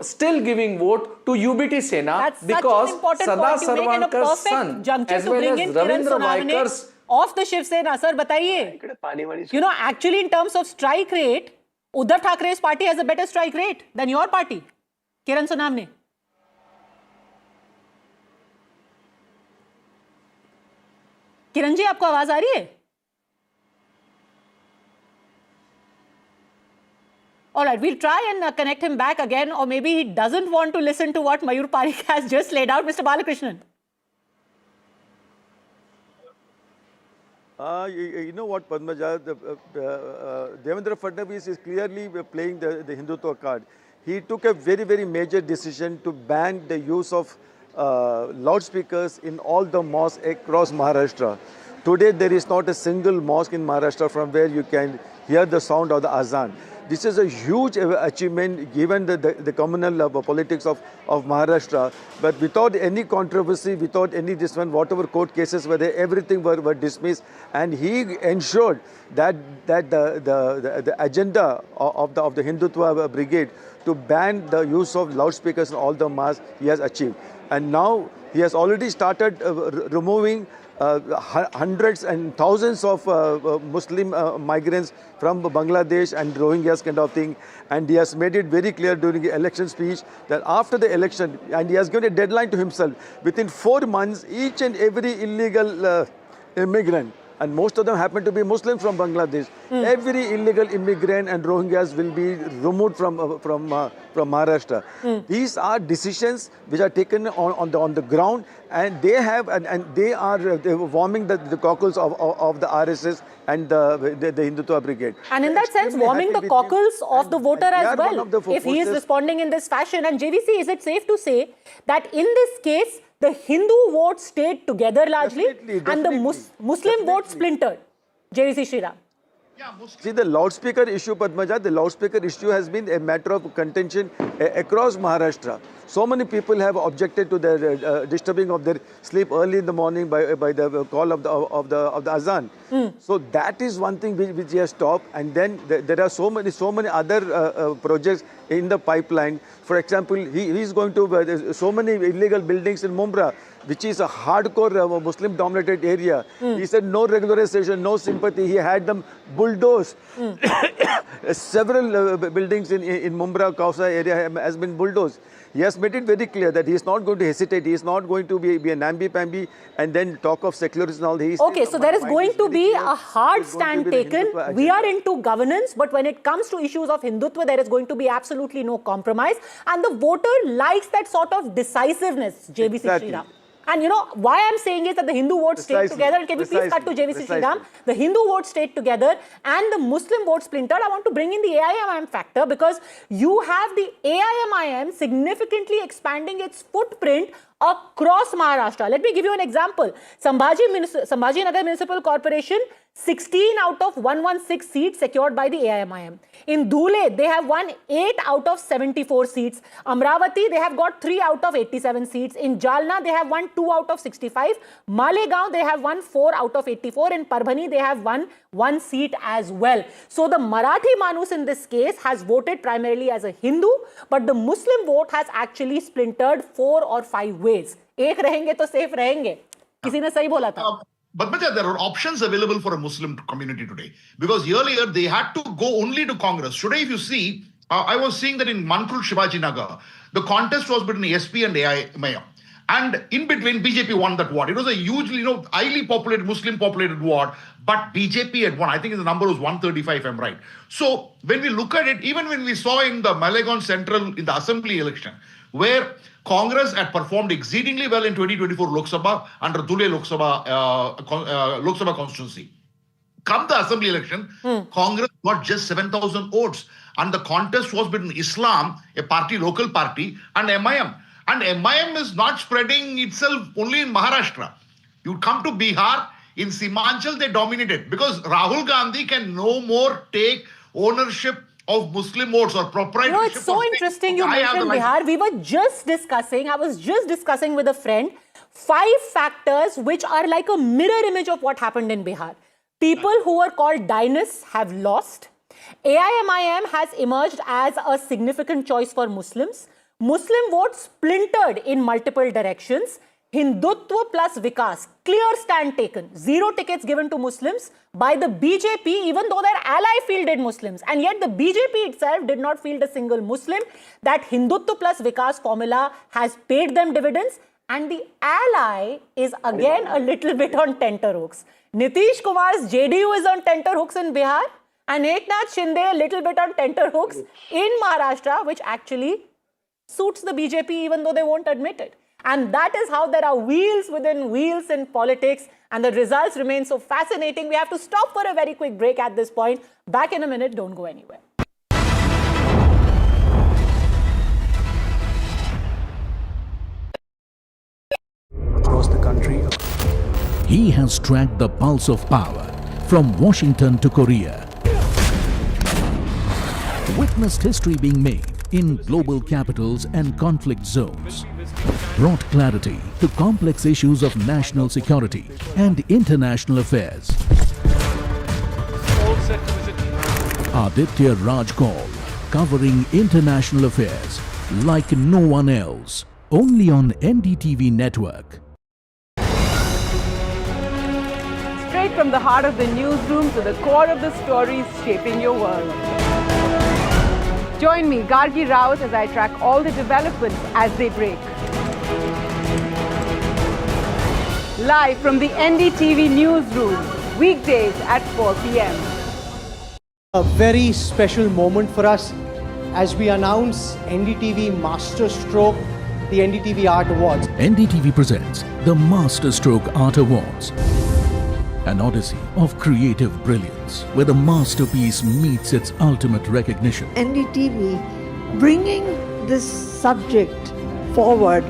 still giving vote to UBT Sena. That's because Sada Sarwankar's son as well as Ravindra Vaikar's of the Shiv Sena. Sir, bataiye. You know, actually in terms of strike rate, Uddhav Thackre's party has a better strike rate than your party. Kiran Sonamne. Kiran ji, आपको आवाज आ रही है? All right, we'll try and connect him back again, or maybe he doesn't want to listen to what Mayur Parikh has just laid out. Mr. Balakrishnan. You know what, Padmaja, Devendra Fadnavis is clearly playing the Hindutva card. He took a very, very major decision to ban the use of loudspeakers in all the mosques across Maharashtra. Today, there is not a single mosque in Maharashtra from where you can hear the sound of the azan. This is a huge achievement given the communal politics of Maharashtra. But without any controversy, without any this one, whatever court cases were there, everything were dismissed. And he ensured that the agenda of the Hindutva brigade to ban the use of loudspeakers in all the mosques, he has achieved. And now he has already started removing hundreds and thousands of Muslim migrants from Bangladesh and Rohingyas kind of thing. And he has made it very clear during the election speech that after the election, and he has given a deadline to himself, within 4 months, each and every illegal immigrant, and most of them happen to be Muslims from Bangladesh, every illegal immigrant and Rohingyas will be removed from Maharashtra. These are decisions which are taken on the ground, and they have and they are warming the cockles of the RSS and the Hindutva brigade. And in that sense, warming the cockles of the voter as well, if he is responding in this fashion. And JVC, is it safe to say that in this case, the Hindu vote stayed together largely, and the Muslim vote splintered? JVC Shriram. See, the loudspeaker issue, Padmaja, the loudspeaker issue has been a matter of contention across Maharashtra. So many people have objected to the disturbing of their sleep early in the morning by the call of the azan. So that is one thing which he has stopped. And then there are so many other projects in the pipeline. For example, he is going to so many illegal buildings in Mumbai, which is a hardcore Muslim-dominated area. He said no regularization, no sympathy. He had them bulldoze. Several buildings in Mumbai, Kausa area has been bulldozed. He has made it very clear that he is not going to hesitate. He is not going to be a namby-pamby and then talk of secularism and all. Okay, so there is going to be a hard stand taken. We are into governance, but when it comes to issues of Hindutva, there is going to be absolutely no compromise. And the voter likes that sort of decisiveness, JVC Sriram. And you know, why I'm saying is that the Hindu vote stayed together. And can we please cut to JVC Sriram? The Hindu vote stayed together and the Muslim vote splintered. I want to bring in the AIMIM factor because you have the AIMIM significantly expanding its footprint across Maharashtra. Let me give you an example. Sambhaji Nagar Municipal Corporation, 16 out of 116 seats secured by the AIMIM. In Dhule, they have won 8 out of 74 seats. Amravati, they have got 3 out of 87 seats. In Jalna, they have won 2 out of 65. Malegaon, they have won 4 out of 84. In Parbhani, they have won 1 seat as well. So the Marathi Manus in this case has voted primarily as a Hindu, but the Muslim vote has actually splintered 4 or 5 ways. एक रहेंगे तो safe रहेंगे. किसी ने सही बोला था. But there are options available for a Muslim community today. Because earlier they had to go only to Congress. Today, if you see, I was seeing that in Mankrul Shivaji Nagar, the contest was between SP and AIMIM. And in between, BJP won that ward. It was a hugely, highly populated, Muslim populated ward. But BJP had won. I think the number was 135, if I'm right. So when we look at it, even when we saw in the Malegaon Central, in the assembly election, where Congress had performed exceedingly well in 2024 Lok Sabha under Dhule Lok Sabha constituency. Come the assembly election, Congress got just 7,000 votes. And the contest was between Islam, a party, local party, and MIM. And MIM is not spreading itself only in Maharashtra. You come to Bihar, in Simanchal, they dominated because Rahul Gandhi can no more take ownership of Muslim votes or proprietorship. You know, it's so interesting you mentioned Bihar. We were just discussing, I was just discussing with a friend, 5 factors which are like a mirror image of what happened in Bihar. People who were called dynasts have lost. AIMIM has emerged as a significant choice for Muslims. Muslim votes splintered in multiple directions. Hindutva plus Vikas, clear stand taken. 0 tickets given to Muslims by the BJP, even though their ally fielded Muslims. And yet the BJP itself did not field a single Muslim. That Hindutva plus Vikas formula has paid them dividends. And the ally is again a little bit on tenterhooks. Nitish Kumar's JDU is on tenterhooks in Bihar. And Eknath Shinde a little bit on tenterhooks in Maharashtra, which actually suits the BJP even though they won't admit it. And that is how there are wheels within wheels in politics, and the results remain so fascinating. We have to stop for a very quick break at this point. Back in a minute, don't go anywhere. Across the country, he has tracked the pulse of power from Washington to Korea. Witnessed history being made in global capitals and conflict zones. Brought clarity to complex issues of national security and international affairs. Aditya Raj Kaul, covering international affairs like no one else, only on NDTV network. Straight from the heart of the newsroom to the core of the stories shaping your world. Join me, Gargi Raut, as I track all the developments as they break. Live from the NDTV newsroom, weekdays at 4 p.m. A very special moment for us as we announce NDTV Master Stroke, the NDTV Art Awards. NDTV presents the Master Stroke Art Awards. An odyssey of creative brilliance, where the masterpiece meets its ultimate recognition. NDTV bringing this subject forward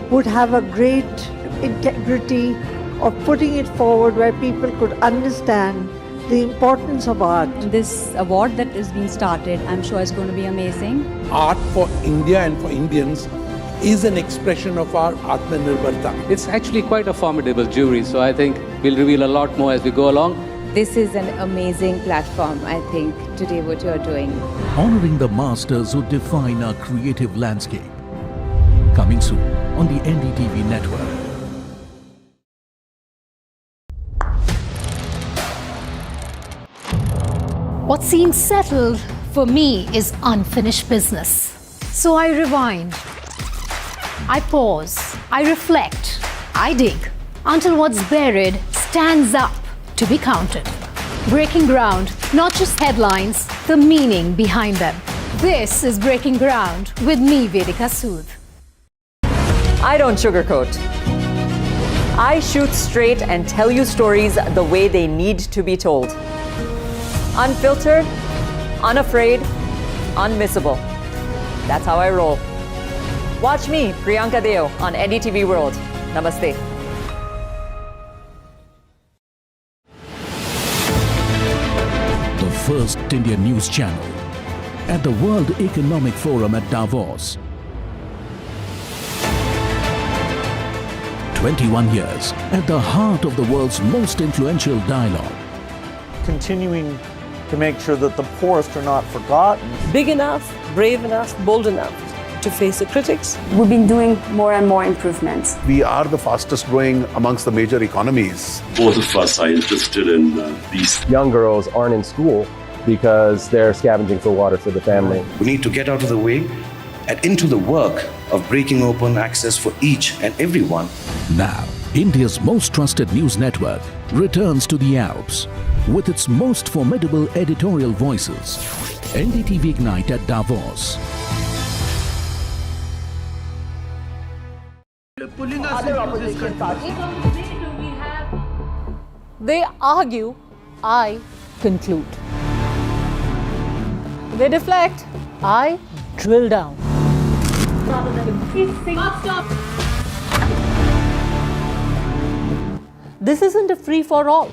would have a great integrity of putting it forward where people could understand the importance of art. This award that is being started, I'm sure is going to be amazing. Art for India and for Indians is an expression of our Atmanirbharta. It's actually quite a formidable jury, so I think we'll reveal a lot more as we go along. This is an amazing platform, I think, today what you're doing. Honoring the masters who define our creative landscape. Coming soon on the NDTV network. What seems settled for me is unfinished business. So I rewind, I pause, I reflect, I dig until what's buried stands up to be counted. Breaking ground, not just headlines, the meaning behind them. This is Breaking Ground with me, Vedika Sood. I don't sugarcoat. I shoot straight and tell you stories the way they need to be told. Unfiltered, unafraid, unmissable. That's how I roll. Watch me, Priyanka Deo, on NDTV World. Namaste. The first Indian news channel at the World Economic Forum at Davos. 21 years at the heart of the world's most influential dialogue. Continuing to make sure that the poorest are not forgotten. Big enough, brave enough, bold enough to face the critics. We've been doing more and more improvements. We are the fastest growing amongst the major economies. Both of us are interested in these. Young girls aren't in school because they're scavenging for water for the family. We need to get out of the way and into the work of breaking open access for each and everyone. Now, India's most trusted news network returns to the Alps with its most formidable editorial voices. NDTV Ignite at Davos. Other opposition parties. They argue, I conclude. They deflect, I drill down. This isn't a free-for-all.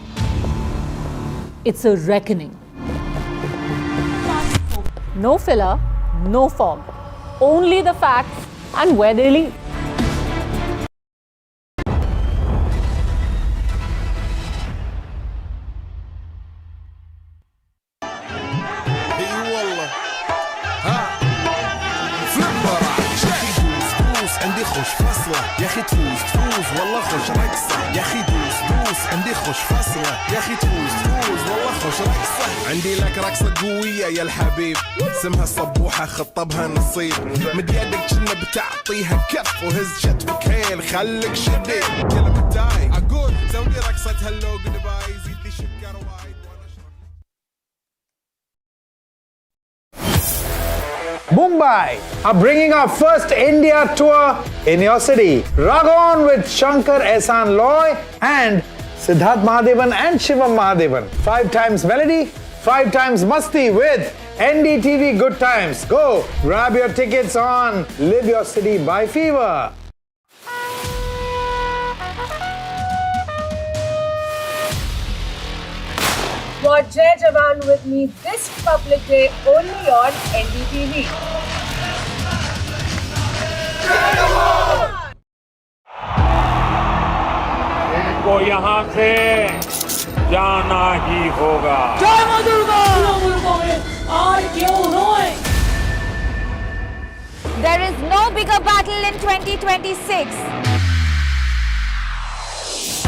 It's a reckoning. No filler, no fog. Only the facts and where they lead. يا اخي تفوز والله خوش رقصه يا اخي دوس عندي خوش فصله يا اخي تفوز والله خوش رقصه عندي لك رقصه قويه يا الحبيب اسمها صبوحه خطبها نصيب مد يدك كنا بتعطيها كف وهز شتفك هيل خليك شديد كلمه تاي اقول سوي رقصه هلو جود باي زيد لي شكر وايد. Mumbai are bringing our first India tour in your city. Rag on with Shankar Ehsan Loy and Siddharth Mahadevan and Shivam Mahadevan. 5 times melody, 5 times masti with NDTV Good Times. Go grab your tickets on Live Your City by Fever. Watch Jai Jawan with me this public day only on NDTV. इनको यहाँ से जाना ही होगा. जय मां Durga! There is no bigger battle in 2026.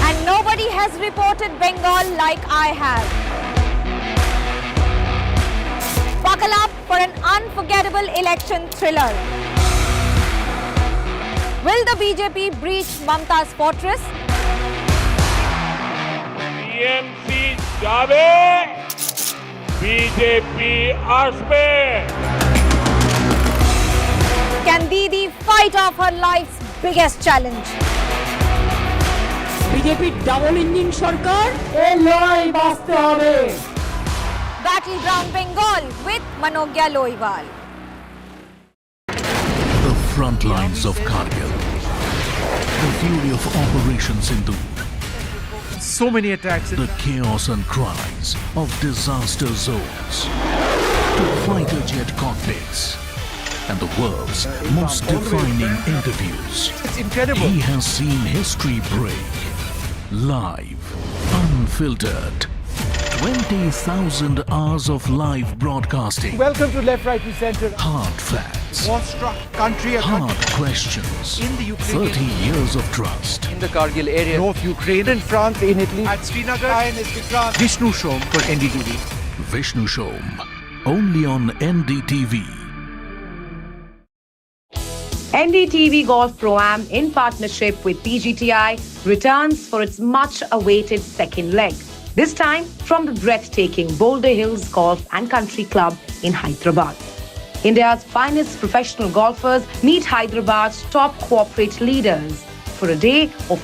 And nobody has reported Bengal like I have. Buckle up for an unforgettable election thriller. Will the BJP breach Mamta's fortress? BMC जावे, BJP आसपे. Can Didi fight off her life's biggest challenge? BJP double engine সরকার এই লড়াই বাঁচতে হবে. Battleground Bengal with Manogya Loiwal. The front lines of Kargil. The fury of Operation Sindhu. So many attacks. The chaos and cries of disaster zones. To fighter jet cockpits. and the world's most defining interviews. It's incredible. He has seen history break. Live, unfiltered. 20,000 hours of live broadcasting. Welcome to Left, Right and Centre. Hard facts. War-struck country. Hard questions. In the Ukraine. 30 years of trust. In the Kargil area. North Ukraine. In France, in Italy. At Srinagar. Vishnu Shom for NDTV. Vishnu Shom. Only on NDTV. NDTV Golf Pro-Am in partnership with PGTI returns for its much-awaited second leg. This time from the breathtaking Boulder Hills Golf and Country Club in Hyderabad. India's finest professional golfers meet Hyderabad's top corporate leaders for a day of